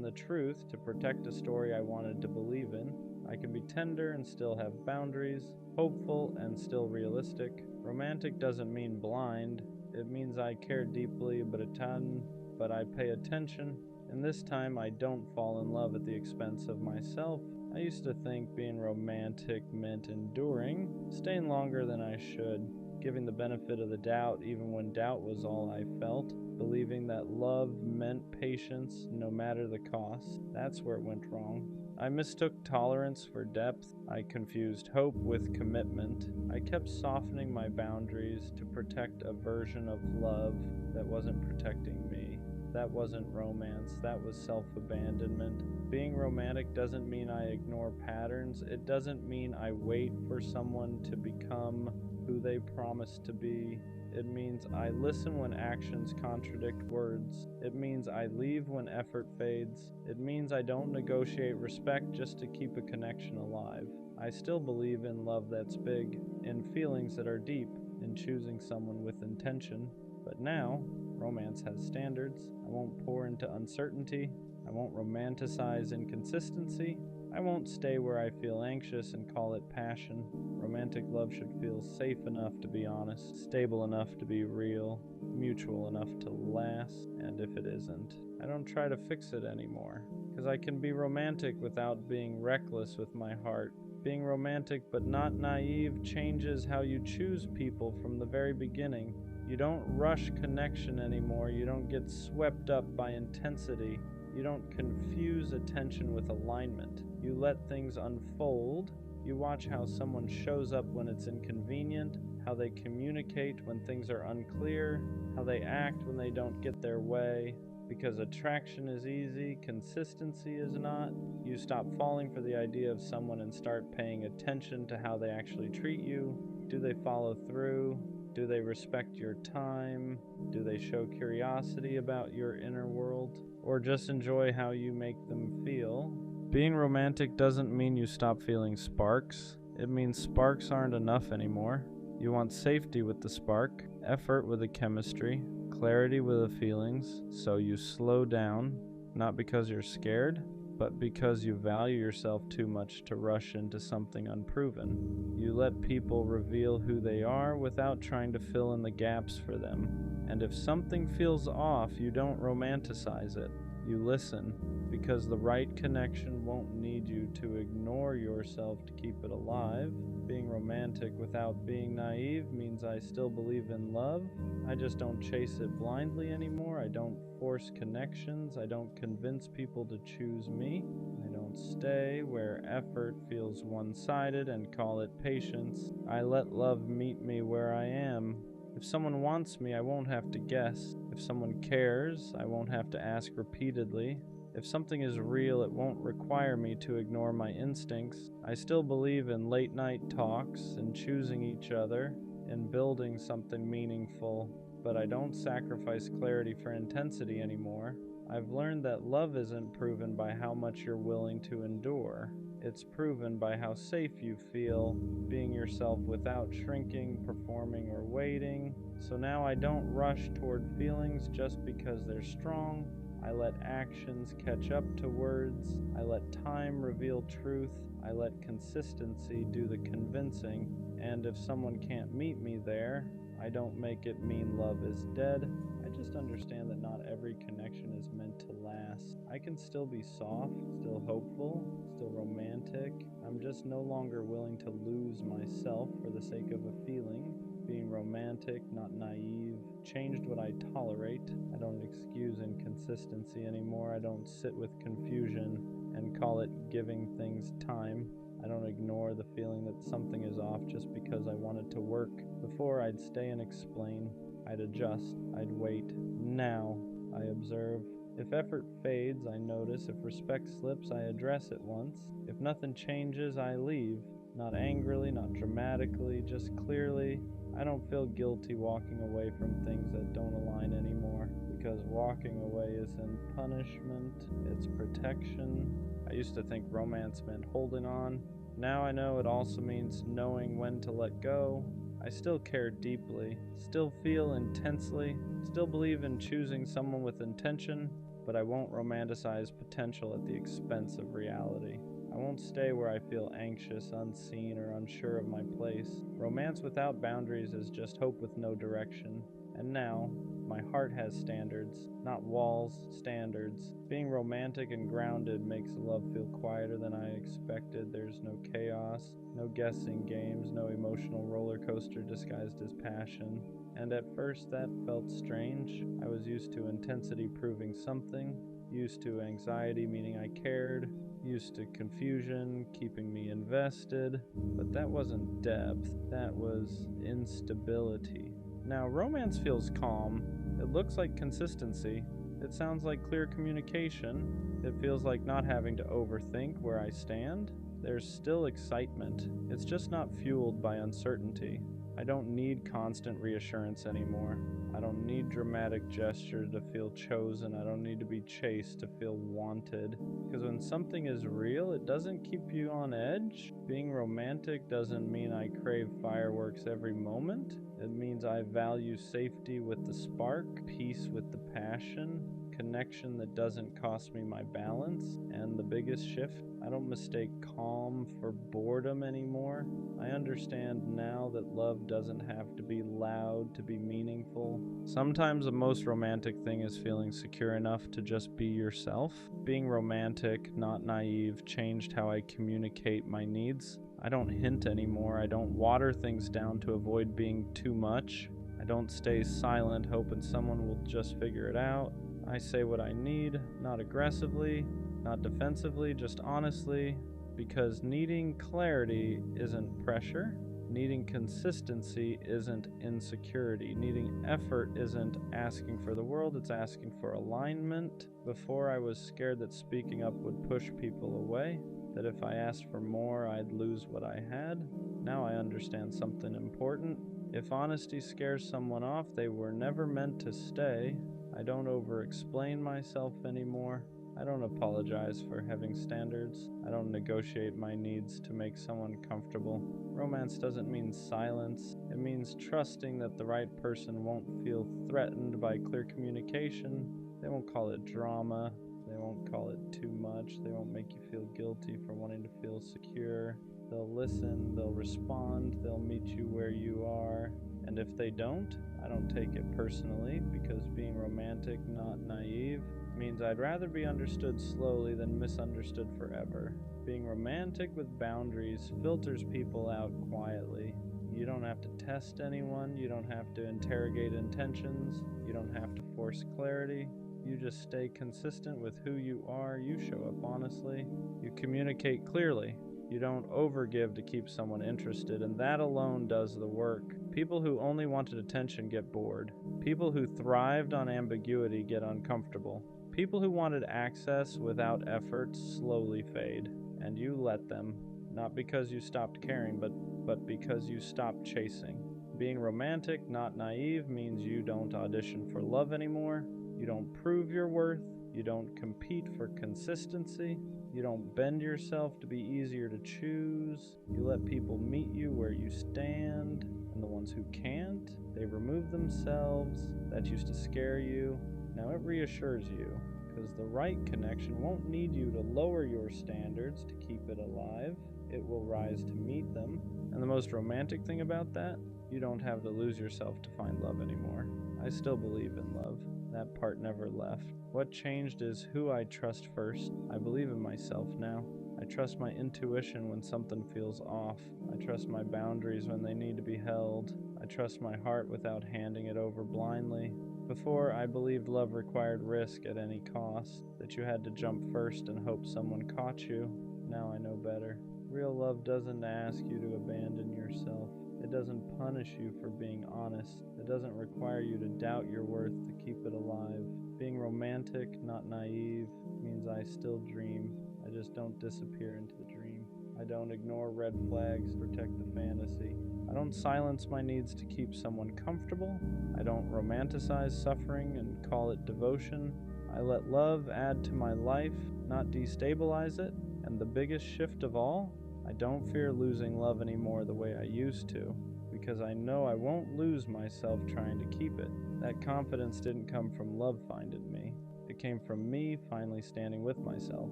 the truth to protect a story I wanted to believe in. I can be tender and still have boundaries, hopeful and still realistic. Romantic doesn't mean blind. It means I care deeply, but I pay attention. And this time I don't fall in love at the expense of myself. I used to think being romantic meant enduring, staying longer than I should, giving the benefit of the doubt even when doubt was all I felt, believing that love meant patience no matter the cost. That's where it went wrong. I mistook tolerance for depth. I confused hope with commitment. I kept softening my boundaries to protect a version of love that wasn't protecting me. That wasn't romance, that was self-abandonment. Being romantic doesn't mean I ignore patterns. It doesn't mean I wait for someone to become who they promise to be. It means I listen when actions contradict words. It means I leave when effort fades. It means I don't negotiate respect just to keep a connection alive. I still believe in love that's big, in feelings that are deep, in choosing someone with intention. But now, romance has standards. I won't pour into uncertainty. I won't romanticize inconsistency. I won't stay where I feel anxious and call it passion. Romantic love should feel safe enough to be honest, stable enough to be real, mutual enough to last, and if it isn't, I don't try to fix it anymore. Because I can be romantic without being reckless with my heart. Being romantic but not naive changes how you choose people from the very beginning. You don't rush connection anymore. You don't get swept up by intensity. You don't confuse attention with alignment. You let things unfold. You watch how someone shows up when it's inconvenient, how they communicate when things are unclear, how they act when they don't get their way. Because attraction is easy, consistency is not. You stop falling for the idea of someone and start paying attention to how they actually treat you. Do they follow through? Do they respect your time? Do they show curiosity about your inner world? Or just enjoy how you make them feel? Being romantic doesn't mean you stop feeling sparks. It means sparks aren't enough anymore. You want safety with the spark, effort with the chemistry, clarity with the feelings, so you slow down, not because you're scared, but because you value yourself too much to rush into something unproven. You let people reveal who they are without trying to fill in the gaps for them. And if something feels off, you don't romanticize it. You listen, because the right connection won't need you to ignore yourself to keep it alive. Being romantic without being naive means I still believe in love. I just don't chase it blindly anymore. I don't force connections. I don't convince people to choose me. I don't stay where effort feels one-sided and call it patience. I let love meet me where I am. If someone wants me, I won't have to guess. If someone cares, I won't have to ask repeatedly. If something is real, it won't require me to ignore my instincts. I still believe in late night talks, in choosing each other, in building something meaningful, but I don't sacrifice clarity for intensity anymore. I've learned that love isn't proven by how much you're willing to endure. It's proven by how safe you feel being yourself without shrinking, performing, or waiting. So now I don't rush toward feelings just because they're strong. I let actions catch up to words. I let time reveal truth. I let consistency do the convincing. And if someone can't meet me there, I don't make it mean love is dead. I just understand that not every connection is meant to last. I can still be soft, still hopeful, still romantic. I'm just no longer willing to lose myself for the sake of a feeling. Being romantic, not naive, changed what I tolerate. I don't excuse inconsistency anymore. I don't sit with confusion and call it giving things time. I don't ignore the feeling that something is off just because I want it to work. Before, I'd stay and explain. I'd adjust. I'd wait. Now, I observe. If effort fades, I notice. If respect slips, I address it once. If nothing changes, I leave. Not angrily, not dramatically, just clearly. I don't feel guilty walking away from things that don't align anymore, because walking away isn't punishment, it's protection. I used to think romance meant holding on. Now I know it also means knowing when to let go. I still care deeply, still feel intensely, still believe in choosing someone with intention, but I won't romanticize potential at the expense of reality. I won't stay where I feel anxious, unseen, or unsure of my place. Romance without boundaries is just hope with no direction. And now, my heart has standards, not walls, standards. Being romantic and grounded makes love feel quieter than I expected. There's no chaos, no guessing games, no emotional roller coaster disguised as passion. And at first that felt strange. I was used to intensity proving something, used to anxiety meaning I cared, used to confusion keeping me invested. But that wasn't depth, that was instability. Now, romance feels calm. It looks like consistency. It sounds like clear communication. It feels like not having to overthink where I stand. There's still excitement. It's just not fueled by uncertainty. I don't need constant reassurance anymore. I don't need dramatic gesture to feel chosen. I don't need to be chased to feel wanted. Because when something is real, it doesn't keep you on edge. Being romantic doesn't mean I crave fireworks every moment. It means I value safety with the spark, peace with the passion, connection that doesn't cost me my balance. And the biggest shift, I don't mistake calm for boredom anymore. I understand now that love doesn't have to be loud to be meaningful. Sometimes the most romantic thing is feeling secure enough to just be yourself. Being romantic, not naive, changed how I communicate my needs. I don't hint anymore. I don't water things down to avoid being too much. I don't stay silent hoping someone will just figure it out. I say what I need, not aggressively, not defensively, just honestly, because needing clarity isn't pressure. Needing consistency isn't insecurity. Needing effort isn't asking for the world, it's asking for alignment. Before, I was scared that speaking up would push people away, that if I asked for more, I'd lose what I had. Now I understand something important. If honesty scares someone off, they were never meant to stay. I don't over-explain myself anymore. I don't apologize for having standards. I don't negotiate my needs to make someone comfortable. Romance doesn't mean silence. It means trusting that the right person won't feel threatened by clear communication. They won't call it drama. They won't call it too much. They won't make you feel guilty for wanting to feel secure. They'll listen, they'll respond, they'll meet you where you are. And if they don't, I don't take it personally, because being romantic, not naive, means I'd rather be understood slowly than misunderstood forever. Being romantic with boundaries filters people out quietly. You don't have to test anyone, you don't have to interrogate intentions, you don't have to force clarity. You just stay consistent with who you are, you show up honestly, you communicate clearly. You don't overgive to keep someone interested, and that alone does the work. People who only wanted attention get bored. People who thrived on ambiguity get uncomfortable. People who wanted access without effort slowly fade, and you let them, not because you stopped caring, but because you stopped chasing. Being romantic, not naive, means you don't audition for love anymore. You don't prove your worth. You don't compete for consistency. You don't bend yourself to be easier to choose. You let people meet you where you stand, and the ones who can't, they remove themselves. That used to scare you. Now it reassures you, because the right connection won't need you to lower your standards to keep it alive. it will rise to meet them. And the most romantic thing about that, you don't have to lose yourself to find love anymore. I still believe in love. That part never left. What changed is who I trust first. I believe in myself now. I trust my intuition when something feels off. I trust my boundaries when they need to be held. I trust my heart without handing it over blindly. Before, I believed love required risk at any cost, that you had to jump first and hope someone caught you. Now I know better. Real love doesn't ask you to abandon yourself. It doesn't punish you for being honest. It doesn't require you to doubt your worth to keep it alive. Being romantic, not naive, means I still dream. I just don't disappear into the dream. I don't ignore red flags to protect the fantasy. I don't silence my needs to keep someone comfortable. I don't romanticize suffering and call it devotion. I let love add to my life, not destabilize it. And the biggest shift of all, I don't fear losing love anymore the way I used to, because I know I won't lose myself trying to keep it. That confidence didn't come from love finding me. It came from me finally standing with myself.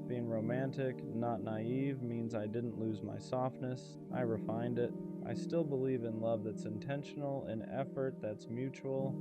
Being romantic, not naive, means I didn't lose my softness. I refined it. I still believe in love that's intentional, in effort that's mutual,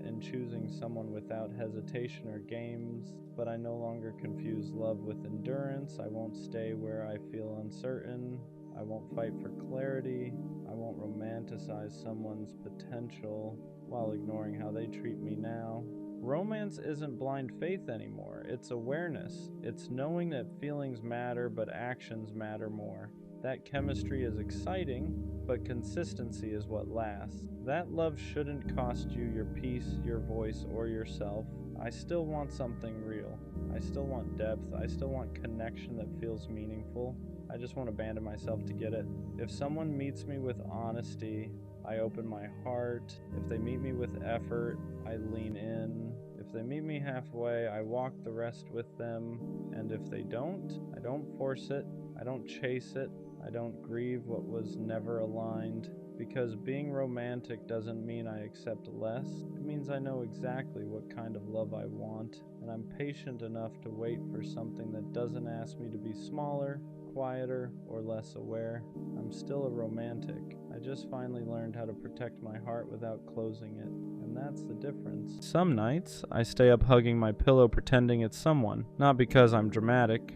in choosing someone without hesitation or games. But I no longer confuse love with endurance. I won't stay where I feel uncertain. I won't fight for clarity. I won't romanticize someone's potential while ignoring how they treat me now. Romance isn't blind faith anymore. It's awareness. It's knowing that feelings matter, but actions matter more. That chemistry is exciting, but consistency is what lasts. That love shouldn't cost you your peace, your voice, or yourself. I still want something real. I still want depth. I still want connection that feels meaningful. I just won't abandon myself to get it. If someone meets me with honesty, I open my heart. If they meet me with effort, I lean in. If they meet me halfway, I walk the rest with them. And if they don't, I don't force it. I don't chase it. I don't grieve what was never aligned. Because being romantic doesn't mean I accept less. It means I know exactly what kind of love I want. And I'm patient enough to wait for something that doesn't ask me to be smaller, quieter, or less aware. I'm still a romantic. I just finally learned how to protect my heart without closing it. And that's the difference. Some nights, I stay up hugging my pillow pretending it's someone. Not because I'm dramatic,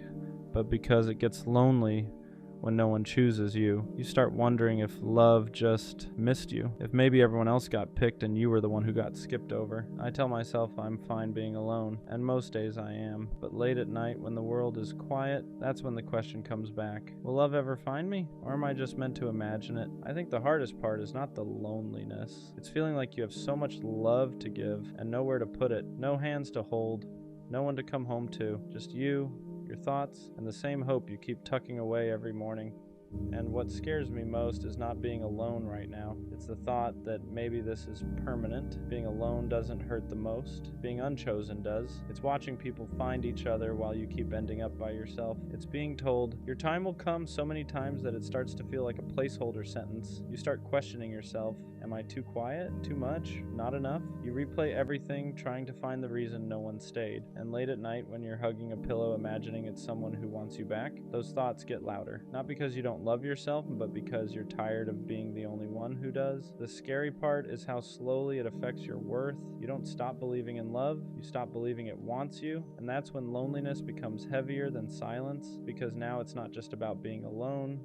but because it gets lonely when no one chooses you. You start wondering if love just missed you, if maybe everyone else got picked and you were the one who got skipped over. I tell myself I'm fine being alone, and most days I am. But late at night when the world is quiet, that's when the question comes back. Will love ever find me? Or am I just meant to imagine it? I think the hardest part is not the loneliness. It's feeling like you have so much love to give and nowhere to put it, no hands to hold, no one to come home to, just you, your thoughts, and the same hope you keep tucking away every morning. And what scares me most is not being alone right now. It's the thought that maybe this is permanent. Being alone doesn't hurt the most. Being unchosen does. It's watching people find each other while you keep ending up by yourself. It's being told, your time will come so many times that it starts to feel like a placeholder sentence. You start questioning yourself. Am I too quiet? Too much? Not enough? You replay everything, trying to find the reason no one stayed. And late at night, when you're hugging a pillow, imagining it's someone who wants you back, those thoughts get louder. Not because you don't love yourself, but because you're tired of being the only one who does. The scary part is how slowly it affects your worth. You don't stop believing in love, you stop believing it wants you, and that's when loneliness becomes heavier than silence, because now it's not just about being alone,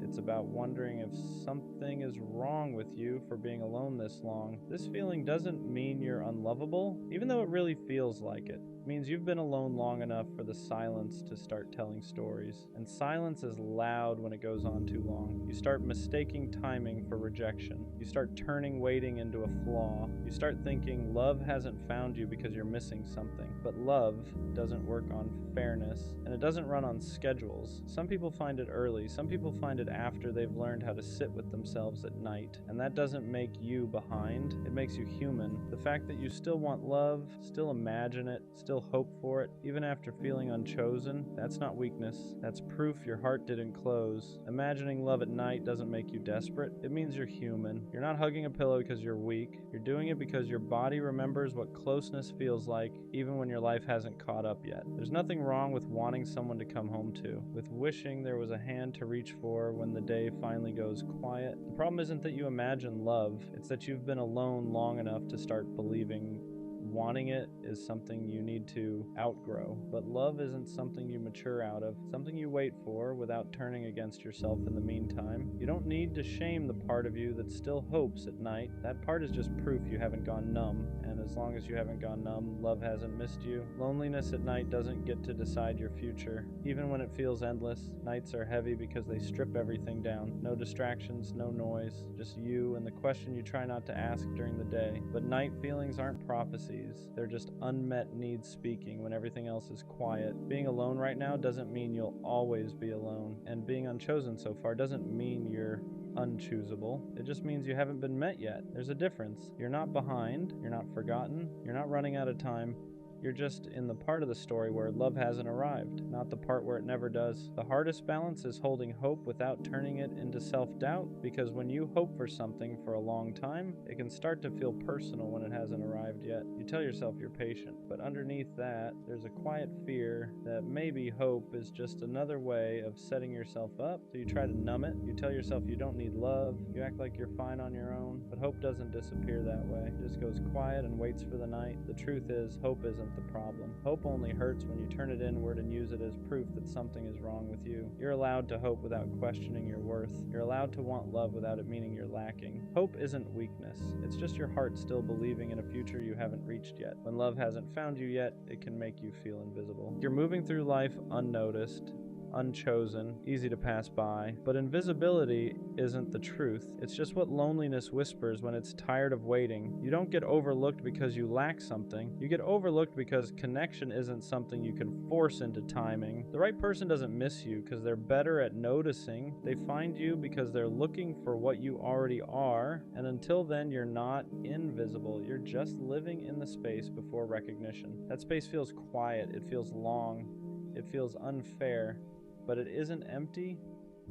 it's about wondering if something is wrong with you for being alone this long. This feeling doesn't mean you're unlovable, even though it really feels like it. It means you've been alone long enough for the silence to start telling stories. And silence is loud when it goes on too long. You start mistaking timing for rejection. You start turning waiting into a flaw. You start thinking love hasn't found you because you're missing something. But love doesn't work on fairness, and it doesn't run on schedules. Some people find it early. Some people find it after they've learned how to sit with themselves at night. And that doesn't make you behind. It makes you human. The fact that you still want love, still imagine it, still still hope for it, even after feeling unchosen, that's not weakness. That's proof your heart didn't close. Imagining love at night doesn't make you desperate. It means you're human. You're not hugging a pillow because you're weak. You're doing it because your body remembers what closeness feels like, even when your life hasn't caught up yet. There's nothing wrong with wanting someone to come home to, with wishing there was a hand to reach for when the day finally goes quiet. The problem isn't that you imagine love, it's that you've been alone long enough to start believing wanting it is something you need to outgrow. But love isn't something you mature out of, something you wait for without turning against yourself in the meantime. You don't need to shame the part of you that still hopes at night. That part is just proof you haven't gone numb, and as long as you haven't gone numb, love hasn't missed you. Loneliness at night doesn't get to decide your future. Even when it feels endless, nights are heavy because they strip everything down. No distractions, no noise, just you and the question you try not to ask during the day. But night feelings aren't prophecies. They're just unmet needs speaking when everything else is quiet. Being alone right now doesn't mean you'll always be alone, and being unchosen so far doesn't mean you're unchoosable. It just means you haven't been met yet. There's a difference. You're not behind, you're not forgotten, you're not running out of time. You're just in the part of the story where love hasn't arrived, not the part where it never does. The hardest balance is holding hope without turning it into self-doubt, because when you hope for something for a long time, it can start to feel personal when it hasn't arrived yet. You tell yourself you're patient, but underneath that, there's a quiet fear that maybe hope is just another way of setting yourself up, so you try to numb it. You tell yourself you don't need love, you act like you're fine on your own, but hope doesn't disappear that way. It just goes quiet and waits for the night. The truth is, hope isn't the problem. Hope only hurts when you turn it inward and use it as proof that something is wrong with you. You're allowed to hope without questioning your worth. You're allowed to want love without it meaning you're lacking. Hope isn't weakness. It's just your heart still believing in a future you haven't reached yet. When love hasn't found you yet, it can make you feel invisible. You're moving through life unnoticed, unchosen, easy to pass by. But invisibility isn't the truth. It's just what loneliness whispers when it's tired of waiting. You don't get overlooked because you lack something. You get overlooked because connection isn't something you can force into timing. The right person doesn't miss you because they're better at noticing. They find you because they're looking for what you already are, and until then you're not invisible. You're just living in the space before recognition. That space feels quiet, it feels long, it feels unfair. But it isn't empty.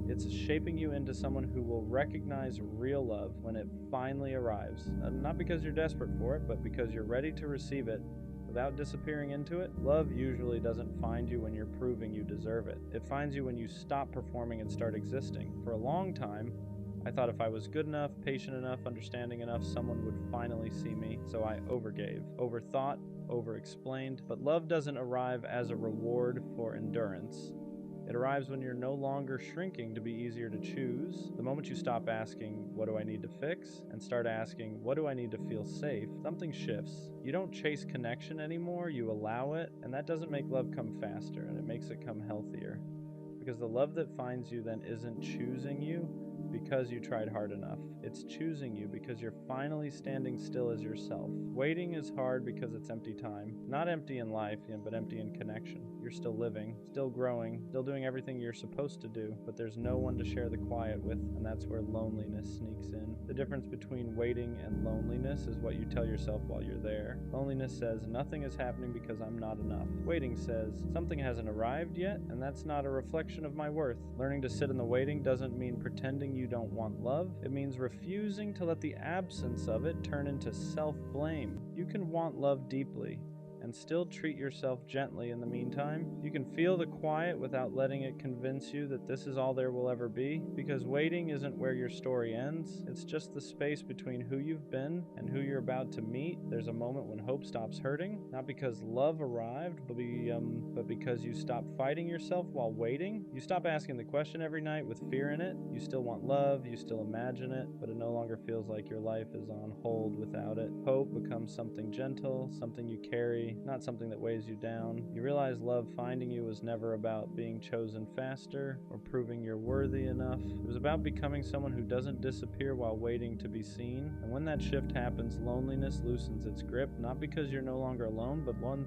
It's shaping you into someone who will recognize real love when it finally arrives. Not because you're desperate for it, but because you're ready to receive it without disappearing into it. Love usually doesn't find you when you're proving you deserve it. It finds you when you stop performing and start existing. For a long time, I thought if I was good enough, patient enough, understanding enough, someone would finally see me. So I overgave, overthought, overexplained. But love doesn't arrive as a reward for endurance. It arrives when you're no longer shrinking to be easier to choose. The moment you stop asking, what do I need to fix? And start asking, what do I need to feel safe? Something shifts. You don't chase connection anymore, you allow it, and that doesn't make love come faster, and it makes it come healthier. Because the love that finds you then isn't choosing you because you tried hard enough. It's choosing you because you're finally standing still as yourself. Waiting is hard because it's empty time. Not empty in life, but empty in connection. You're still living, still growing, still doing everything you're supposed to do, but there's no one to share the quiet with, and that's where loneliness sneaks in. The difference between waiting and loneliness is what you tell yourself while you're there. Loneliness says, nothing is happening because I'm not enough. Waiting says, something hasn't arrived yet, and that's not a reflection of my worth. Learning to sit in the waiting doesn't mean pretending you don't want love. It means refusing to let the absence of it turn into self-blame. You can want love deeply and still treat yourself gently in the meantime. You can feel the quiet without letting it convince you that this is all there will ever be, because waiting isn't where your story ends. It's just the space between who you've been and who you're about to meet. There's a moment when hope stops hurting, not because love arrived, but because you stop fighting yourself while waiting. You stop asking the question every night with fear in it. You still want love, you still imagine it, but it no longer feels like your life is on hold without it. Hope becomes something gentle, something you carry, not something that weighs you down. You realize love finding you was never about being chosen faster or proving you're worthy enough. It was about becoming someone who doesn't disappear while waiting to be seen. And when that shift happens, loneliness loosens its grip, not because you're no longer alone,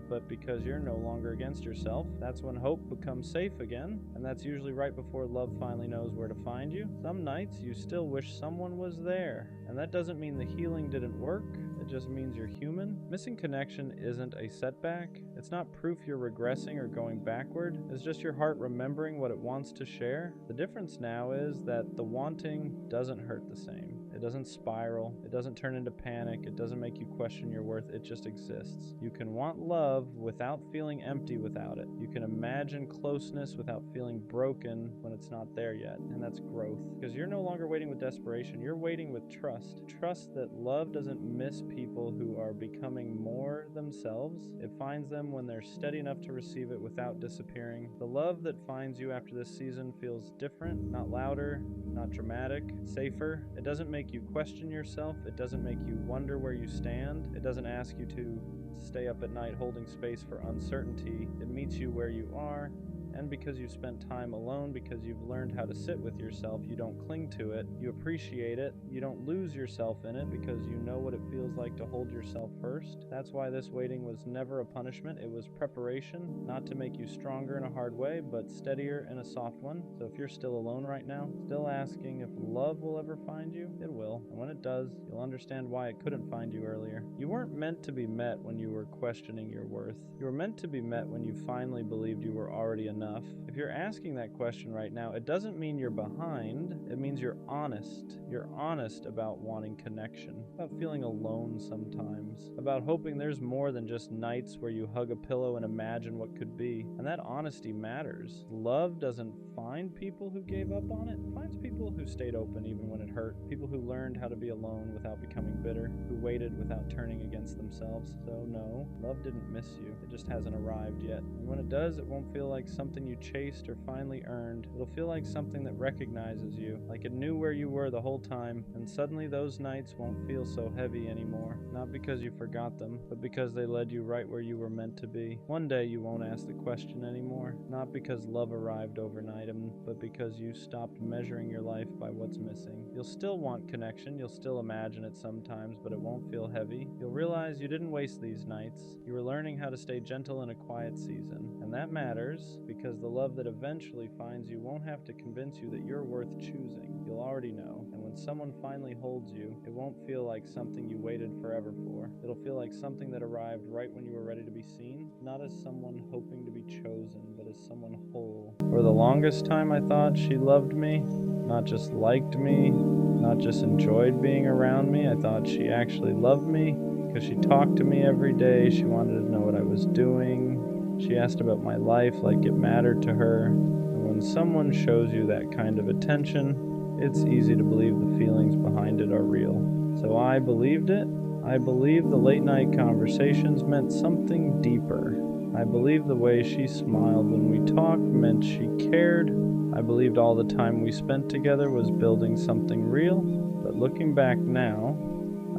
but because you're no longer against yourself. That's when hope becomes safe again, and that's usually right before love finally knows where to find you. Some nights you still wish someone was there, and that doesn't mean the healing didn't work. It just means you're human. Missing connection isn't a setback, It's not proof you're regressing or going backward. It's just your heart remembering what it wants to share. The difference now is that the wanting doesn't hurt the same. It doesn't spiral. It doesn't turn into panic. It doesn't make you question your worth. It just exists. You can want love without feeling empty without it. You can imagine closeness without feeling broken when it's not there yet. And that's growth. Because you're no longer waiting with desperation. You're waiting with trust. Trust that love doesn't miss people who are becoming more themselves. It finds them when they're steady enough to receive it without disappearing. The love that finds you after this season feels different, not louder, not dramatic, safer. It doesn't make you question yourself. It doesn't make you wonder where you stand. It doesn't ask you to stay up at night holding space for uncertainty. It meets you where you are. And because you've spent time alone, because you've learned how to sit with yourself, you don't cling to it, you appreciate it, you don't lose yourself in it because you know what it feels like to hold yourself first. That's why this waiting was never a punishment, it was preparation, not to make you stronger in a hard way, but steadier in a soft one. So if you're still alone right now, still asking if love will ever find you, it will. And when it does, you'll understand why it couldn't find you earlier. You weren't meant to be met when you were questioning your worth. You were meant to be met when you finally believed you were already enough. If you're asking that question right now, it doesn't mean you're behind. It means you're honest. You're honest about wanting connection, about feeling alone sometimes, about hoping there's more than just nights where you hug a pillow and imagine what could be. And that honesty matters. Love doesn't find people who gave up on it. It finds people who stayed open even when it hurt. People who learned how to be alone without becoming bitter, who waited without turning against themselves. So no, love didn't miss you. It just hasn't arrived yet. And when it does, it won't feel like something you chased or finally earned. It'll feel like something that recognizes you, like it knew where you were the whole time, and suddenly those nights won't feel so heavy anymore. Not because you forgot them, but because they led you right where you were meant to be. One day you won't ask the question anymore, not because love arrived overnight, but because you stopped measuring your life by what's missing. You'll still want connection, you'll still imagine it sometimes, but it won't feel heavy. You'll realize you didn't waste these nights. You were learning how to stay gentle in a quiet season, and that matters because the love that eventually finds you won't have to convince you that you're worth choosing. You'll already know. And when someone finally holds you, it won't feel like something you waited forever for. It'll feel like something that arrived right when you were ready to be seen, not as someone hoping to be chosen, but as someone whole. For the longest time I thought she loved me, not just liked me, not just enjoyed being around me. I thought she actually loved me because she talked to me every day. She wanted to know what I was doing. She asked about my life like it mattered to her. And when someone shows you that kind of attention, it's easy to believe the feelings behind it are real. So I believed it. I believed the late night conversations meant something deeper. I believed the way she smiled when we talked meant she cared. I believed all the time we spent together was building something real. But looking back now,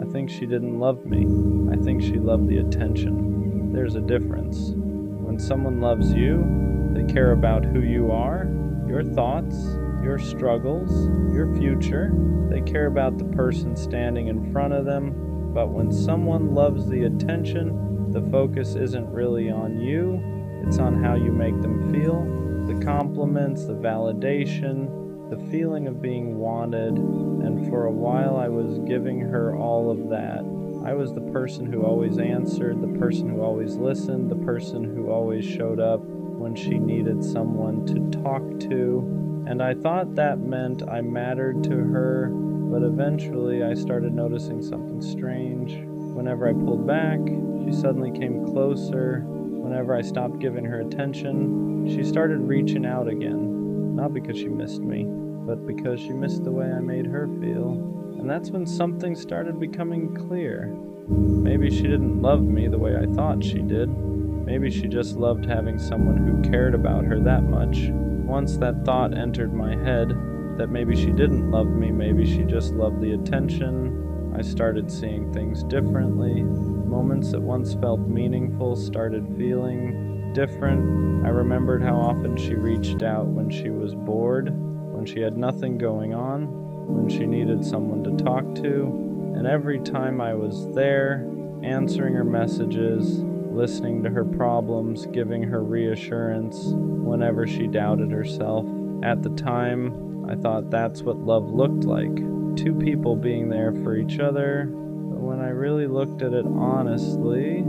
I think she didn't love me. I think she loved the attention. There's a difference. When someone loves you, they care about who you are, your thoughts, your struggles, your future. They care about the person standing in front of them. But when someone loves the attention, the focus isn't really on you, it's on how you make them feel. The compliments, the validation, the feeling of being wanted. And for a while I was giving her all of that. I was the person who always answered, the person who always listened, the person who always showed up when she needed someone to talk to. And I thought that meant I mattered to her, but eventually I started noticing something strange. Whenever I pulled back, she suddenly came closer. Whenever I stopped giving her attention, she started reaching out again. Not because she missed me, but because she missed the way I made her feel. And that's when something started becoming clear. Maybe she didn't love me the way I thought she did. Maybe she just loved having someone who cared about her that much. Once that thought entered my head, that maybe she didn't love me, maybe she just loved the attention, I started seeing things differently. Moments that once felt meaningful started feeling different. I remembered how often she reached out when she was bored, when she had nothing going on, when she needed someone to talk to, and every time I was there, answering her messages, listening to her problems, giving her reassurance whenever she doubted herself. At the time, I thought that's what love looked like. Two people being there for each other. But when I really looked at it honestly,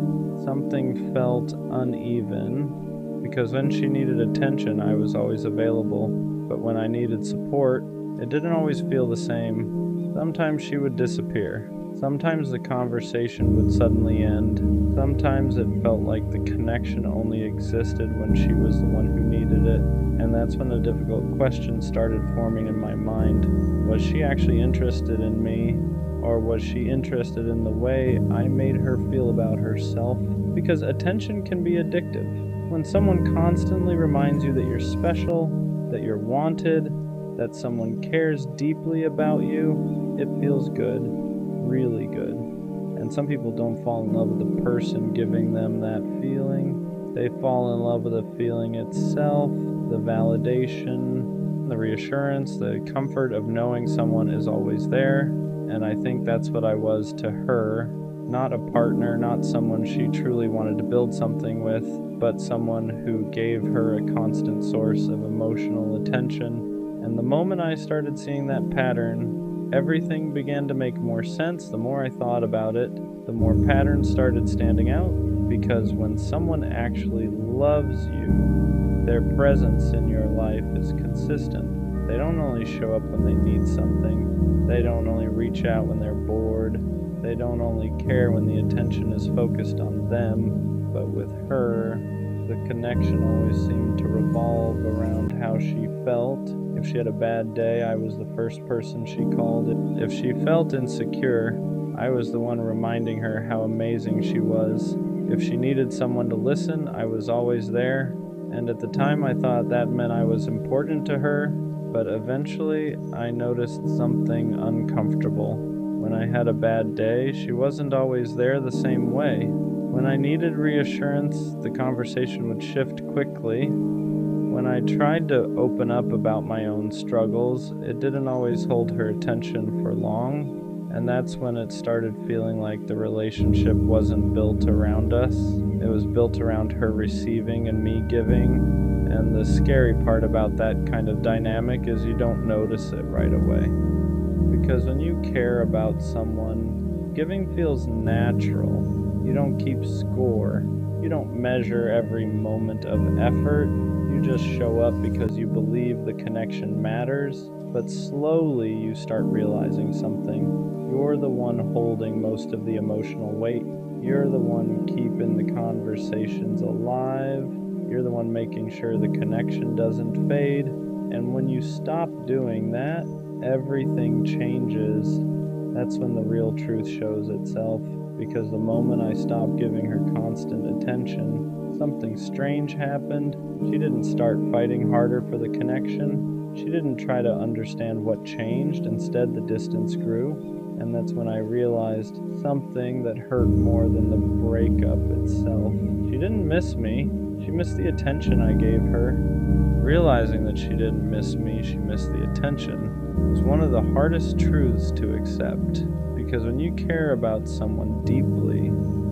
something felt uneven, because when she needed attention, I was always available, but when I needed support, it didn't always feel the same. Sometimes she would disappear. Sometimes the conversation would suddenly end. Sometimes it felt like the connection only existed when she was the one who needed it. And that's when a difficult question started forming in my mind. Was she actually interested in me? Or was she interested in the way I made her feel about herself? Because attention can be addictive. When someone constantly reminds you that you're special, that you're wanted, that someone cares deeply about you, it feels good, really good. And some people don't fall in love with the person giving them that feeling. They fall in love with the feeling itself, the validation, the reassurance, the comfort of knowing someone is always there. And I think that's what I was to her. Not a partner, not someone she truly wanted to build something with, but someone who gave her a constant source of emotional attention. And the moment I started seeing that pattern, everything began to make more sense. The more I thought about it, the more patterns started standing out, because when someone actually loves you, their presence in your life is consistent. They don't only show up when they need something. They don't only reach out when they're bored. They don't only care when the attention is focused on them, but with her, the connection always seemed to revolve around how she felt. If she had a bad day, I was the first person she called. If she felt insecure, I was the one reminding her how amazing she was. If she needed someone to listen, I was always there. And at the time I thought that meant I was important to her, but eventually I noticed something uncomfortable. When I had a bad day, she wasn't always there the same way. When I needed reassurance, the conversation would shift quickly. When I tried to open up about my own struggles, it didn't always hold her attention for long. And that's when it started feeling like the relationship wasn't built around us. It was built around her receiving and me giving. And the scary part about that kind of dynamic is you don't notice it right away. Because when you care about someone, giving feels natural. You don't keep score. You don't measure every moment of effort. You just show up because you believe the connection matters. But slowly you start realizing something. You're the one holding most of the emotional weight. You're the one keeping the conversations alive. You're the one making sure the connection doesn't fade. And when you stop doing that, everything changes. That's when the real truth shows itself. Because the moment I stopped giving her constant attention, something strange happened. She didn't start fighting harder for the connection. She didn't try to understand what changed. Instead, the distance grew. And that's when I realized something that hurt more than the breakup itself. She didn't miss me. She missed the attention I gave her. Realizing that she didn't miss me, she missed the attention, was one of the hardest truths to accept. Because when you care about someone deeply,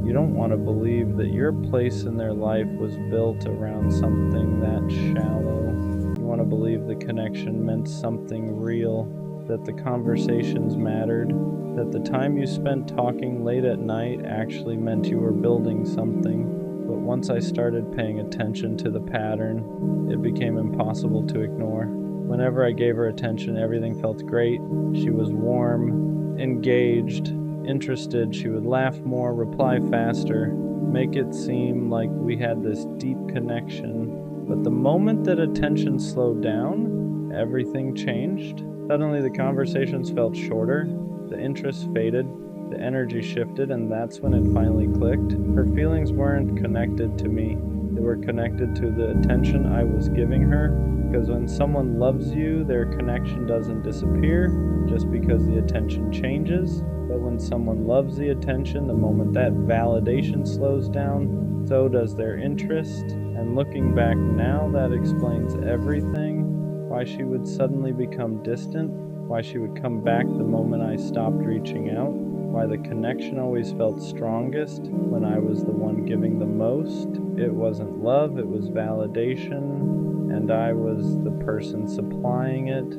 you don't want to believe that your place in their life was built around something that shallow. You want to believe the connection meant something real, that the conversations mattered, that the time you spent talking late at night actually meant you were building something. But once I started paying attention to the pattern, it became impossible to ignore. Whenever I gave her attention, everything felt great. She was warm, engaged, interested. She would laugh more, reply faster, make it seem like we had this deep connection. But the moment that attention slowed down, everything changed. Suddenly the conversations felt shorter, the interest faded, the energy shifted, and that's when it finally clicked. Her feelings weren't connected to me. They were connected to the attention I was giving her. Because when someone loves you, their connection doesn't disappear just because the attention changes. But when someone loves the attention, the moment that validation slows down, so does their interest. And looking back now, that explains everything. Why she would suddenly become distant, why she would come back the moment I stopped reaching out, why the connection always felt strongest when I was the one giving the most. It wasn't love, it was validation, and I was the person supplying it.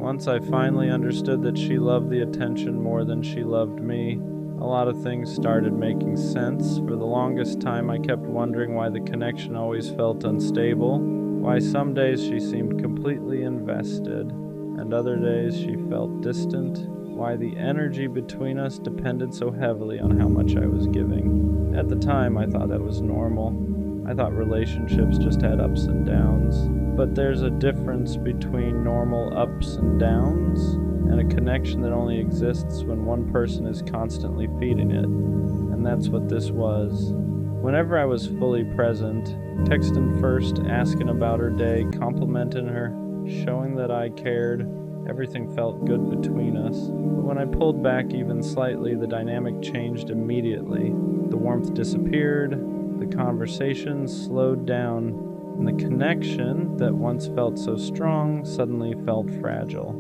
Once I finally understood that she loved the attention more than she loved me, a lot of things started making sense. For the longest time, I kept wondering why the connection always felt unstable, why some days she seemed completely invested, and other days she felt distant, why the energy between us depended so heavily on how much I was giving. At the time, I thought that was normal. I thought relationships just had ups and downs. But there's a difference between normal ups and downs and a connection that only exists when one person is constantly feeding it. And that's what this was. Whenever I was fully present, texting first, asking about her day, complimenting her, showing that I cared, everything felt good between us. But when I pulled back even slightly, the dynamic changed immediately. The warmth disappeared, the conversation slowed down, and the connection that once felt so strong suddenly felt fragile.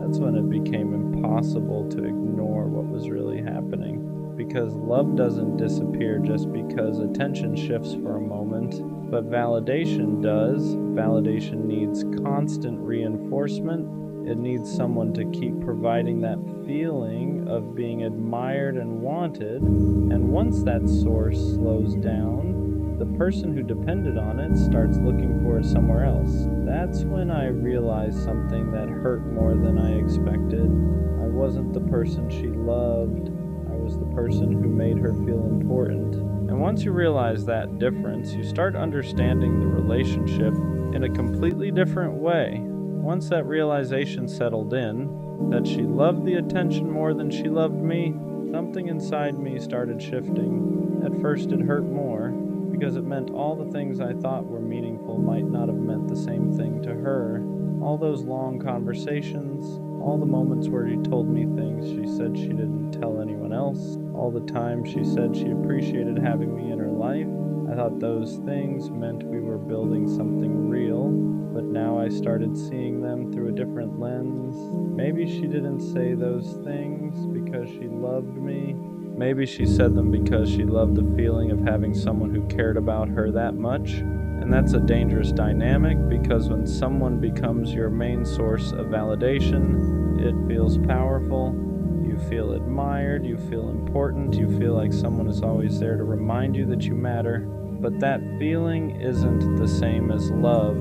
That's when it became impossible to ignore what was really happening. Because love doesn't disappear just because attention shifts for a moment, but validation does. Validation needs constant reinforcement. It needs someone to keep providing that feeling of being admired and wanted. And once that source slows down, the person who depended on it starts looking for it somewhere else. That's when I realized something that hurt more than I expected. I wasn't the person she loved. I was the person who made her feel important. And once you realize that difference, you start understanding the relationship in a completely different way. Once that realization settled in, that she loved the attention more than she loved me, something inside me started shifting. At first it hurt more, because it meant all the things I thought were meaningful might not have meant the same thing to her. All those long conversations, all the moments where she told me things she said she didn't tell anyone else, all the time she said she appreciated having me in her life. I thought those things meant we were building something real, but now I started seeing them through a different lens. Maybe she didn't say those things because she loved me. Maybe she said them because she loved the feeling of having someone who cared about her that much. And that's a dangerous dynamic, because when someone becomes your main source of validation, it feels powerful. You feel admired, you feel important, you feel like someone is always there to remind you that you matter. But that feeling isn't the same as love.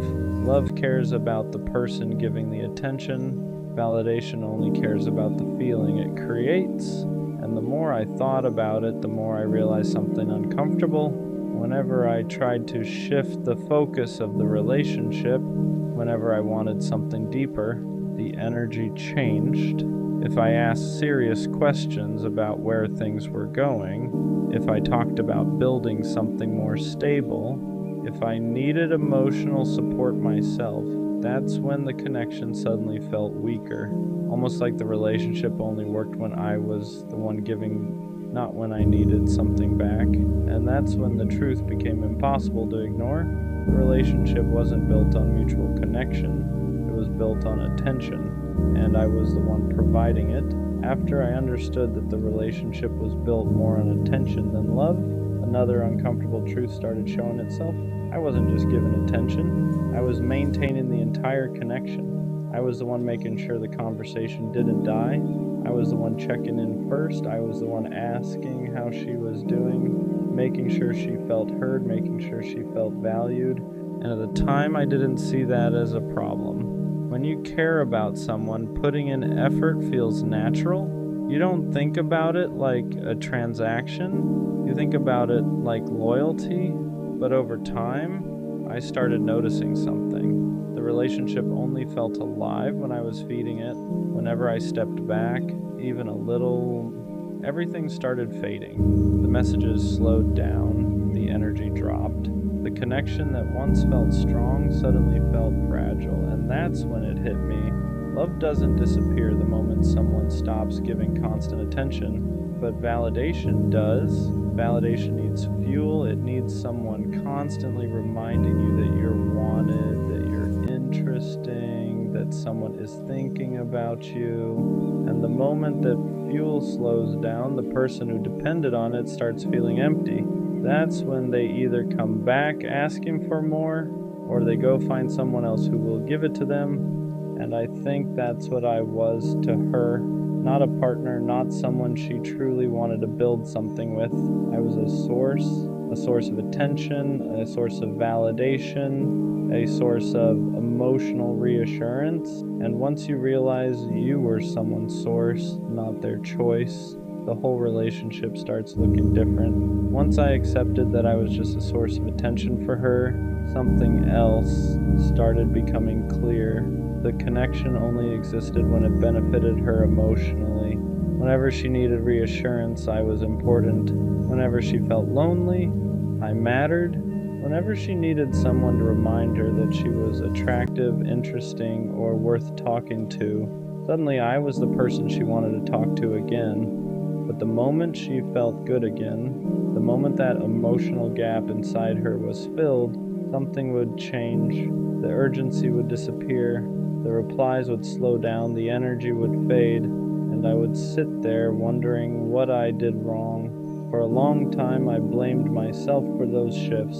Love cares about the person giving the attention. Validation only cares about the feeling it creates. And the more I thought about it, the more I realized something uncomfortable. Whenever I tried to shift the focus of the relationship, whenever I wanted something deeper, the energy changed. If I asked serious questions about where things were going, if I talked about building something more stable, if I needed emotional support myself, that's when the connection suddenly felt weaker. Almost like the relationship only worked when I was the one giving, not when I needed something back. And that's when the truth became impossible to ignore. The relationship wasn't built on mutual connection. It was built on attention, and I was the one providing it. After I understood that the relationship was built more on attention than love, another uncomfortable truth started showing itself. I wasn't just giving attention, I was maintaining the entire connection. I was the one making sure the conversation didn't die. I was the one checking in first. I was the one asking how she was doing, making sure she felt heard, making sure she felt valued. And at the time, I didn't see that as a problem. When you care about someone, putting in effort feels natural. You don't think about it like a transaction. You think about it like loyalty. But over time, I started noticing something. The relationship only felt alive when I was feeding it. Whenever I stepped back, even a little, everything started fading. The messages slowed down, the energy dropped. The connection that once felt strong suddenly felt fragile, and that's when it hit me. Love doesn't disappear the moment someone stops giving constant attention, but validation does. Validation needs fuel. It needs someone constantly reminding you that you're wanted, that you're interesting, that someone is thinking about you. And the moment that fuel slows down, the person who depended on it starts feeling empty. That's when they either come back asking for more, or they go find someone else who will give it to them. And I think that's what I was to her. Not a partner, not someone she truly wanted to build something with. I was a source of attention, a source of validation, a source of emotional reassurance. And once you realize you were someone's source, not their choice, the whole relationship starts looking different. Once I accepted that I was just a source of attention for her, something else started becoming clear. The connection only existed when it benefited her emotionally. Whenever she needed reassurance, I was important. Whenever she felt lonely, I mattered. Whenever she needed someone to remind her that she was attractive, interesting, or worth talking to, suddenly I was the person she wanted to talk to again. But the moment she felt good again, the moment that emotional gap inside her was filled, something would change. The urgency would disappear. The replies would slow down, the energy would fade, and I would sit there wondering what I did wrong. For a long time, I blamed myself for those shifts.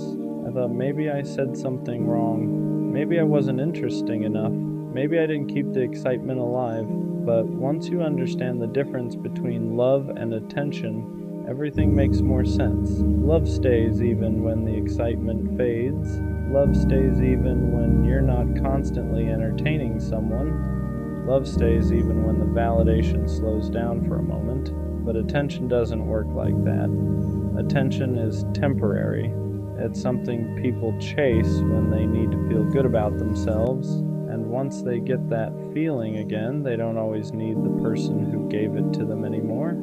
I thought maybe I said something wrong. Maybe I wasn't interesting enough. Maybe I didn't keep the excitement alive. But once you understand the difference between love and attention, everything makes more sense. Love stays even when the excitement fades. Love stays even when you're not constantly entertaining someone. Love stays even when the validation slows down for a moment. But attention doesn't work like that. Attention is temporary. It's something people chase when they need to feel good about themselves. And once they get that feeling again, they don't always need the person who gave it to them anymore.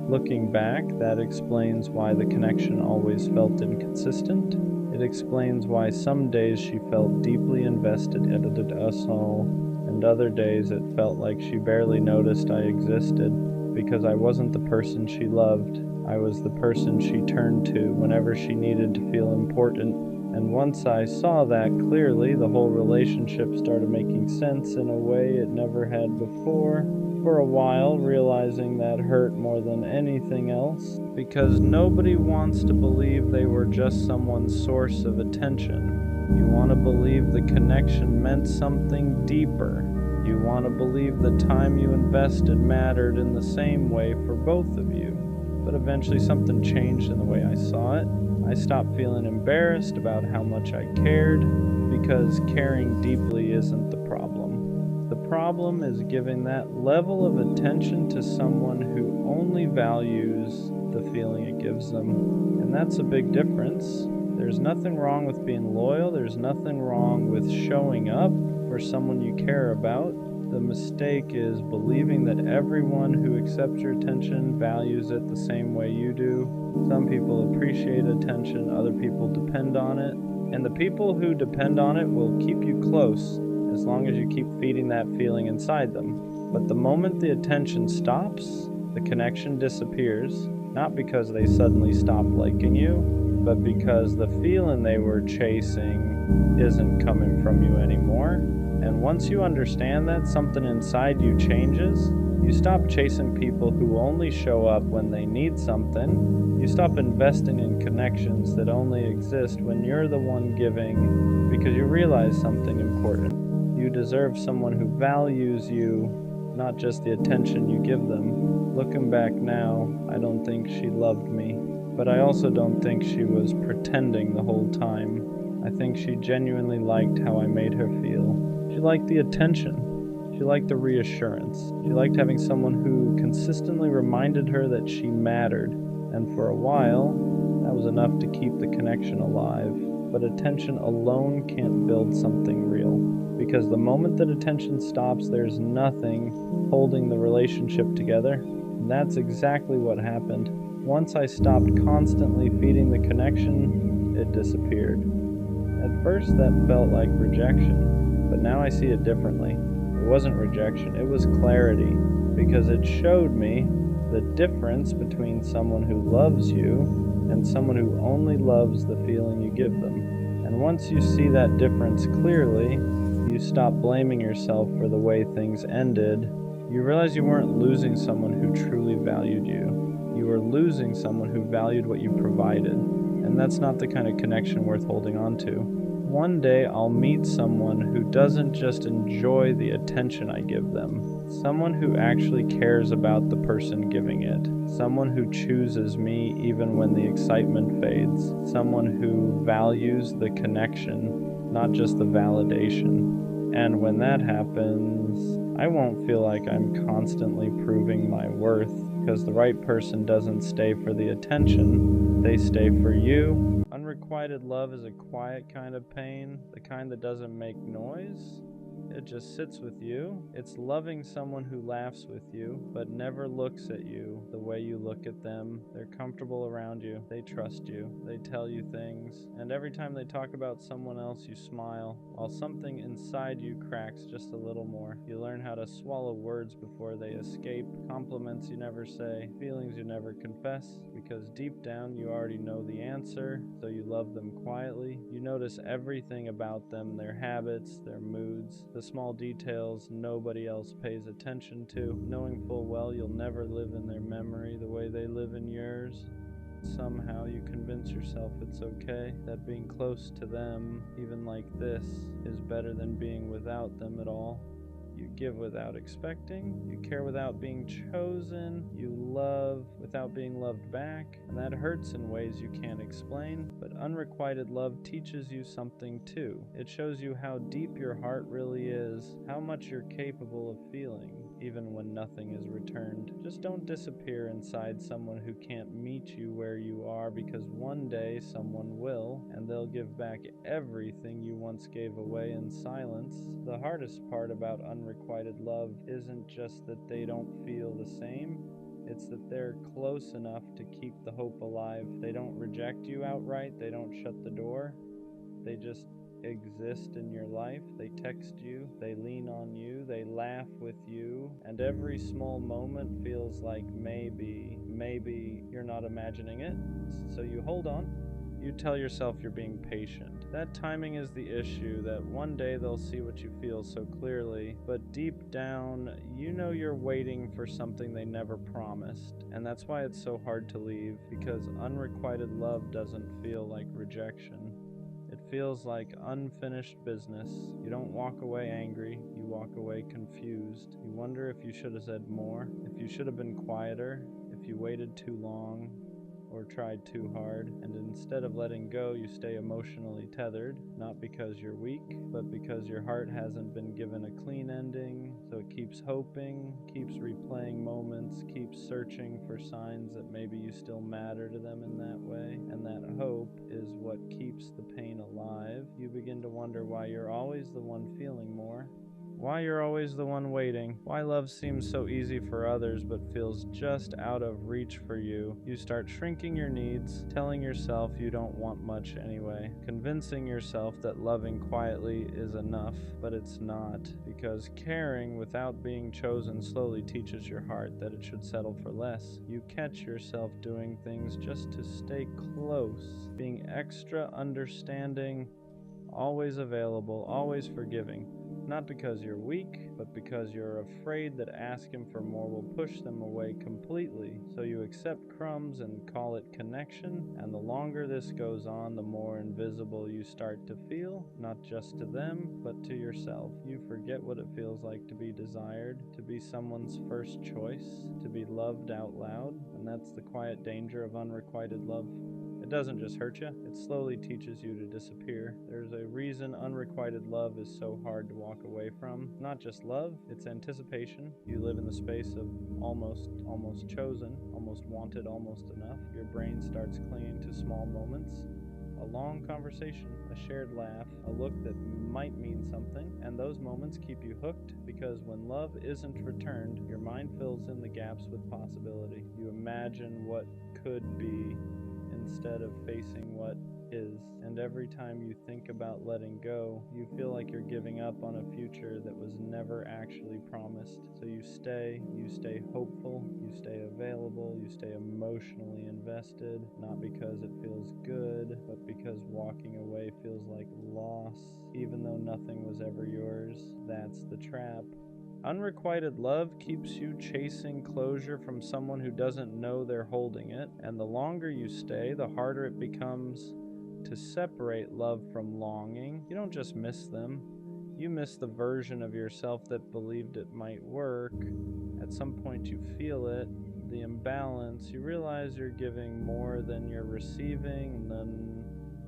Looking back, that explains why the connection always felt inconsistent. It explains why some days she felt deeply invested in us all, and other days it felt like she barely noticed I existed, because I wasn't the person she loved. I was the person she turned to whenever she needed to feel important. And once I saw that clearly, the whole relationship started making sense in a way it never had before. For a while, realizing that hurt more than anything else, because nobody wants to believe they were just someone's source of attention. You want to believe the connection meant something deeper. You want to believe the time you invested mattered in the same way for both of you. But eventually something changed in the way I saw it. I stopped feeling embarrassed about how much I cared, because caring deeply isn't the problem. The problem is giving that level of attention to someone who only values the feeling it gives them. And that's a big difference. There's nothing wrong with being loyal. There's nothing wrong with showing up for someone you care about. The mistake is believing that everyone who accepts your attention values it the same way you do. Some people appreciate attention, other people depend on it. And the people who depend on it will keep you close as long as you keep feeding that feeling inside them. But the moment the attention stops, the connection disappears, not because they suddenly stop liking you, but because the feeling they were chasing isn't coming from you anymore. And once you understand that, something inside you changes. You stop chasing people who only show up when they need something. You stop investing in connections that only exist when you're the one giving, because you realize something important. You deserve someone who values you, not just the attention you give them. Looking back now, I don't think she loved me, but I also don't think she was pretending the whole time. I think she genuinely liked how I made her feel. She liked the attention. She liked the reassurance. She liked having someone who consistently reminded her that she mattered. And for a while, that was enough to keep the connection alive. But attention alone can't build something real. Because the moment that attention stops, there's nothing holding the relationship together. And that's exactly what happened. Once I stopped constantly feeding the connection, it disappeared. At first, that felt like rejection. But now I see it differently. It wasn't rejection, it was clarity, because it showed me the difference between someone who loves you and someone who only loves the feeling you give them. And once you see that difference clearly, you stop blaming yourself for the way things ended. You realize you weren't losing someone who truly valued you. You were losing someone who valued what you provided. And that's not the kind of connection worth holding on to. one day I'll meet someone who doesn't just enjoy the attention I give them, someone who actually cares about the person giving it, someone who chooses me even when the excitement fades, someone who values the connection, not just the validation. And when that happens, I won't feel like I'm constantly proving my worth, because the right person doesn't stay for the attention, they stay for you. Unrequited love is a quiet kind of pain, the kind that doesn't make noise. It just sits with you. It's loving someone who laughs with you, but never looks at you the way you look at them. They're comfortable around you. They trust you. They tell you things. And every time they talk about someone else, you smile, while something inside you cracks just a little more. You learn how to swallow words before they escape, compliments you never say, feelings you never confess, because deep down you already know the answer, so you love them quietly. You notice everything about them, their habits, their moods, the small details nobody else pays attention to, knowing full well you'll never live in their memory the way they live in yours. Somehow you convince yourself it's okay, that being close to them, even like this, is better than being without them at all. You give without expecting, you care without being chosen, you love without being loved back, and that hurts in ways you can't explain, but unrequited love teaches you something too. It shows you how deep your heart really is, how much you're capable of feeling, even when nothing is returned. Just don't disappear inside someone who can't meet you where you are, because one day someone will, and they'll give back everything you once gave away in silence. The hardest part about unrequited love isn't just that they don't feel the same, it's that they're close enough to keep the hope alive. They don't reject you outright, they don't shut the door, they just exist in your life. They text you, they lean on you, they laugh with you, and every small moment feels like maybe you're not imagining it, so you hold on. You tell yourself you're being patient. That timing is the issue, that one day they'll see what you feel so clearly, but deep down, you know you're waiting for something they never promised. And that's why it's so hard to leave, because unrequited love doesn't feel like rejection. It feels like unfinished business. You don't walk away angry, you walk away confused. You wonder if you should have said more, if you should have been quieter, if you waited too long, or tried too hard, and instead of letting go, you stay emotionally tethered, not because you're weak, but because your heart hasn't been given a clean ending, so it keeps hoping, keeps replaying moments, keeps searching for signs that maybe you still matter to them in that way, and that hope is what keeps the pain alive. You begin to wonder why you're always the one feeling more, why you're always the one waiting, why love seems so easy for others but feels just out of reach for you. You start shrinking your needs, telling yourself you don't want much anyway, convincing yourself that loving quietly is enough, but it's not, because caring without being chosen slowly teaches your heart that it should settle for less. You catch yourself doing things just to stay close, being extra understanding, always available, always forgiving. Not because you're weak, but because you're afraid that asking for more will push them away completely. So you accept crumbs and call it connection, and the longer this goes on, the more invisible you start to feel, not just to them, but to yourself. You forget what it feels like to be desired, to be someone's first choice, to be loved out loud, and that's the quiet danger of unrequited love. It doesn't just hurt you, it slowly teaches you to disappear. There's a reason unrequited love is so hard to walk away from. Not just love, it's anticipation. You live in the space of almost chosen, almost wanted, almost enough. Your brain starts clinging to small moments. A long conversation, a shared laugh, a look that might mean something, and those moments keep you hooked, because when love isn't returned, your mind fills in the gaps with possibility. You imagine what could be instead of facing what is, and every time you think about letting go, you feel like you're giving up on a future that was never actually promised. So you stay hopeful, you stay available, you stay emotionally invested, not because it feels good, but because walking away feels like loss, even though nothing was ever yours. That's the trap. Unrequited love keeps you chasing closure from someone who doesn't know they're holding it, and the longer you stay, the harder it becomes to separate love from longing, you don't just miss them. You miss the version of yourself that believed it might work. At some point you feel it, the imbalance. You realize you're giving more than you're receiving, and then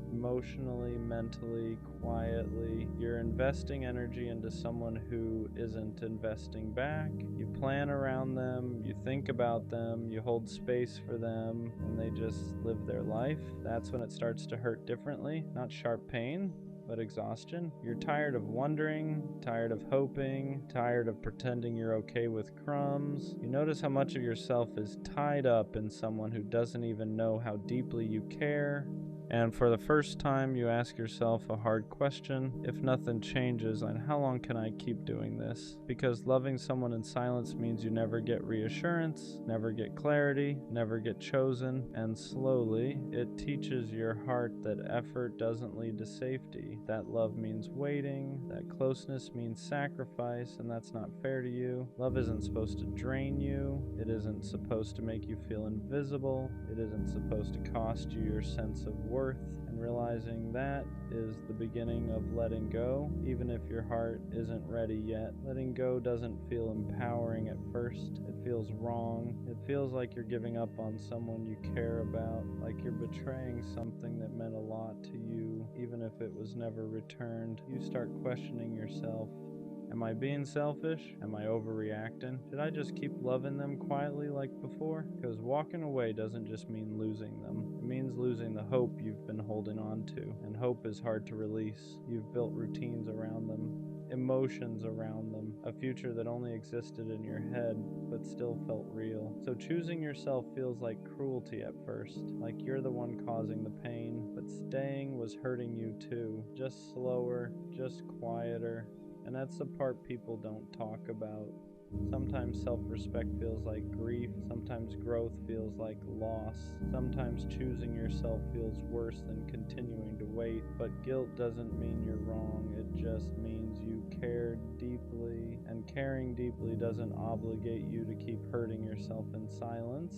emotionally, mentally, quietly, you're investing energy into someone who isn't investing back. You plan around them, you think about them, you hold space for them, and they just live their life. That's when it starts to hurt differently. Not sharp pain, but exhaustion. You're tired of wondering, tired of hoping, tired of pretending you're okay with crumbs. You notice how much of yourself is tied up in someone who doesn't even know how deeply you care. And for the first time, you ask yourself a hard question. If nothing changes, then how long can I keep doing this? Because loving someone in silence means you never get reassurance, never get clarity, never get chosen, and slowly, it teaches your heart that effort doesn't lead to safety. That love means waiting, that closeness means sacrifice, and that's not fair to you. Love isn't supposed to drain you. It isn't supposed to make you feel invisible. It isn't supposed to cost you your sense of worth. And realizing that is the beginning of letting go, even if your heart isn't ready yet. Letting go doesn't feel empowering at first. It feels wrong. It feels like you're giving up on someone you care about, like you're betraying something that meant a lot to you, even if it was never returned. You start questioning yourself. Am I being selfish? Am I overreacting? Should I just keep loving them quietly like before? Because walking away doesn't just mean losing them. It means losing the hope you've been holding on to. And hope is hard to release. You've built routines around them, emotions around them, a future that only existed in your head but still felt real. So choosing yourself feels like cruelty at first, like you're the one causing the pain, but staying was hurting you too. Just slower, just quieter. And that's the part people don't talk about. Sometimes self-respect feels like grief. Sometimes growth feels like loss. Sometimes choosing yourself feels worse than continuing to wait. But guilt doesn't mean you're wrong. It just means you cared deeply. And caring deeply doesn't obligate you to keep hurting yourself in silence.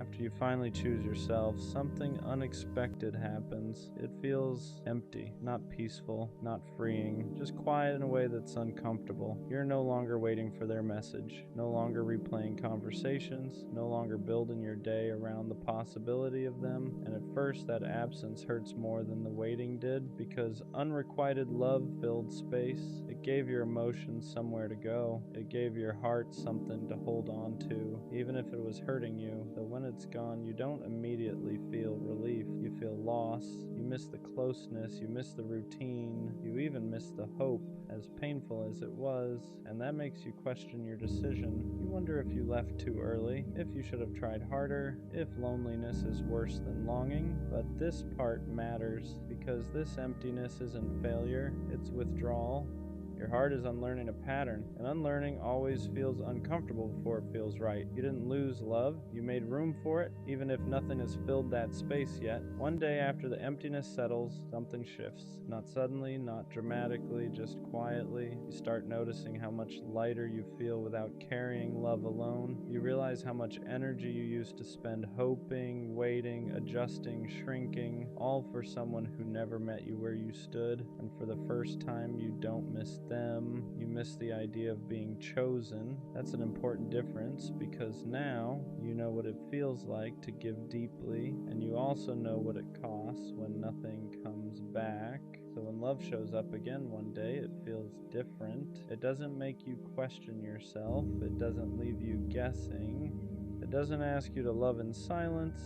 After you finally choose yourself, something unexpected happens. It feels empty, not peaceful, not freeing, just quiet in a way that's uncomfortable. You're no longer waiting for their message, no longer replaying conversations, no longer building your day around the possibility of them. And at first, that absence hurts more than the waiting did, because unrequited love filled space. It gave your emotions somewhere to go. It gave your heart something to hold on to, even if it was hurting you. Though when it's gone, you don't immediately feel relief. You feel loss. You miss the closeness. You miss the routine. You even miss the hope, as painful as it was. And that makes you question your decision. You wonder if you left too early, if you should have tried harder, if loneliness is worse than longing. But this part matters, because this emptiness isn't failure, it's withdrawal. Your heart is unlearning a pattern, and unlearning always feels uncomfortable before it feels right. You didn't lose love, you made room for it, even if nothing has filled that space yet. One day after the emptiness settles, something shifts. Not suddenly, not dramatically, just quietly. You start noticing how much lighter you feel without carrying love alone. You realize how much energy you used to spend hoping, waiting, adjusting, shrinking, all for someone who never met you where you stood. And for the first time, you don't miss them. You miss the idea of being chosen. That's an important difference, because now you know what it feels like to give deeply, and you also know what it costs when nothing comes back. So when love shows up again one day, it feels different. It doesn't make you question yourself. It doesn't leave you guessing. It doesn't ask you to love in silence.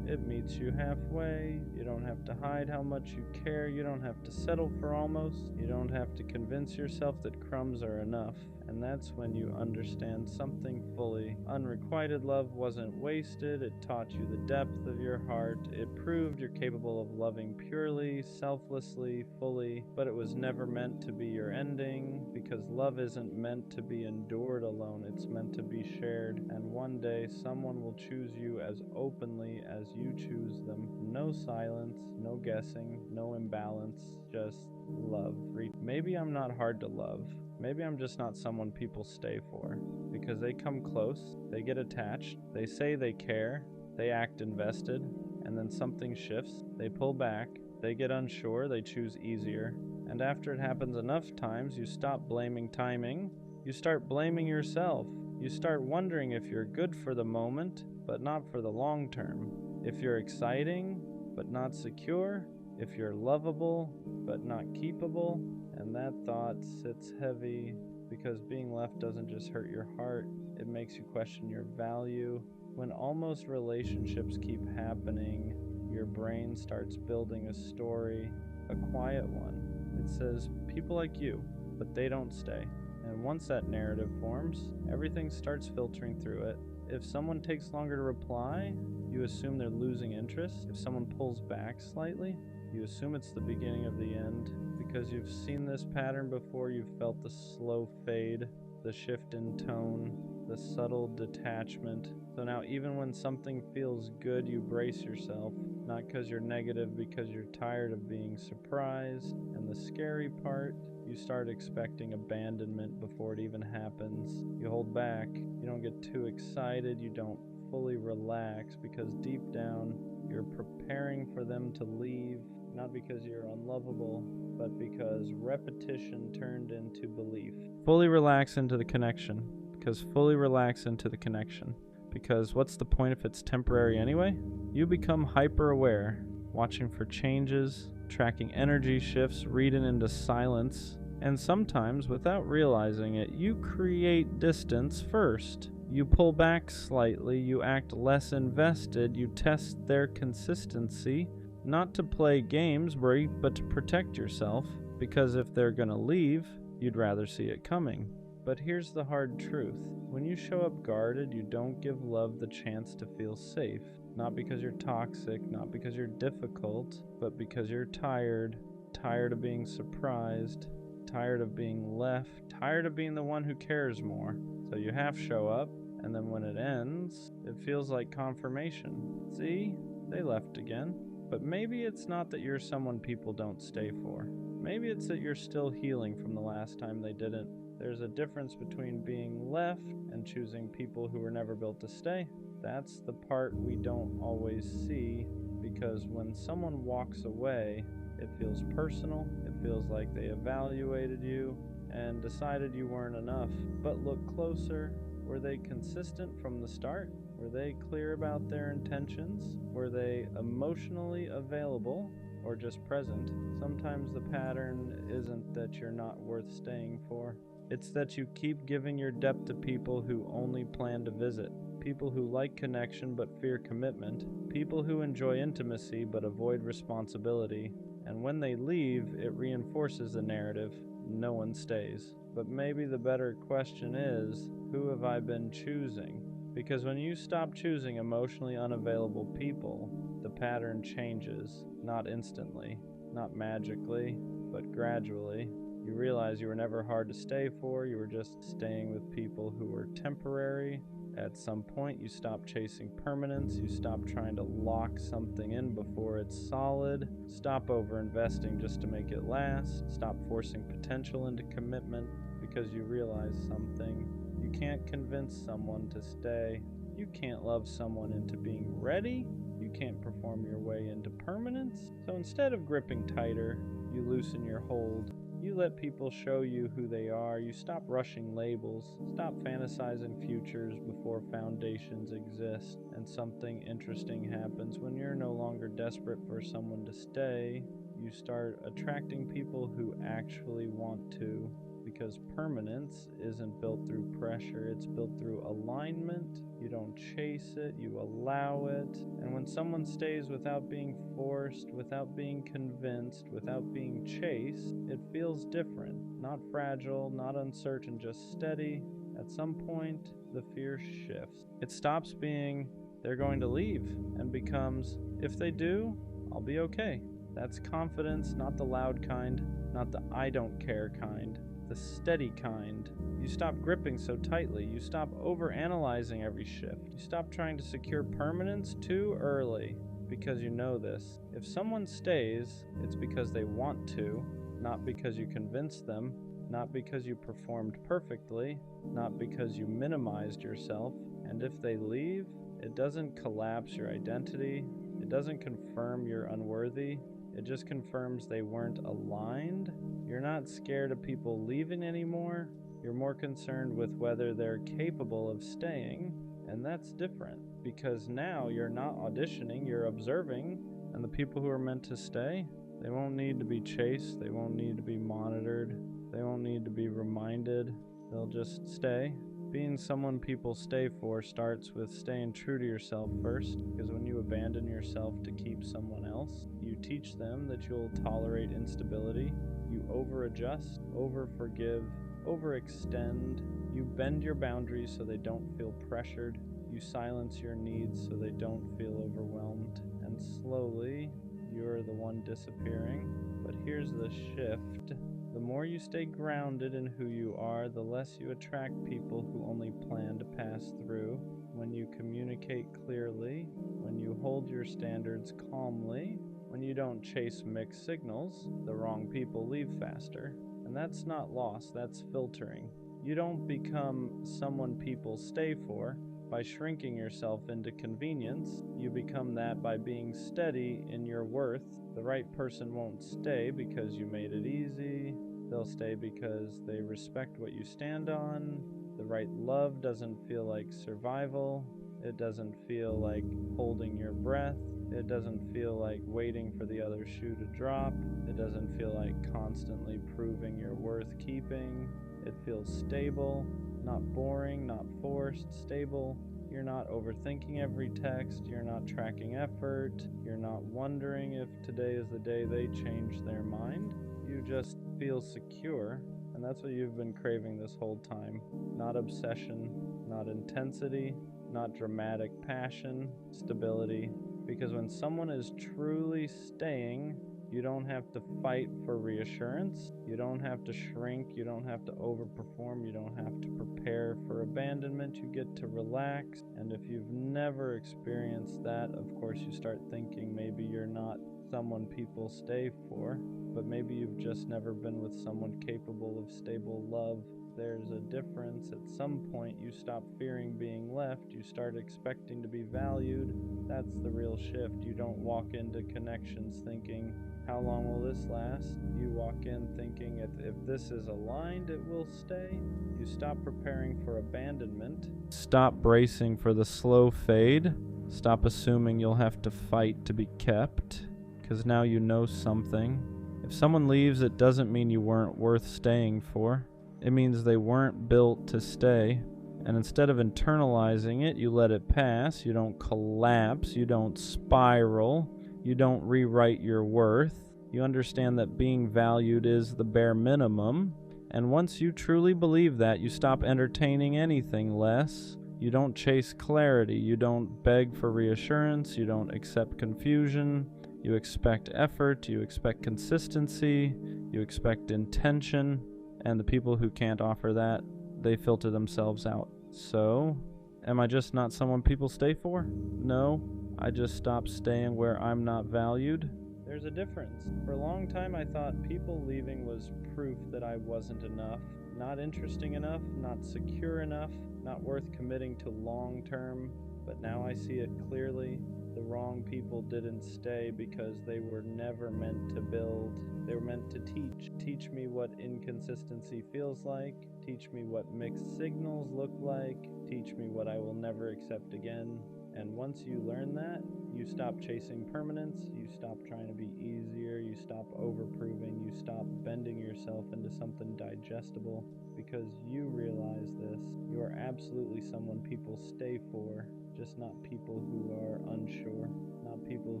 It meets you halfway. You don't have to hide how much you care. You don't have to settle for almost. You don't have to convince yourself that crumbs are enough. And that's when you understand something fully. Unrequited love wasn't wasted. It taught you the depth of your heart. It proved you're capable of loving purely, selflessly, fully. But it was never meant to be your ending, because love isn't meant to be endured alone. It's meant to be shared. And one day, someone will choose you as openly as you choose them. No silence, no guessing, no imbalance, just love. Maybe I'm not hard to love. Maybe I'm just not someone people stay for, because they come close, they get attached, they say they care, they act invested, and then something shifts, they pull back, they get unsure, they choose easier. And after it happens enough times, you stop blaming timing. You start blaming yourself. You start wondering if you're good for the moment, but not for the long term. If you're exciting, but not secure. If you're lovable, but not keepable. And that thought sits heavy because being left doesn't just hurt your heart, it makes you question your value. When almost relationships keep happening, your brain starts building a story, a quiet one. It says, people like you, but they don't stay. And once that narrative forms, everything starts filtering through it. If someone takes longer to reply, you assume they're losing interest. If someone pulls back slightly, you assume it's the beginning of the end. Because you've seen this pattern before, you've felt the slow fade, the shift in tone, the subtle detachment. So now even when something feels good, you brace yourself. Not because you're negative, because you're tired of being surprised. And the scary part, you start expecting abandonment before it even happens. You hold back. You don't get too excited. You don't fully relax because deep down, you're preparing for them to leave. Not because you're unlovable, but because repetition turned into belief. Fully relax into the connection. Because fully relax into the connection. Because what's the point if it's temporary anyway? You become hyper-aware, watching for changes, tracking energy shifts, reading into silence, and sometimes, without realizing it, you create distance first. You pull back slightly, you act less invested, you test their consistency, not to play games, but to protect yourself, because if they're gonna leave, you'd rather see it coming. But here's the hard truth. When you show up guarded, you don't give love the chance to feel safe. Not because you're toxic, not because you're difficult, but because you're tired. Tired of being surprised, tired of being left, tired of being the one who cares more. So you half show up, and then when it ends, it feels like confirmation. See? They left again. But maybe it's not that you're someone people don't stay for. Maybe it's that you're still healing from the last time they didn't. There's a difference between being left and choosing people who were never built to stay. That's the part we don't always see, because when someone walks away, it feels personal. It feels like they evaluated you and decided you weren't enough. But look closer. Were they consistent from the start? Were they clear about their intentions? Were they emotionally available or just present? Sometimes the pattern isn't that you're not worth staying for. It's that you keep giving your depth to people who only plan to visit. People who like connection but fear commitment. People who enjoy intimacy but avoid responsibility. And when they leave, it reinforces the narrative. No one stays. But maybe the better question is, who have I been choosing? Because when you stop choosing emotionally unavailable people, the pattern changes. Not instantly, not magically, but gradually. You realize you were never hard to stay for, you were just staying with people who were temporary. At some point, you stop chasing permanence, you stop trying to lock something in before it's solid, stop over-investing just to make it last, stop forcing potential into commitment because you realize something. You can't convince someone to stay. You can't love someone into being ready. You can't perform your way into permanence. So instead of gripping tighter, you loosen your hold. You let people show you who they are. You stop rushing labels. Stop fantasizing futures before foundations exist. And something interesting happens. When you're no longer desperate for someone to stay, you start attracting people who actually want to. Because permanence isn't built through pressure, it's built through alignment. You don't chase it, you allow it. And when someone stays without being forced, without being convinced, without being chased, it feels different. Not fragile, not uncertain, just steady. At some point, the fear shifts. It stops being, they're going to leave, and becomes, if they do, I'll be okay. That's confidence, not the loud kind, not the I don't care kind. The steady kind. You stop gripping so tightly. You stop overanalyzing every shift. You stop trying to secure permanence too early because you know this. If someone stays, it's because they want to, not because you convinced them, not because you performed perfectly, not because you minimized yourself. And if they leave, it doesn't collapse your identity. It doesn't confirm you're unworthy. It just confirms they weren't aligned. You're not scared of people leaving anymore. You're more concerned with whether they're capable of staying, and that's different because now you're not auditioning, you're observing, and the people who are meant to stay, they won't need to be chased, they won't need to be monitored, they won't need to be reminded, they'll just stay. Being someone people stay for starts with staying true to yourself first, because when you abandon yourself to keep someone else, you teach them that you'll tolerate instability, you over-adjust, over-forgive, overextend, you bend your boundaries so they don't feel pressured, you silence your needs so they don't feel overwhelmed, and slowly, you're the one disappearing. But here's the shift. The more you stay grounded in who you are, the less you attract people who only plan to pass through. When you communicate clearly, when you hold your standards calmly, when you don't chase mixed signals, the wrong people leave faster. And that's not loss, that's filtering. You don't become someone people stay for by shrinking yourself into convenience. You become that by being steady in your worth. The right person won't stay because you made it easy. They'll stay because they respect what you stand on. The right love doesn't feel like survival. It doesn't feel like holding your breath. It doesn't feel like waiting for the other shoe to drop. It doesn't feel like constantly proving you're worth keeping. It feels stable, not boring, not forced, stable. You're not overthinking every text. You're not tracking effort. You're not wondering if today is the day they change their mind. You just feel secure, and that's what you've been craving this whole time. Not obsession, not intensity, not dramatic passion, stability. Because when someone is truly staying, you don't have to fight for reassurance. You don't have to shrink. You don't have to overperform. You don't have to prepare for abandonment. You get to relax. And if you've never experienced that, of course, you start thinking maybe you're not someone people stay for, but maybe you've just never been with someone capable of stable love. There's a difference. At some point, you stop fearing being left. You start expecting to be valued. That's the real shift. You don't walk into connections thinking, how long will this last? You walk in thinking, if this is aligned, it will stay. You stop preparing for abandonment. Stop bracing for the slow fade. Stop assuming you'll have to fight to be kept, because now you know something. If someone leaves, it doesn't mean you weren't worth staying for. It means they weren't built to stay. And instead of internalizing it, you let it pass. You don't collapse. You don't spiral. You don't rewrite your worth. You understand that being valued is the bare minimum. And once you truly believe that, you stop entertaining anything less. You don't chase clarity. You don't beg for reassurance. You don't accept confusion. You expect effort. You expect consistency. You expect intention. And the people who can't offer that, they filter themselves out. So, am I just not someone people stay for? No, I just stopped staying where I'm not valued. There's a difference. For a long time, I thought people leaving was proof that I wasn't enough, not interesting enough, not secure enough, not worth committing to long term. But now I see it clearly. The wrong people didn't stay because they were never meant to build. They were meant to teach. Teach me what inconsistency feels like. Teach me what mixed signals look like. Teach me what I will never accept again. And once you learn that, you stop chasing permanence. You stop trying to be easier. You stop overproving. You stop bending yourself into something digestible. Because you realize this. You are absolutely someone people stay for. Just not people who are unsure, not people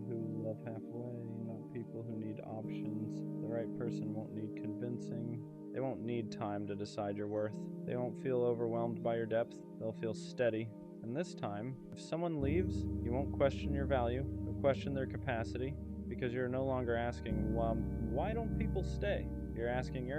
who love halfway, not people who need options. The right person won't need convincing. They won't need time to decide your worth. They won't feel overwhelmed by your depth. They'll feel steady. And this time, if someone leaves, you won't question your value. You'll question their capacity, because you're no longer asking, well, why don't people stay? You're asking,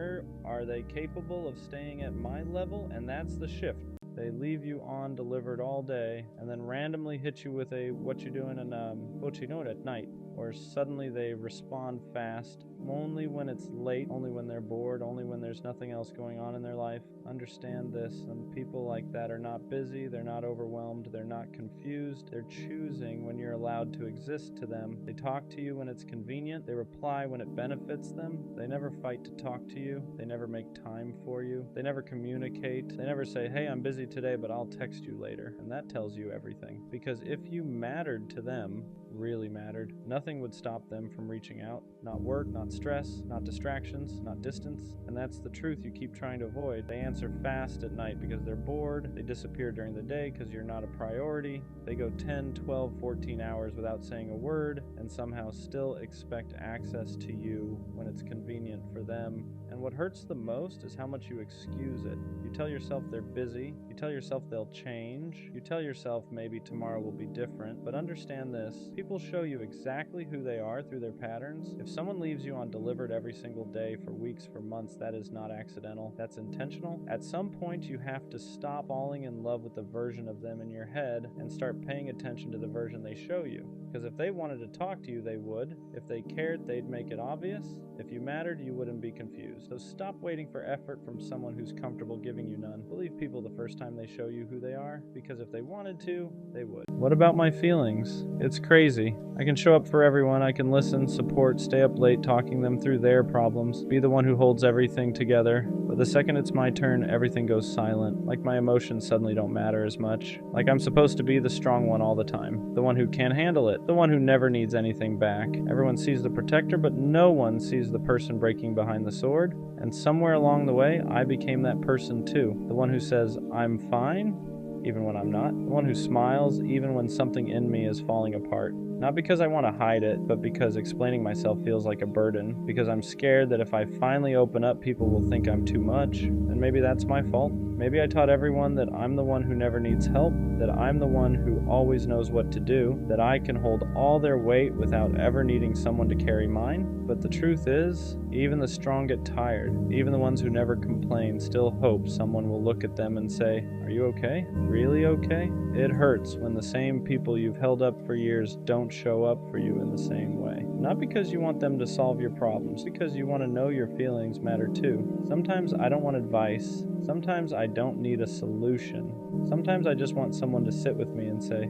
are they capable of staying at my level? And that's the shift. They leave you on delivered all day and then randomly hit you with a what you doing and what you doing at night, or suddenly they respond fast only when it's late, only when they're bored, only when there's nothing else going on in their life. Understand this, and people like that are not busy, they're not overwhelmed, they're not confused, they're choosing when you're allowed to exist to them. They talk to you when it's convenient, they reply when it benefits them, they never fight to talk to you, they never make time for you, they never communicate, they never say, hey, I'm busy today, but I'll text you later. And that tells you everything. Because if you mattered to them, really mattered, nothing would stop them from reaching out. Not work, not stress, not distractions, not distance. And that's the truth you keep trying to avoid. They answer fast at night because they're bored. They disappear during the day because you're not a priority. They go 10, 12, 14 hours without saying a word and somehow still expect access to you when it's convenient for them. And what hurts the most is how much you excuse it. You tell yourself they're busy. You tell yourself they'll change. You tell yourself maybe tomorrow will be different. But understand this, people show you exactly who they are through their patterns. If someone leaves you undelivered every single day for weeks, for months, that is not accidental. That's intentional. At some point, you have to stop falling in love with the version of them in your head and start paying attention to the version they show you. Because if they wanted to talk to you, they would. If they cared, they'd make it obvious. If you mattered, you wouldn't be confused. So stop waiting for effort from someone who's comfortable giving you none. Believe people the first time they show you who they are, because if they wanted to, they would. What about my feelings? It's crazy. I can show up for everyone, I can listen, support, stay up late talking them through their problems, be the one who holds everything together. But the second it's my turn, everything goes silent. Like my emotions suddenly don't matter as much. Like I'm supposed to be the strong one all the time. The one who can handle it. The one who never needs anything back. Everyone sees the protector, but no one sees the person breaking behind the sword. And somewhere along the way, I became that person too. The one who says, I'm fine, even when I'm not. The one who smiles, even when something in me is falling apart. Not because I want to hide it, but because explaining myself feels like a burden. Because I'm scared that if I finally open up, people will think I'm too much. And maybe that's my fault. Maybe I taught everyone that I'm the one who never needs help, that I'm the one who always knows what to do, that I can hold all their weight without ever needing someone to carry mine. But the truth is, even the strong get tired. Even the ones who never complain still hope someone will look at them and say, are you okay? Really okay? It hurts when the same people you've held up for years don't show up for you in the same way. Not because you want them to solve your problems, because you want to know your feelings matter too. Sometimes I don't want advice. Sometimes I don't need a solution. Sometimes I just want someone to sit with me and say,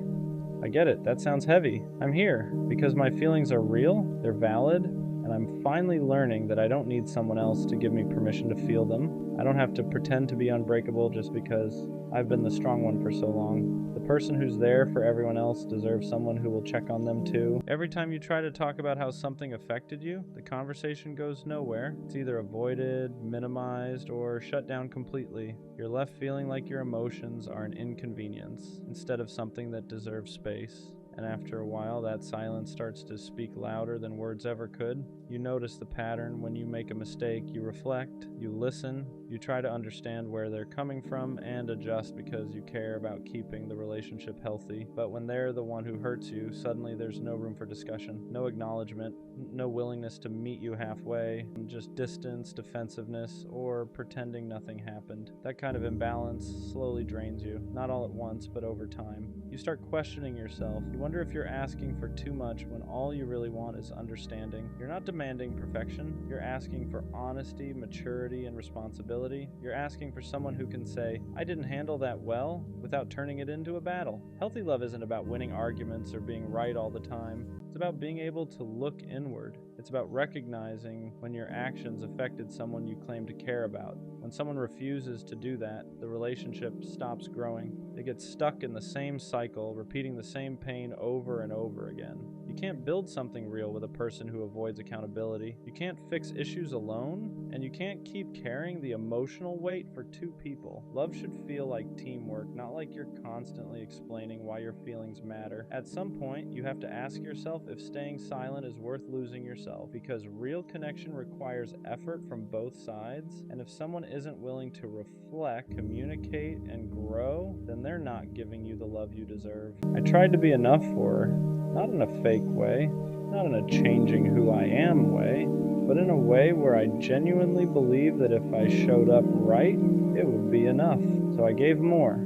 I get it, that sounds heavy. I'm here because my feelings are real, they're valid, and I'm finally learning that I don't need someone else to give me permission to feel them. I don't have to pretend to be unbreakable just because I've been the strong one for so long. The person who's there for everyone else deserves someone who will check on them too. Every time you try to talk about how something affected you, the conversation goes nowhere. It's either avoided, minimized, or shut down completely. You're left feeling like your emotions are an inconvenience instead of something that deserves space. And after a while, that silence starts to speak louder than words ever could. You notice the pattern. When you make a mistake, you reflect, you listen, you try to understand where they're coming from and adjust because you care about keeping the relationship healthy. But when they're the one who hurts you, suddenly there's no room for discussion, no acknowledgement, no willingness to meet you halfway, just distance, defensiveness, or pretending nothing happened. That kind of imbalance slowly drains you, not all at once, but over time. You start questioning yourself. You wonder if you're asking for too much when all you really want is understanding. You're not demanding perfection. You're asking for honesty, maturity, and responsibility. You're asking for someone who can say, I didn't handle that well, without turning it into a battle. Healthy love isn't about winning arguments or being right all the time. It's about being able to look inward. It's about recognizing when your actions affected someone you claim to care about. When someone refuses to do that, the relationship stops growing. It gets stuck in the same cycle, repeating the same pain over and over again. You can't build something real with a person who avoids accountability. You can't fix issues alone, and you can't keep carrying the emotional weight for two people. Love should feel like teamwork, not like you're constantly explaining why your feelings matter. At some point, you have to ask yourself if staying silent is worth losing yourself, because real connection requires effort from both sides, and if someone isn't willing to reflect, communicate, and grow, then they're not giving you the love you deserve. I tried to be enough for her, not in a fake way, not in a changing who I am way, but in a way where I genuinely believed that if I showed up right, it would be enough. So I gave more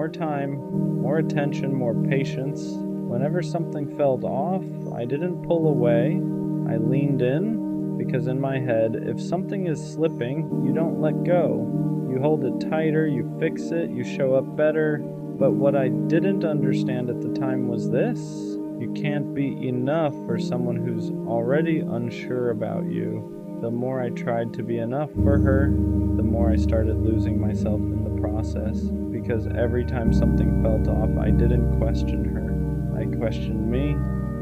time, more attention, more patience. Whenever something felt off, I didn't pull away. I leaned in, Because in my head, if something is slipping, you don't let go. You hold it tighter, you fix it, you show up better. But what I didn't understand at the time was this: you can't be enough for someone who's already unsure about you. The more I tried to be enough for her, the more I started losing myself in the process. Because every time something felt off, I didn't question her. I questioned me.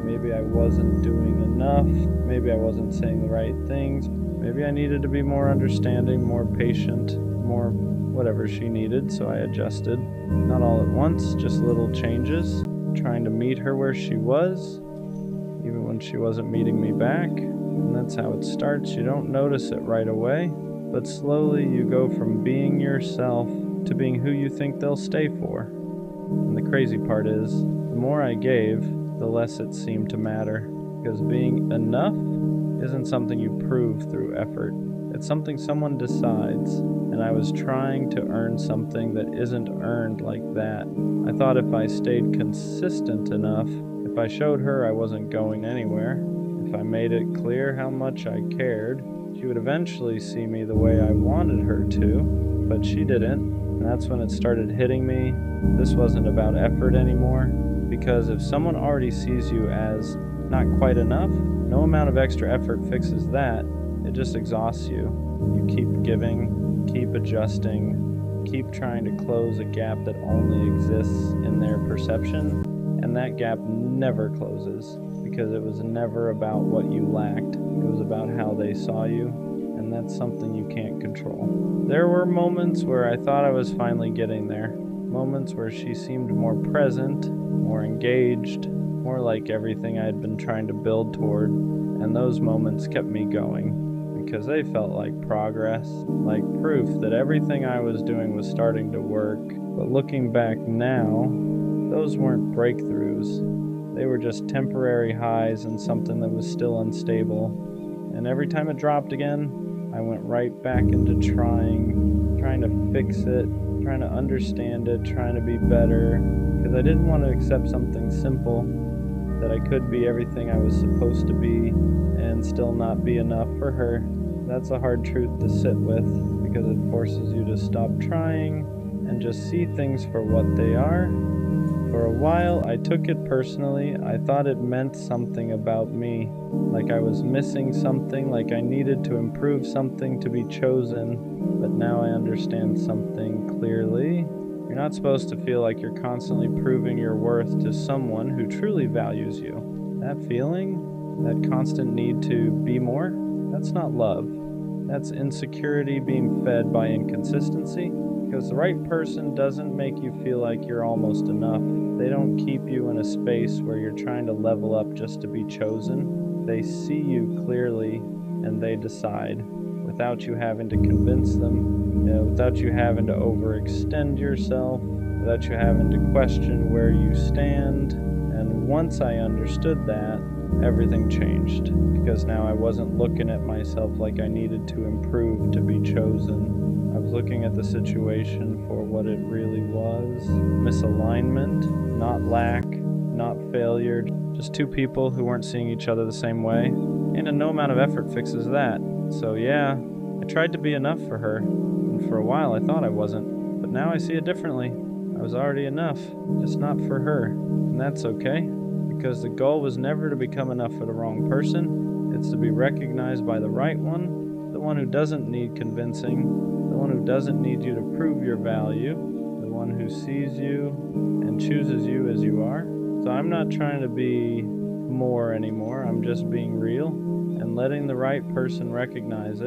Maybe I wasn't doing enough. Maybe I wasn't saying the right things. Maybe I needed to be more understanding, more patient, more whatever she needed, so I adjusted. Not all at once, just little changes, trying to meet her where she was, even when she wasn't meeting me back. And that's how it starts. You don't notice it right away, but slowly you go from being yourself to being who you think they'll stay for. And the crazy part is, the more I gave, the less it seemed to matter. Because being enough isn't something you prove through effort. It's something someone decides, and I was trying to earn something that isn't earned like that. I thought if I stayed consistent enough, if I showed her I wasn't going anywhere, if I made it clear how much I cared, she would eventually see me the way I wanted her to, but she didn't. And that's when it started hitting me. This wasn't about effort anymore, because if someone already sees you as not quite enough, no amount of extra effort fixes that. It just exhausts you. You keep giving, keep adjusting, keep trying to close a gap that only exists in their perception, and that gap never closes, because it was never about what you lacked. It was about how they saw you, and that's something you can't control. There were moments where I thought I was finally getting there. Moments where she seemed more present, more engaged, more like everything I had been trying to build toward, and those moments kept me going because they felt like progress, like proof that everything I was doing was starting to work. But looking back now, those weren't breakthroughs. They were just temporary highs in something that was still unstable. And every time it dropped again, I went right back into trying to fix it, trying to understand it, trying to be better, because I didn't want to accept something simple, that I could be everything I was supposed to be and still not be enough for her. That's a hard truth to sit with, because it forces you to stop trying and just see things for what they are. For a while, I took it personally. I thought it meant something about me, like I was missing something, like I needed to improve something to be chosen. But now I understand something clearly. You're not supposed to feel like you're constantly proving your worth to someone who truly values you. That feeling, that constant need to be more, that's not love. That's insecurity being fed by inconsistency. Because the right person doesn't make you feel like you're almost enough. They don't keep you in a space where you're trying to level up just to be chosen. They see you clearly and they decide, without you having to convince them, without you having to overextend yourself, without you having to question where you stand. And once I understood that, everything changed. Because now I wasn't looking at myself like I needed to improve to be chosen. I was looking at the situation for what it really was. Misalignment, not lack, not failure. Just two people who weren't seeing each other the same way. And no amount of effort fixes that. So yeah, I tried to be enough for her. And for a while I thought I wasn't. But now I see it differently. I was already enough, just not for her. And that's okay. Because the goal was never to become enough for the wrong person. It's to be recognized by the right one. The one who doesn't need convincing. The one who doesn't need you to prove your value, the one who sees you and chooses you as you are. So I'm not trying to be more anymore, I'm just being real and letting the right person recognize it.